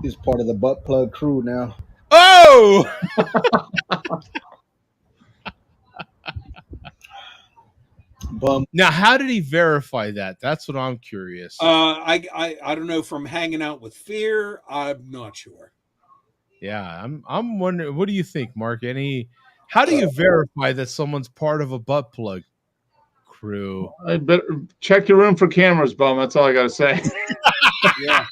is part of the butt plug crew now. Oh! Bum. Now, how did he verify that? That's what I'm curious. I don't know. From hanging out with Fear, I'm not sure. Yeah, I'm wondering. What do you think, Mark? How do you verify that someone's part of a butt plug crew? I better check your room for cameras, Bum. That's all I got to say. Yeah.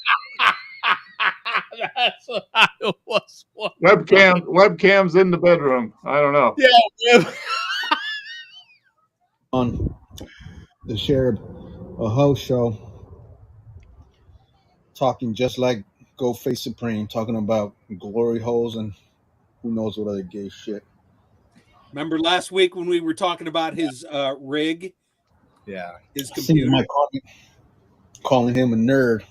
That's what I was webcams in the bedroom. I don't know. Yeah. On the Sheriff a host show, talking just like Ghostface Supreme, talking about glory holes and who knows what other gay shit. Remember last week when we were talking about his rig? Yeah, his computer. Calling him a nerd.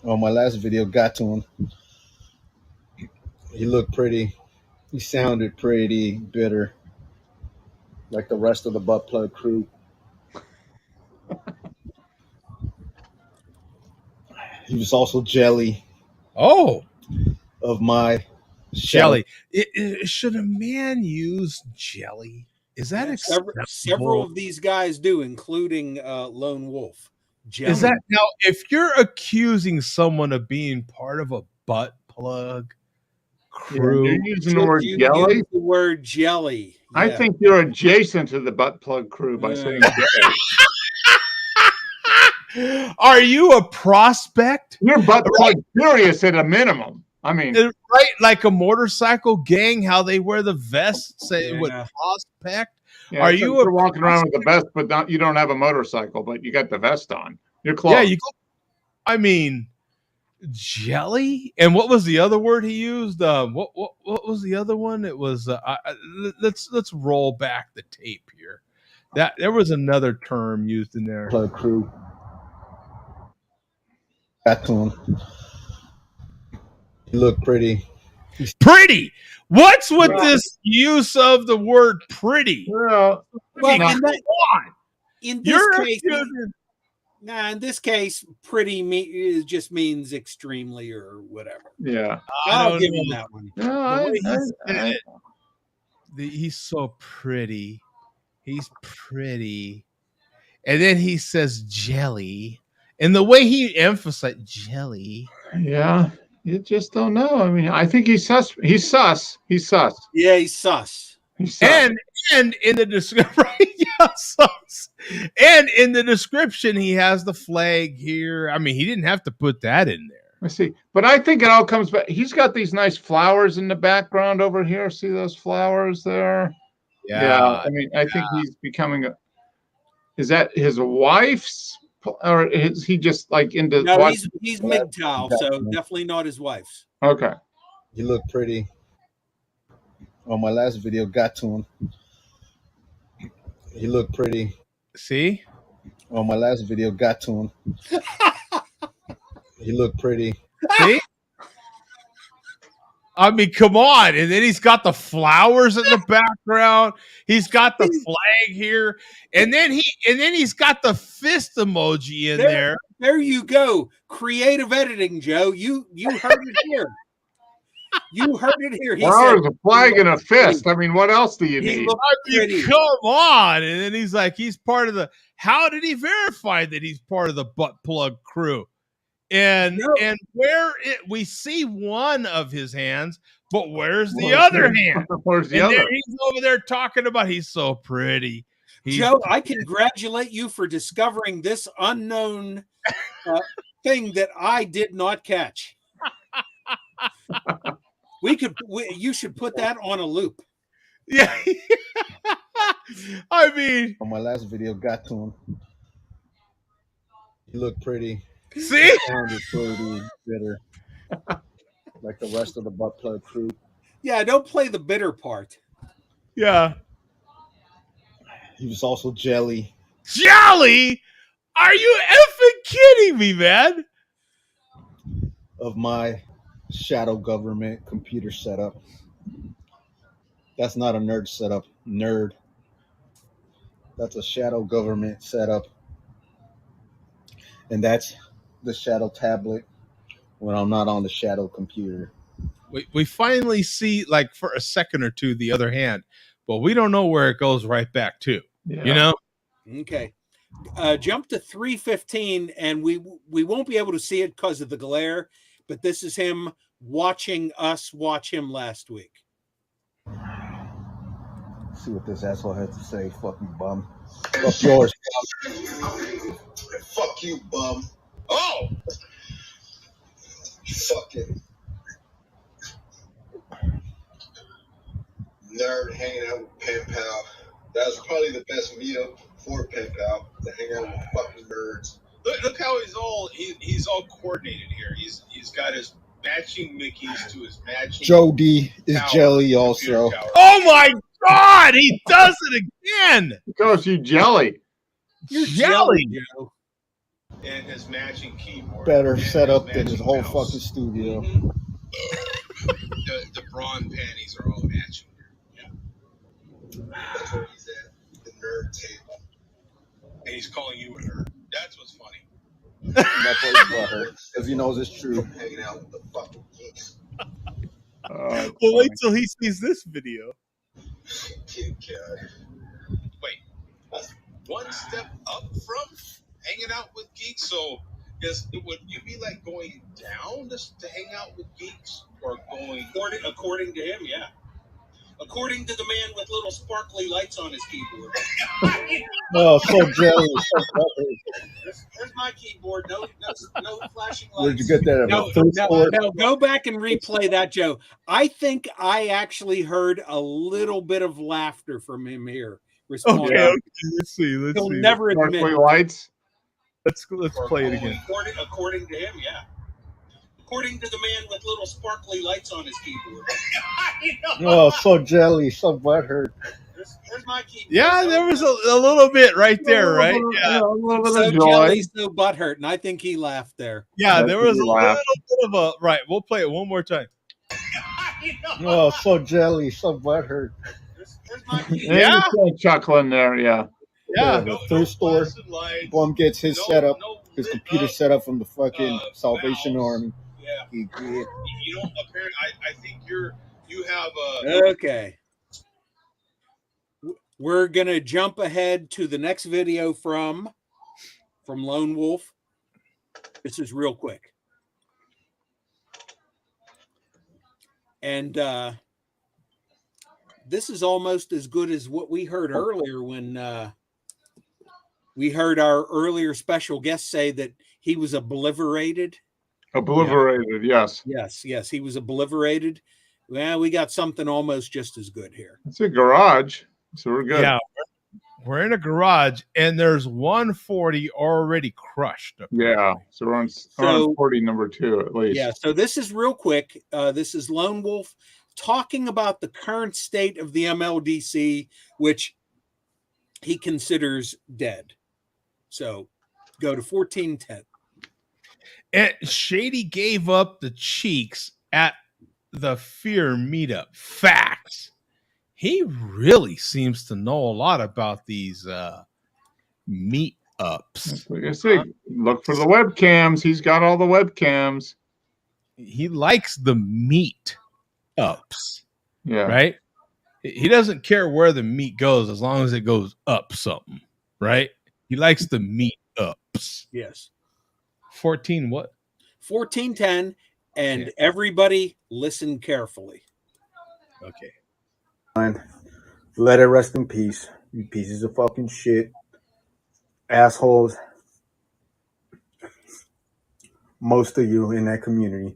On my last video, got to him. He looked pretty. He sounded pretty bitter, like the rest of the butt plug crew. He was also jelly. Oh, of my jelly. Should a man use jelly? Is that acceptable? Several of these guys do, including Lone Wolf. Jelly. Is that now? If you're accusing someone of being part of a butt plug crew, you're using the word jelly. Use the word jelly. Yeah. I think you're adjacent to the butt plug crew by saying jelly. Are you a prospect? You're butt plug furious at a minimum. I mean, right? Like a motorcycle gang, how they wear the vests with prospect. Yeah, are you walking around with the vest, but you don't have a motorcycle, but you got the vest on? You're close. Yeah, I mean, jelly. And what was the other word he used? What was the other one? It was. Let's roll back the tape here. That there was another term used in there. Plug crew. Got to him. He looked pretty. Pretty. What's with this use of the word pretty? Well, in this case, Nah, in this case, pretty just means extremely or whatever. Yeah. I'll give him that one. No, he's so pretty. He's pretty. And then he says jelly. And the way he emphasized jelly. Yeah. You just don't know. I mean, I think he's sus. He's sus. He's sus. Yeah, he's sus. He's sus. And in the description, right? Yeah, sus. And in the description, he has the flag here. I mean, he didn't have to put that in there. I see. But I think it all comes back. He's got these nice flowers in the background over here. See those flowers there? Yeah. I mean, I think he's becoming a. Is that his wife's, or is he just like into? No, he's MGTOW, so definitely not his wife's. Okay. You look pretty. On my last video, got to him. He looked pretty. See? On my last video, got to him. He looked pretty. See? I mean, come on. And then he's got the flowers in the background. He's got the flag here. And then he's got the fist emoji in there. There you go. Creative editing, Joe. You heard it here. You heard it here. He flowers, said, a flag, and a fist. I mean, what else do you need? Come on. And then he's like, he's part of the. How did he verify that he's part of the butt plug crew? And where we see one of his hands, but where's the other hand? Where's the other? He's over there talking about he's so pretty. Joe, I congratulate you for discovering this unknown thing that I did not catch. You should put that on a loop. Yeah. I mean, on my last video, got to him. He looked pretty. See? Sounded pretty bitter. Like the rest of the butt plug crew. Yeah, don't play the bitter part. Yeah. He was also jelly. Jelly? Are you effing kidding me, man? Of my shadow government computer setup. That's not a nerd setup. Nerd. That's a shadow government setup. And that's the shadow tablet when I'm not on the shadow computer. We finally see, like, for a second or two, the other hand, but we don't know where it goes right back to. Yeah. You know? Okay. Jump to 3:15, and we won't be able to see it because of the glare, but this is him watching us watch him last week. See what this asshole had to say. Fuck you, bum. Fuck yours, bum. Fuck you, bum. Oh! Fucking nerd hanging out with Pen Pal. That was probably the best meetup for Pen Pal, to hang out with fucking nerds. Look how he's all coordinated here. He's got his matching Mickeys to his matching. Joe D is jelly also. Oh my God! He does it again. Of course, you jelly. You're jelly, Joe. And his matching keyboard. Better setup than his whole fucking studio. The brawn panties are all matching. Yeah. That's where he's at, the nerd table. And he's calling you a nerd. That's what's funny. That's what he's butthurt, because he knows it's true. Hanging out with the fucking geeks. Well, wait till he sees this video. Wait, one step up from hanging out with geeks? So would you be like going down to hang out with geeks, or going according to him? Yeah. According to the man with little sparkly lights on his keyboard. Oh, so jelly. There's my keyboard. No flashing lights. Where'd you get that? No, go back and replay that, Joe. I think I actually heard a little bit of laughter from him here. Okay, let's see. He'll never admit. Lights. Let's play it again. According to him, yeah. According to the man with little sparkly lights on his keyboard. Oh, so jelly, so butthurt. There's my keyboard. Yeah, there was a little bit right there, right? Yeah, a little bit So of joy. jelly, so butthurt, and I think he laughed there. Yeah, there was a little bit of a right. We'll play it one more time. Oh, so jelly, so butthurt. Yeah, chuckling there. Yeah. the thrift store. Bum gets his setup, his computer set up from the fucking Salvation Army. Yeah. He did. You don't apparently. I think you have Okay. We're gonna jump ahead to the next video from Lone Wolf. This is real quick. And this is almost as good as what we heard earlier when we heard our earlier special guest say that he was obliterated. Obliterated, yes. Yes, he was obliterated. Well, we got something almost just as good here. It's a garage, so we're good. Yeah, we're in a garage, and there's 140 already crushed. Yeah, so we're on 40 number 2 at least. Yeah, so this is real quick. This is Lone Wolf talking about the current state of the MLDC, which he considers dead. So go to 1410. And Shady gave up the cheeks at the Fear meetup. Facts. He really seems to know a lot about these meetups. Like I say, look for the webcams. He's got all the webcams. He likes the meetups. Yeah. Right? He doesn't care where the meat goes as long as it goes up something. Right? He likes the meetups. Yes. 14 what? 1410. And everybody listen carefully. Okay. Let it rest in peace. You pieces of fucking shit. Assholes. Most of you in that community.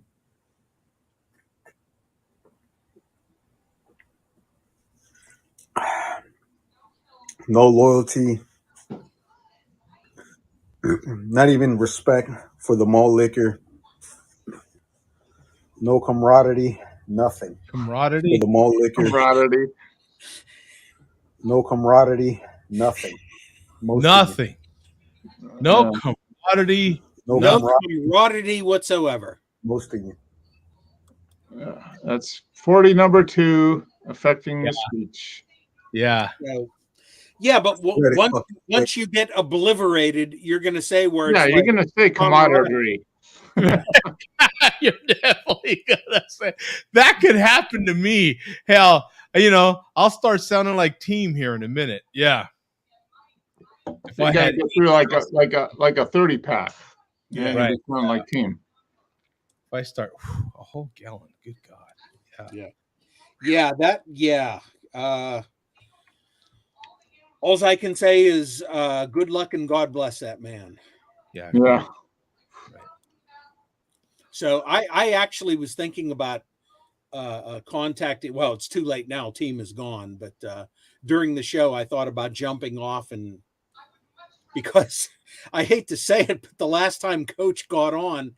No loyalty. Not even respect for the malt liquor. No camaraderie. Nothing. Camaraderie? For the malt liquor. Camaraderie. No camaraderie. Nothing. Nothing. No camaraderie. No camaraderie whatsoever. Most of you. That's 40 number 2 affecting the speech. Yeah. So, yeah, but once you get obliterated, you're going to say words. Yeah, you're going to say camaraderie. You're definitely gonna say that could happen to me. Hell, I'll start sounding like Team here in a minute. Yeah. If I had to go through like a 30 pack. Yeah, right. Sound like Team. If I start a whole gallon, good God. Yeah. All I can say is good luck and God bless that man. Yeah. Yeah. So I actually was thinking about contacting. Well, it's too late now. Team is gone. But during the show, I thought about jumping off, and because I hate to say it, but the last time Coach got on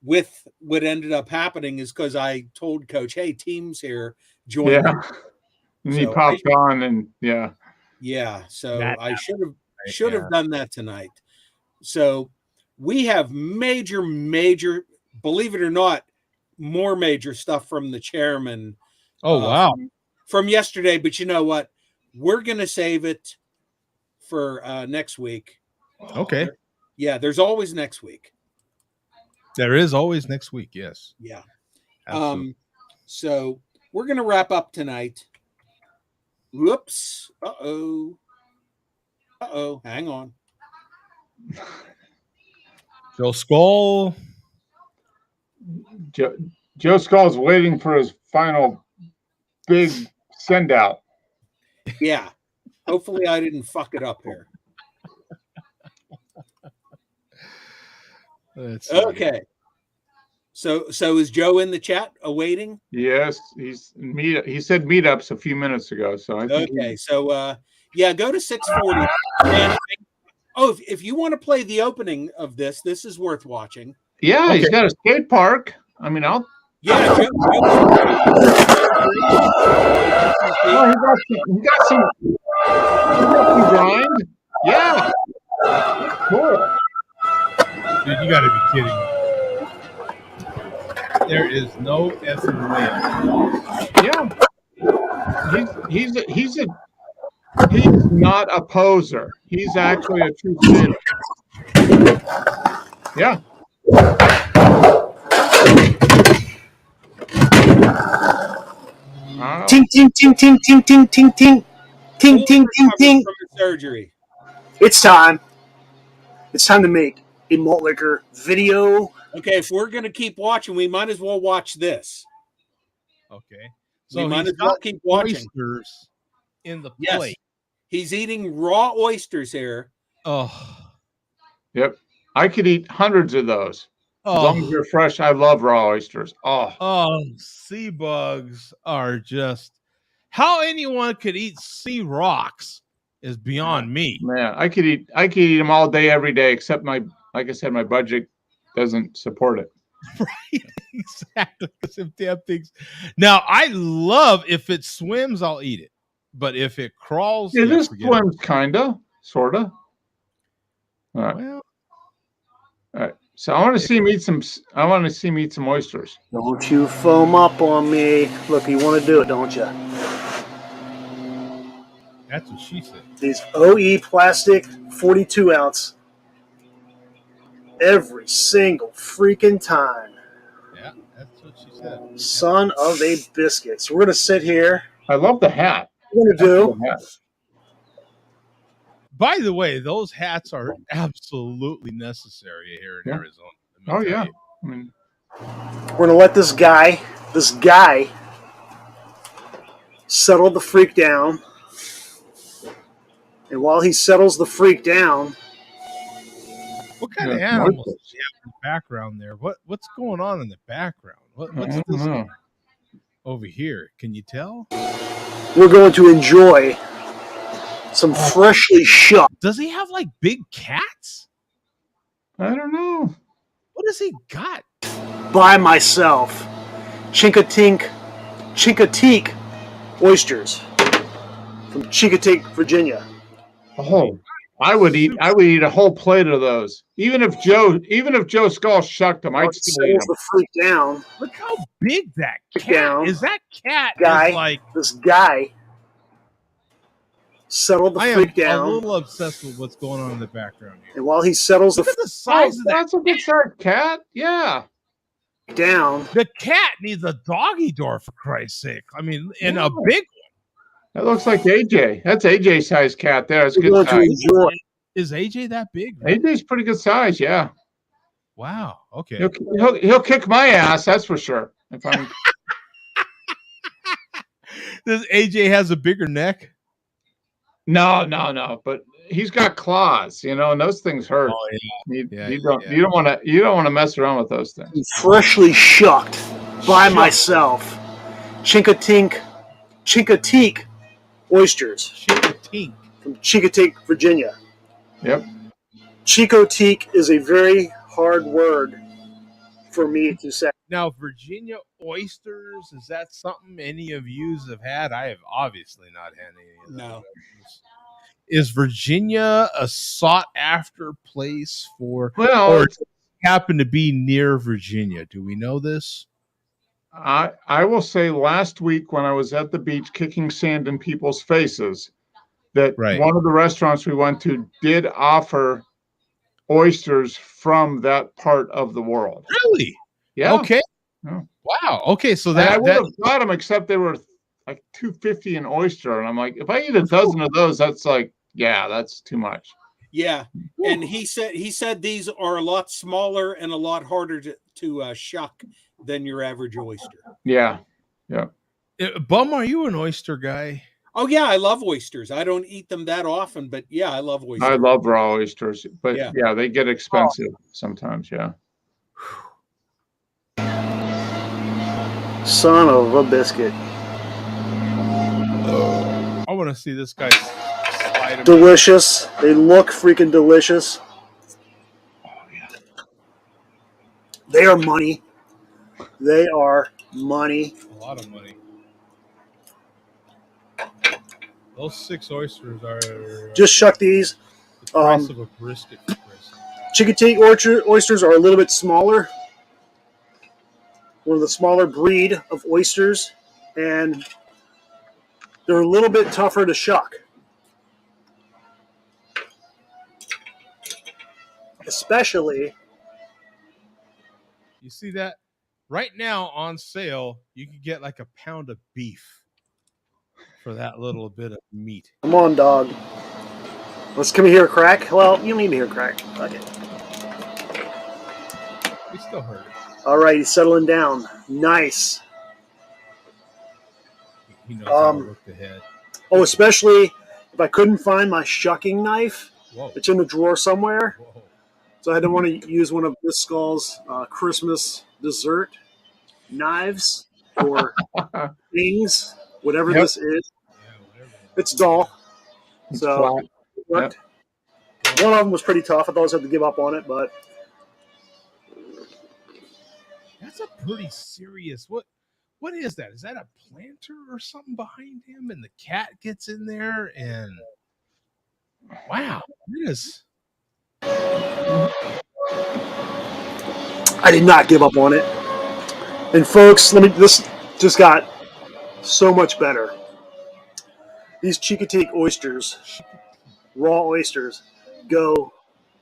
with what ended up happening is because I told Coach, "Hey, Team's here. Join." Yeah. And he popped on, and yeah. Yeah. So I should have done that tonight. So we have major. Believe it or not, more major stuff from the chairman. Oh, wow. From yesterday. But you know what? We're going to save it for next week. Okay. There's always next week. There is always next week. Yes. Yeah. Absolutely. So we're going to wrap up tonight. Whoops. Uh-oh. Hang on. Joe Skull. Joe Skull's waiting for his final big send out. Yeah. Hopefully I didn't fuck it up here. Okay. So is Joe in the chat awaiting? Yes, he said meetups a few minutes ago. So I think go to 640. And, if you want to play the opening of this is worth watching. Yeah, okay. He's got a skate park. I mean, I'll. Yeah, he got some grind. Yeah, cool. Dude, you got to be kidding me. There is no effing way. Yeah, he's not a poser. he's actually a true fan. Yeah. Ting, ting, ting, ting, ting, ting, ting, ting. Ting, ting, ting, ting. From the surgery. It's time. It's time to make a malt liquor video. Okay, if we're going to keep watching, we might as well watch this. Okay. So we So might he's as well got keep watching. oysters in the Yes. plate. He's eating raw oysters here. Oh. Yep. I could eat hundreds of those. As Oh. long as they're fresh, I love raw oysters. Oh, sea bugs are just how anyone could eat sea rocks is beyond me. Man, I could eat them all day, every day, except like I said, my budget doesn't support it. Right, exactly. Some damn things. Now, I love if it swims, I'll eat it, but if it crawls, It just forget swims, kinda, sorta. All right. Well, all right. So I want to see him eat some. I want to see him eat some oysters. Don't you foam up on me. Look, you want to do it, don't you? That's what she said. These OE plastic 42 ounce every single freaking time. Yeah, that's what she said. Son of a biscuit. So we're going to sit here. I love the hat. We're going to do. By the way, those hats are absolutely necessary here in Arizona. Oh yeah. I mean, we're going to let this guy settle the freak down. And while he settles the freak down, what kind of animals do you have in the background there? What's going on in the background? What's this over here? Can you tell? We're going to enjoy some freshly shot. Does he have like big cats? I don't know. What has he got? By myself, Chincoteague oysters from Chincoteague, Virginia. Oh, I would eat a whole plate of those. Even if Joe Skull shucked them, I'd still eat them. The freak down. Look how big that cat down. is. That cat Guy, is like this guy settled the freak down. I'm a little obsessed with what's going on in the background here. And while he settles Look at the size of that. That's a good sized cat. Yeah. Down. The cat needs a doggy door, for Christ's sake. I mean, and a big one. That looks like AJ. That's AJ size cat there. It's good size. Is AJ that big? AJ's pretty good size, yeah. Wow. Okay. He'll kick my ass, that's for sure. If I'm Does AJ has a bigger neck? No. But he's got claws, and those things hurt. Oh, yeah. You don't want to mess around with those things. Freshly shucked by myself, Chincoteague oysters from Chincoteague, Virginia. Yep. Chincoteague is a very hard word for me to say. Now, Virginia oysters, is that something any of you have had? I have obviously not had any of those. No. Is Virginia a sought-after place for, or does it happen to be near Virginia? Do we know this? I will say last week when I was at the beach kicking sand in people's faces, that one of the restaurants we went to did offer oysters from that part of the world. Really? Yeah. Okay. Yeah. Wow. Okay. So I would have got them, except they were like $2.50 an oyster, and I'm like, if I eat a dozen of those, that's like, yeah, that's too much. Yeah, and he said these are a lot smaller and a lot harder to shuck than your average oyster. Yeah. Bum, are you an oyster guy? Oh yeah, I love oysters. I don't eat them that often, but yeah, I love oysters. I love raw oysters, but yeah they get expensive sometimes. Yeah. Son of a biscuit. I want to see this guy slide him. Delicious. They look freaking delicious. Oh yeah. They are money. They are money. A lot of money. Those 6 oysters are just shuck these. The price of a brisket. Chincoteague oysters are a little bit smaller. One of the smaller breed of oysters, and they're a little bit tougher to shuck. especially. You see that? Right now on sale, you can get like a pound of beef for that little bit of meat. Come on, dog. Let's come here, crack. Well, you don't need to hear crack. Fuck it. We still heard it. All right, he's settling down. Nice. He knows how to look ahead. Oh, especially if I couldn't find my shucking knife. Whoa. It's in the drawer somewhere. Whoa. So I didn't want to use one of Miss Skull's Christmas dessert knives or things, whatever this is. It's dull. It's so flat. it worked. One of them was pretty tough. I thought I was going to give up on it, but that's a pretty serious. What is that? Is that a planter or something behind him? And the cat gets in there, and wow, it is. I did not give up on it. And folks, this just got so much better. These Chicotique oysters, raw oysters, go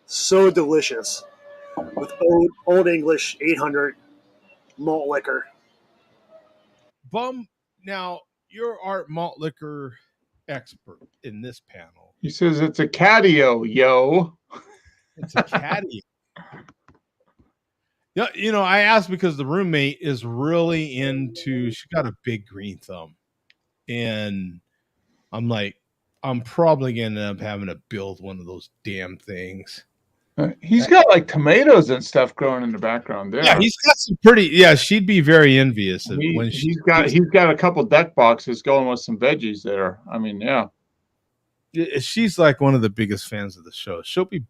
so delicious with Old English 800 malt liquor. Bum, now you're our malt liquor expert in this panel. He says it's a catio, yo. It's a catio. Yeah, you know, I asked because the roommate is really into. She got a big green thumb, and I'm like, I'm probably gonna end up having to build one of those damn things. He's got like tomatoes and stuff growing in the background there. Yeah, he's got some pretty. Yeah, she'd be very envious of when he's got a couple deck boxes going with some veggies there. I mean, yeah. She's like one of the biggest fans of the show. She'll be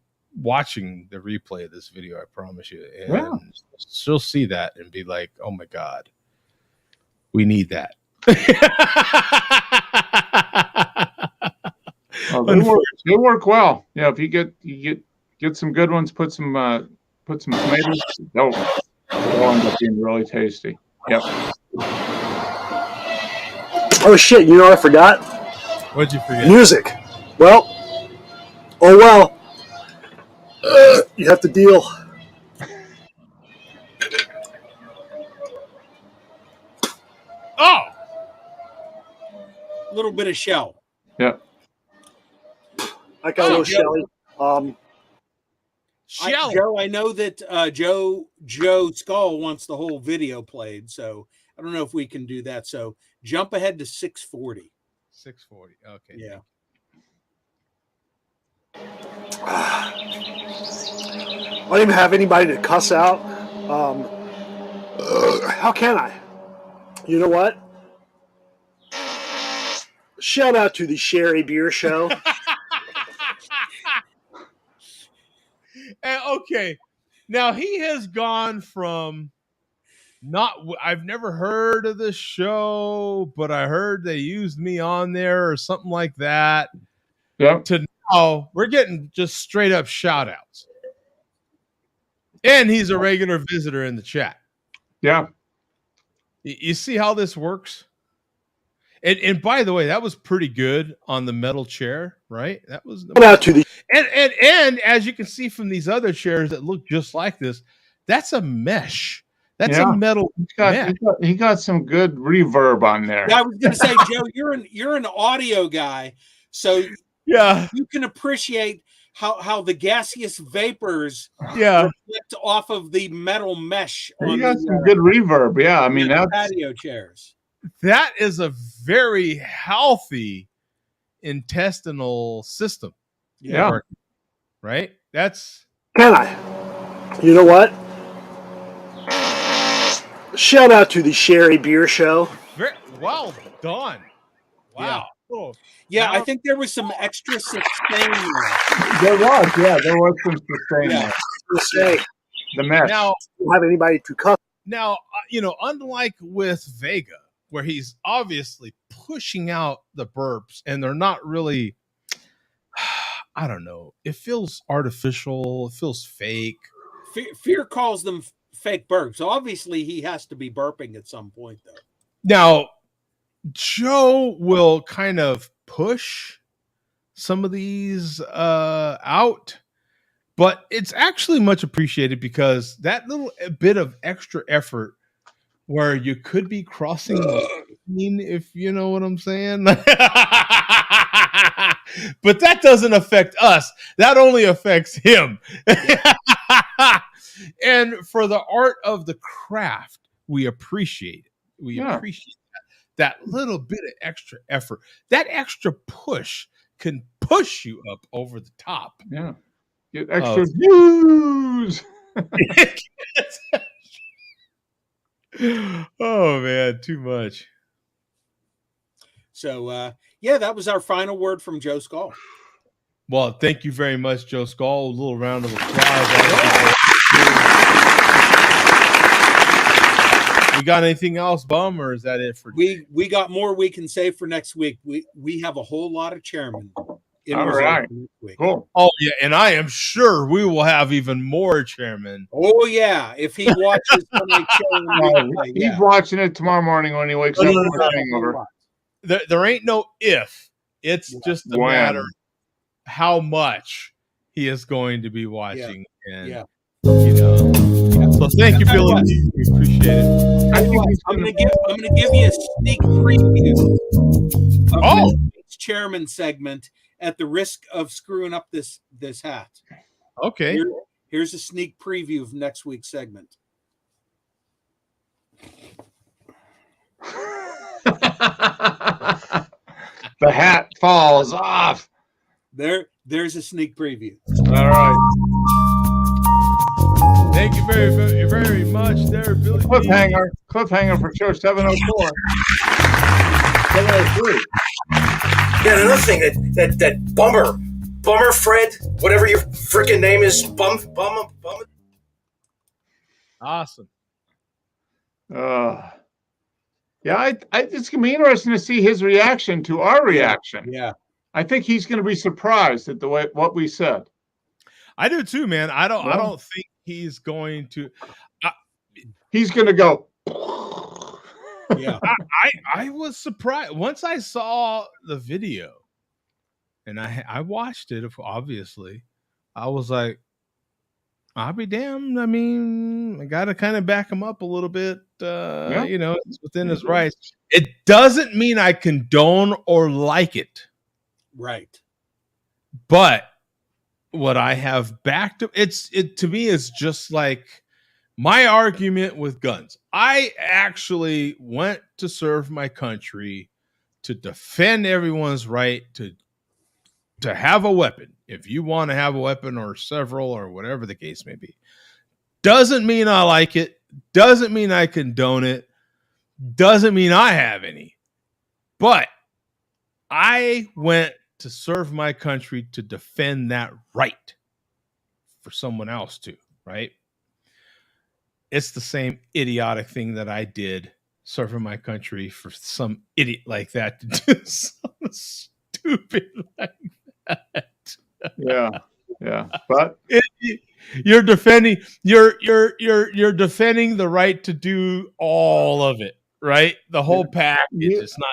watching the replay of this video, I promise you, and she'll see that and be like, "Oh my god, we need that." They work well. Yeah, if you get some good ones, put some tomatoes. They'll end up being really tasty. Yep. Oh shit! You know what I forgot? What'd you forget? Music. Well, oh well. You have to deal. Oh, a little bit of shell. Yep. I got a little Shelly. Joe, I know that Joe Skull wants the whole video played, so I don't know if we can do that. So jump ahead to 640. 640. Okay. Yeah. I don't even have anybody to cuss out. How can I? You know what? Shout out to the Sherry Beer Show. Okay, now he has gone from I've never heard of this show, but I heard they used me on there or something like that. Yeah. To now we're getting just straight up shout outs. And he's a regular visitor in the chat. Yeah. You see how this works? And by the way, that was pretty good on the metal chair, right? That was and as you can see from these other chairs that look just like this, that's a mesh. That's a metal mesh. He got some good reverb on there. Yeah, I was going to say, Joe, you're an audio guy, so yeah, you can appreciate how the gaseous vapors reflect off of the metal mesh. You got some good reverb. Yeah, I mean that's patio chairs. That is a very healthy intestinal system. Yeah. Right? That's. Can I? You know what? Shout out to the Sherry Beer Show. Very well done. Wow. Yeah. Oh, yeah, I think there was some extra sustain there. There was some sustain there. The mesh. Now, don't have anybody to cut. Now, unlike with Vega, where he's obviously pushing out the burps and they're not really, I don't know, it feels artificial, it feels fake. Fear calls them fake burps. So obviously he has to be burping at some point, though. Now, Joe will kind of push some of these out, But it's actually much appreciated because that little bit of extra effort where you could be crossing the line, if you know what I'm saying. But that doesn't affect us. That only affects him. And for the art of the craft, we appreciate it. We appreciate that little bit of extra effort. That extra push can push you up over the top. Yeah. Get extra views. Oh man, too much. So yeah, that was our final word from Joe Skull. Well, thank you very much, Joe Skull. A little round of applause. We got anything else, Bum, or is that it for we got more we can say for next week. We have a whole lot of chairmen in All reserve right. for next week. Cool. Oh yeah, and I am sure we will have even more chairmen. Oh yeah, if he watches He's watching it tomorrow morning when he wakes up from his hangover. There ain't no if. It's just a matter of how much he is going to be watching. And you know. So thank you, Billy. We appreciate it. I'm gonna give you a sneak preview of next week's chairman segment at the risk of screwing up this hat. Okay. Here's a sneak preview of next week's segment. The hat falls off. There's a sneak preview. All right. Thank you very, very, very much there, Billy. Cliffhanger for show 704. 703. Yeah, and another thing that Bummer Fred, whatever your freaking name is, Bum. Awesome. Yeah, it's gonna be interesting to see his reaction to our reaction. Yeah. I think he's gonna be surprised at what we said. I do too, man. I don't think he's going to. He's gonna go. Yeah. I was surprised once I saw the video, and I watched it. Obviously, I was like, I'll be damned. I mean, I got to kind of back him up a little bit. You know, it's within his rights. It doesn't mean I condone or like it. Right. But what I have backed up, it to me is just like my argument with guns. I actually went to serve my country to defend everyone's right to have a weapon. If you want to have a weapon or several or whatever the case may be. Doesn't mean I like it. Doesn't mean I condone it. Doesn't mean I have any. But I went to serve my country to defend that right for someone else to, right? It's the same idiotic thing that I did serving my country for some idiot like that to do something stupid like that. Yeah. But you're defending you're defending the right to do all of it, right? The whole package. It's not.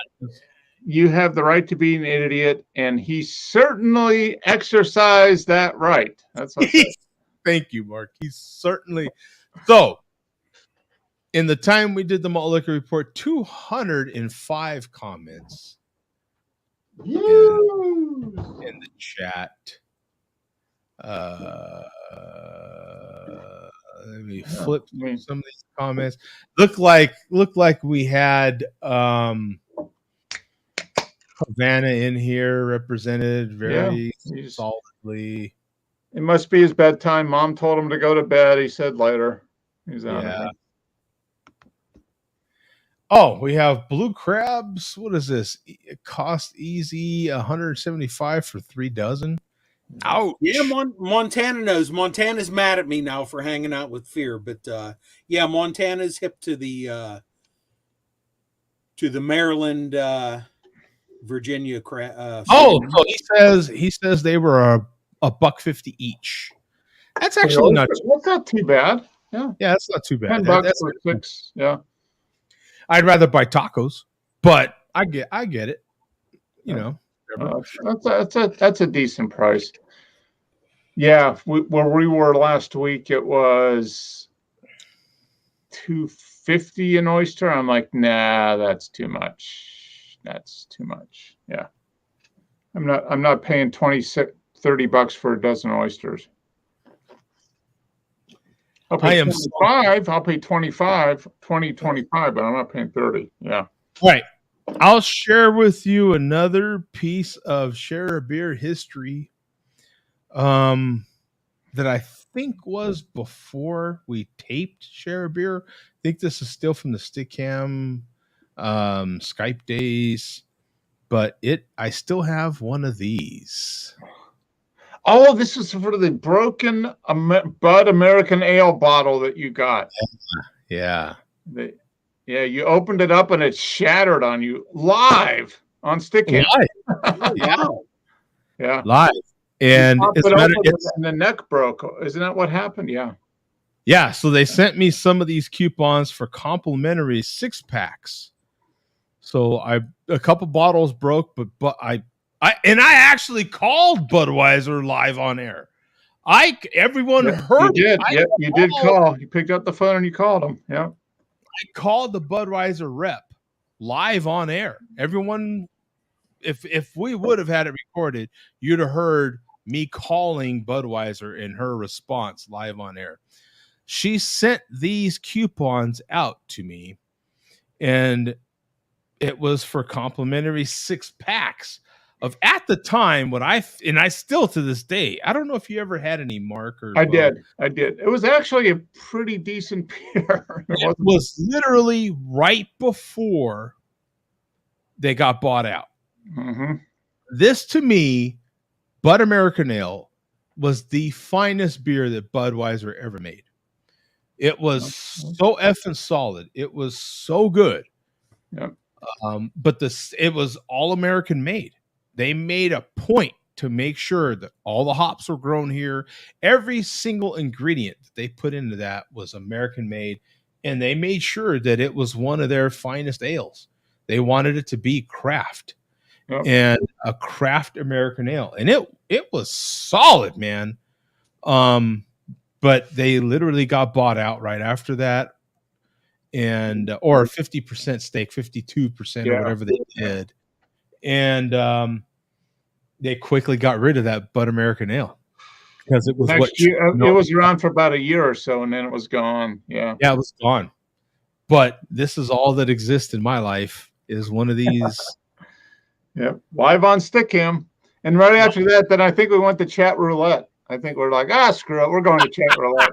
You have the right to be an idiot, and he certainly exercised that right. That's what Thank you, Mark. He's certainly so. In the time we did the Malt Liquor Report, 205 comments in the chat. Let me flip some of these comments. Look like we had Havana in here represented very solidly. It must be his bedtime. Mom told him to go to bed. He said later. He's out of here. Oh, we have Blue Crabs. What is this? It cost easy $175 for 3 dozen. Ouch. Yeah, Montana knows. Montana's mad at me now for hanging out with Fear, but yeah, Montana's hip to the Maryland Virginia so he says they were $1.50 each. That's actually that's not too bad. Yeah, that's not too bad. $10 for 6. Yeah. I'd rather buy tacos, but I get it. You know, that's a decent price. Yeah, where we were last week, it was $2.50 an oyster. I'm like, nah, that's too much. That's too much. Yeah, I'm not paying $30 for a dozen oysters. I'll pay 25. I'll pay 25, 25, but I'm not paying 30. Yeah. Right. I'll share with you another piece of Share a Beer history that I think was before we taped Share a Beer. I think this is still from the Stickam Skype days, but I still have one of these. Oh, this is for the broken Bud American Ale bottle that you got. Yeah. Yeah, you opened it up and it shattered on you live on Stickam. Wow. Yeah. Live. And the neck broke. Isn't that what happened? Yeah. Yeah. So they sent me some of these coupons for complimentary 6-packs. So a couple bottles broke, but I actually called Budweiser live on air. Everyone heard. You did. You did call. You picked up the phone and you called them. Yeah. I called the Budweiser rep live on air. Everyone, if we would have had it recorded, you'd have heard me calling Budweiser and her response live on air. She sent these coupons out to me, and it was for complimentary 6-packs of, at the time, I still to this day, I don't know if you ever had any, Mark or I did. It was actually a pretty decent beer. It was literally right before they got bought out. Mm-hmm. This, to me, Bud American Ale was the finest beer that Budweiser ever made. It was so effing solid. It was so good. Yep. But it was all American made. They made a point to make sure that all the hops were grown here. Every single ingredient that they put into that was American made, and they made sure that it was one of their finest ales. They wanted it to be craft. Yep. And a craft American ale. And it was solid, man. But they literally got bought out right after that. And or 50% stake, 52% or whatever they did. And they quickly got rid of that Bud American Ale because it was it was around for about a year or so, and then it was gone. Yeah. Yeah, it was gone. But this is all that exists in my life is one of these. Yep. Live on Stickam. And right after that, then I think we went to chat roulette. I think we're like, screw it. We're going to chat roulette.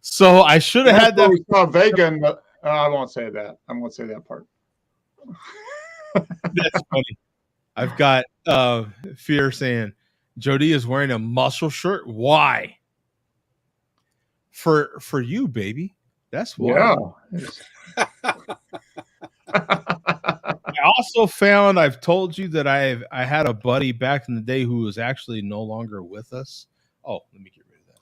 So I should have had that. We saw Vega. I won't say that. I won't say that part. That's funny. I've got Fear saying, Jody is wearing a muscle shirt. Why? For you, baby. That's why. Yeah. I also found, I've told you that I had a buddy back in the day who was actually no longer with us. Oh, let me get rid of that.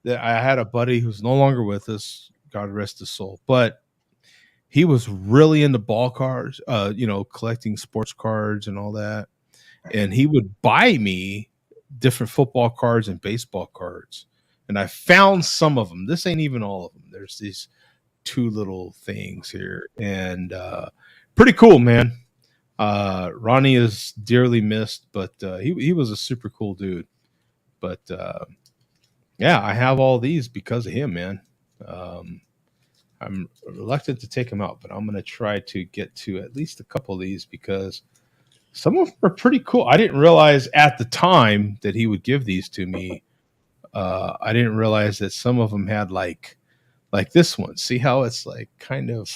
That I had a buddy who's no longer with us. God rest his soul. But he was really into ball cards, collecting sports cards and all that. And he would buy me different football cards and baseball cards. And I found some of them. This ain't even all of them. There's these 2 little things here. And pretty cool, man. Ronnie is dearly missed, but he was a super cool dude. But yeah, I have all these because of him, man. I'm reluctant to take them out, but I'm going to try to get to at least a couple of these because some of them are pretty cool. I didn't realize at the time that he would give these to me. I didn't realize that some of them had like this one. See how it's like kind of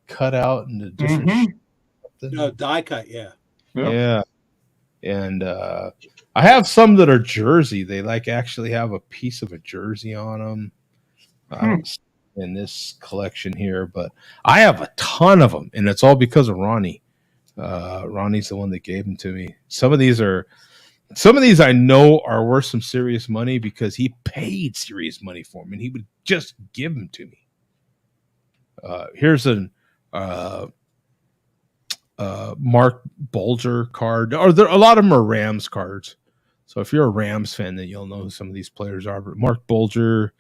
cut out into different die cut. Yeah. Yeah. And I have some that are jersey. They actually have a piece of a jersey on them. I don't see in this collection here, but I have a ton of them, and it's all because of Ronnie. Ronnie's the one that gave them to me. Some of these I know are worth some serious money because he paid serious money for them, and he would just give them to me. Here's an Mark Bulger card, or a lot of them are Rams cards. So if you're a Rams fan, then you'll know who some of these players are. But Mark Bulger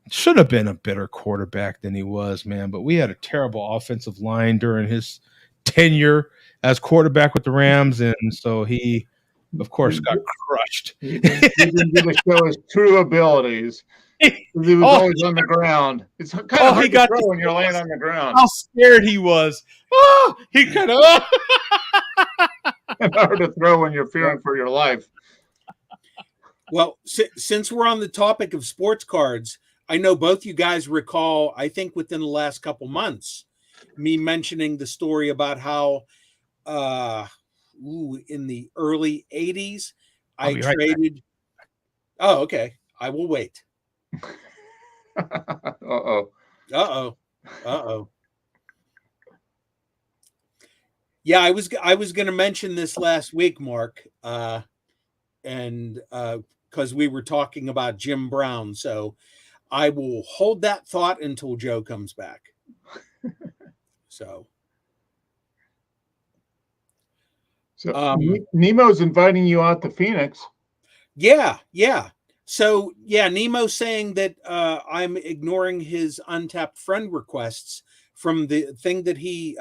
should have been a better quarterback than he was, man. But we had a terrible offensive line during his tenure as quarterback with the Rams, and so he, of course, got crushed. He didn't get to show his true abilities. He was always on the ground. It's kind of hard to throw when you're laying on the ground. How scared he was. Oh, he kind of it's hard to throw when you're fearing for your life. Well, since we're on the topic of sports cards, I know both you guys recall, I think within the last couple months, me mentioning the story about how in the early 80s, I traded. Oh, okay. I will wait. Uh-oh. Uh-oh. Uh-oh. Yeah, I was going to mention this last week, Mark, and because we were talking about Jim Brown, so I will hold that thought until Joe comes back. So Nemo's inviting you out to Phoenix. Yeah. So Nemo's saying that I'm ignoring his untapped friend requests from the thing that he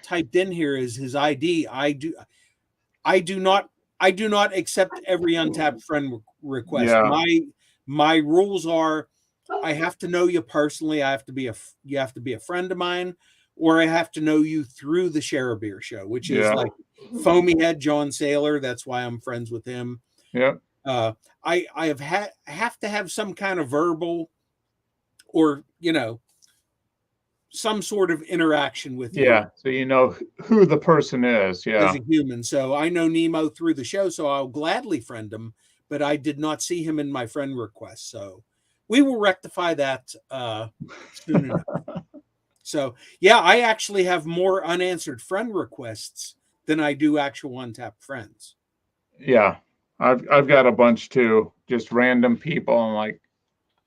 typed in here is his ID. I do not accept every untapped friend request. Yeah. My rules are I have to know you personally. You have to be a friend of mine, or I have to know you through the Share a Beer show, which is like Foamy Head John Saylor. That's why I'm friends with him. Yeah. I have to have some kind of verbal or some sort of interaction with you. Yeah, so you know who the person is. Yeah, as a human. So I know Nemo through the show, so I'll gladly friend him. But I did not see him in my friend request, so we will rectify that soon enough. So I actually have more unanswered friend requests than I do actual untapped friends. Yeah, I've got a bunch too, just random people, and like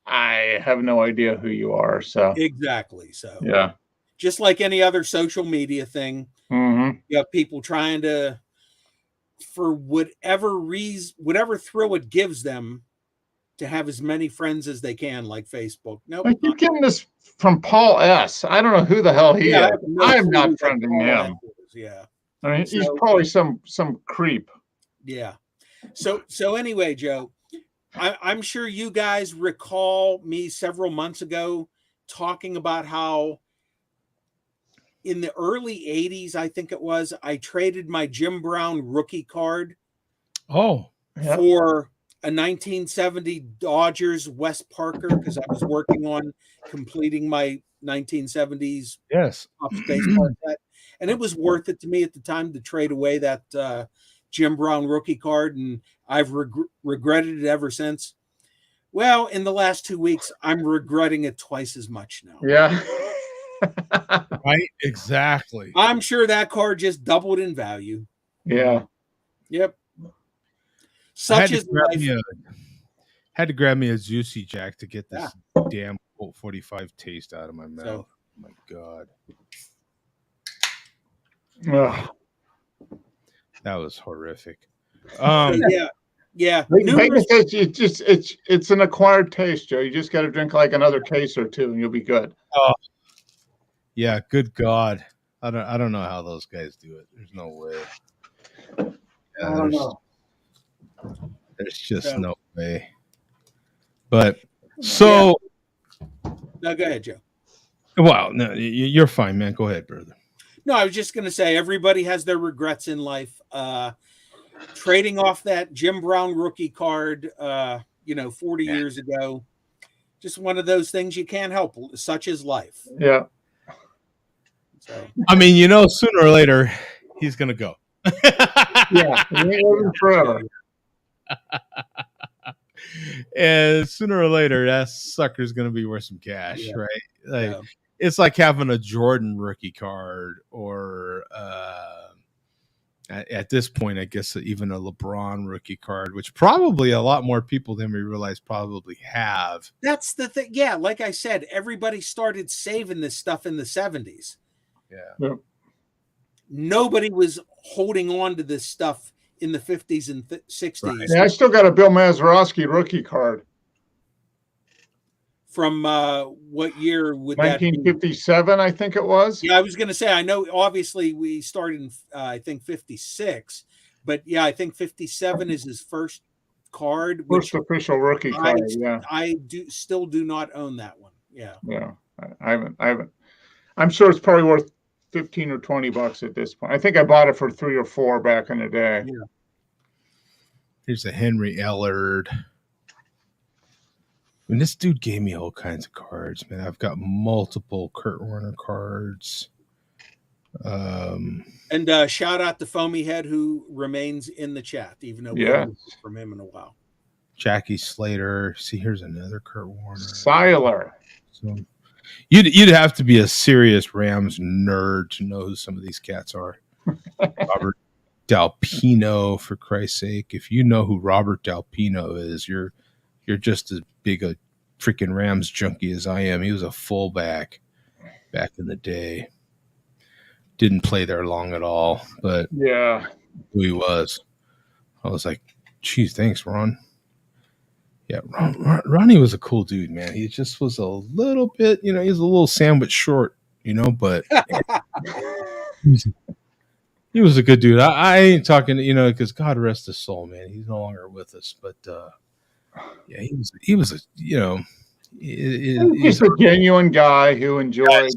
I have no idea who you are. So exactly. So yeah, just like any other social media thing, you have people trying to, for whatever reason, whatever thrill it gives them, to have as many friends as they can, like Facebook. Nope. I keep getting this from Paul S. I don't know who the hell he is. I'm not friending him. Yeah. I mean, he's probably some creep. Yeah. So anyway, Joe, I'm sure you guys recall me several months ago talking about how in the early 80s, I think it was, I traded my Jim Brown rookie card for a 1970 Dodgers Wes Parker, because I was working on completing my 1970s baseball set. And it was worth it to me at the time to trade away that Jim Brown rookie card, and I've regretted it ever since. Well, in the last 2 weeks, I'm regretting it twice as much now. Yeah. Right? Exactly. I'm sure that card just doubled in value. Yeah. Yep. Such as life. Had to grab me a Juicy Jack to get this damn Colt 45 taste out of my mouth. Oh my God. Ugh. That was horrific. Yeah. Vegas says it's an acquired taste, Joe. You just got to drink like another case or two, and you'll be good. Oh, yeah. Good God, I don't know how those guys do it. There's no way. I don't know. There's just no way. But so. No, go ahead, Joe. Well, no, you're fine, man. Go ahead, brother. No, I was just going to say everybody has their regrets in life. Trading off that Jim Brown rookie card, 40 years ago, just one of those things you can't help. Such is life. Yeah. So. I mean, sooner or later, he's going to go. Yeah. Forever. And sooner or later, that sucker's going to be worth some cash, right? It's like having a Jordan rookie card, or at this point, I guess even a LeBron rookie card, which probably a lot more people than we realize probably have. That's the thing. Yeah, like I said, everybody started saving this stuff in the 70s. Yeah. Yep. Nobody was holding on to this stuff in the 50s and 60s. Right. Yeah, I still got a Bill Mazeroski rookie card. From what year would that be? 1957, I think it was. Yeah, I was going to say, I know obviously we started in, I think 56, but yeah, I think 57 is his first card. First official rookie card, yeah. I still do not own that one. Yeah. Yeah, I haven't. I'm sure it's probably worth 15 or 20 bucks at this point. I think I bought it for 3 or 4 back in the day. Yeah. Here's a Henry Ellard. I mean, this dude gave me all kinds of cards, man. I've got multiple Kurt Warner cards. And shout out to Foamy Head, who remains in the chat, even though we haven't heard from him in a while. Jackie Slater. See, here's another Kurt Warner. Seiler. So you'd have to be a serious Rams nerd to know who some of these cats are. Robert Dalpino, for Christ's sake. If you know who Robert Dalpino is, you're just as big a freaking Rams junkie as I am. He was a fullback back in the day. Didn't play there long at all, but yeah, who he was. I was like, geez, thanks, Ron. Yeah, Ronnie was a cool dude, man. He just was a little bit, he was a little sandwich short, but he was a good dude. I ain't talking, because God rest his soul, man. He's no longer with us, but yeah, he was a, he's a genuine guy who enjoyed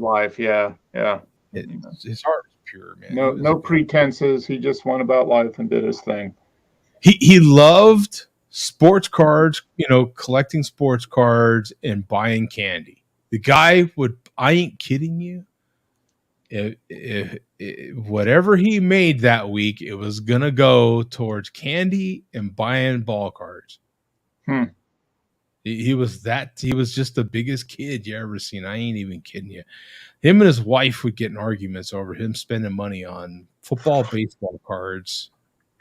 life. Yeah, yeah. His heart is pure, man. No pretenses. He just went about life and did his thing. He loved sports cards, collecting sports cards and buying candy. The guy I ain't kidding you. If whatever he made that week, it was gonna go towards candy and buying ball cards. He was just the biggest kid you ever seen. I ain't even kidding you. Him and his wife would get in arguments over him spending money on football, baseball cards,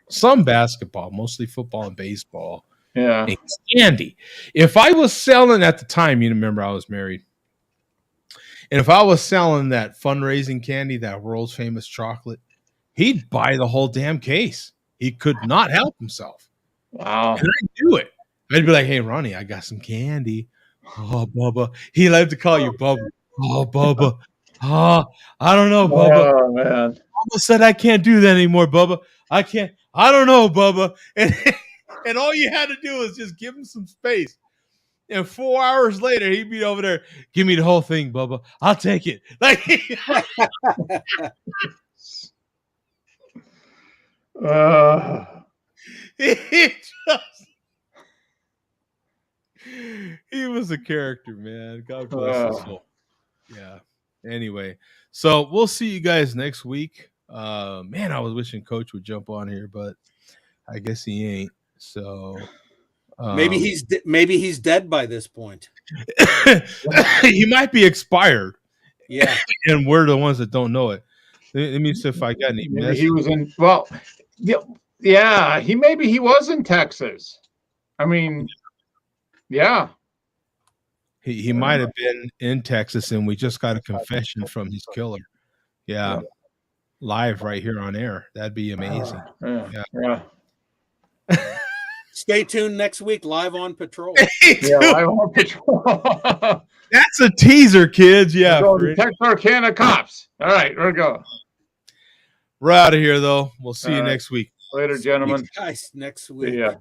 some basketball, mostly football and baseball. Yeah. And candy. If I was selling at the time, you remember I was married. And if I was selling that fundraising candy, that world's famous chocolate, he'd buy the whole damn case. He could not help himself. Wow. And I'd do it. I'd be like, hey, Ronnie, I got some candy. Oh, Bubba. He loved to call you Bubba. Oh, Bubba. Oh, I don't know, Bubba. Oh, man. Mama said I can't do that anymore, Bubba. I can't. I don't know, Bubba. And all you had to do was just give him some space. And 4 hours later, he'd be over there. Give me the whole thing, Bubba. I'll take it. Like, he was a character, man. God bless his soul. Yeah. Anyway, so we'll see you guys next week. Man, I was wishing Coach would jump on here, but I guess he ain't. So maybe he's dead by this point. He might be expired. Yeah, and we're the ones that don't know it. Let me see if I got any. He was in. Well, yeah. He was in Texas. I mean, yeah. He might have been in Texas, and we just got a confession from his killer. Yeah. Live right here on air. That'd be amazing. Yeah. Stay tuned next week, live on patrol. Live on patrol. That's a teaser, kids. Yeah. Texarkana cops. All right, there we go. We're out of here, though. We'll see you next week. Later, gentlemen. Guys, next week. Yeah.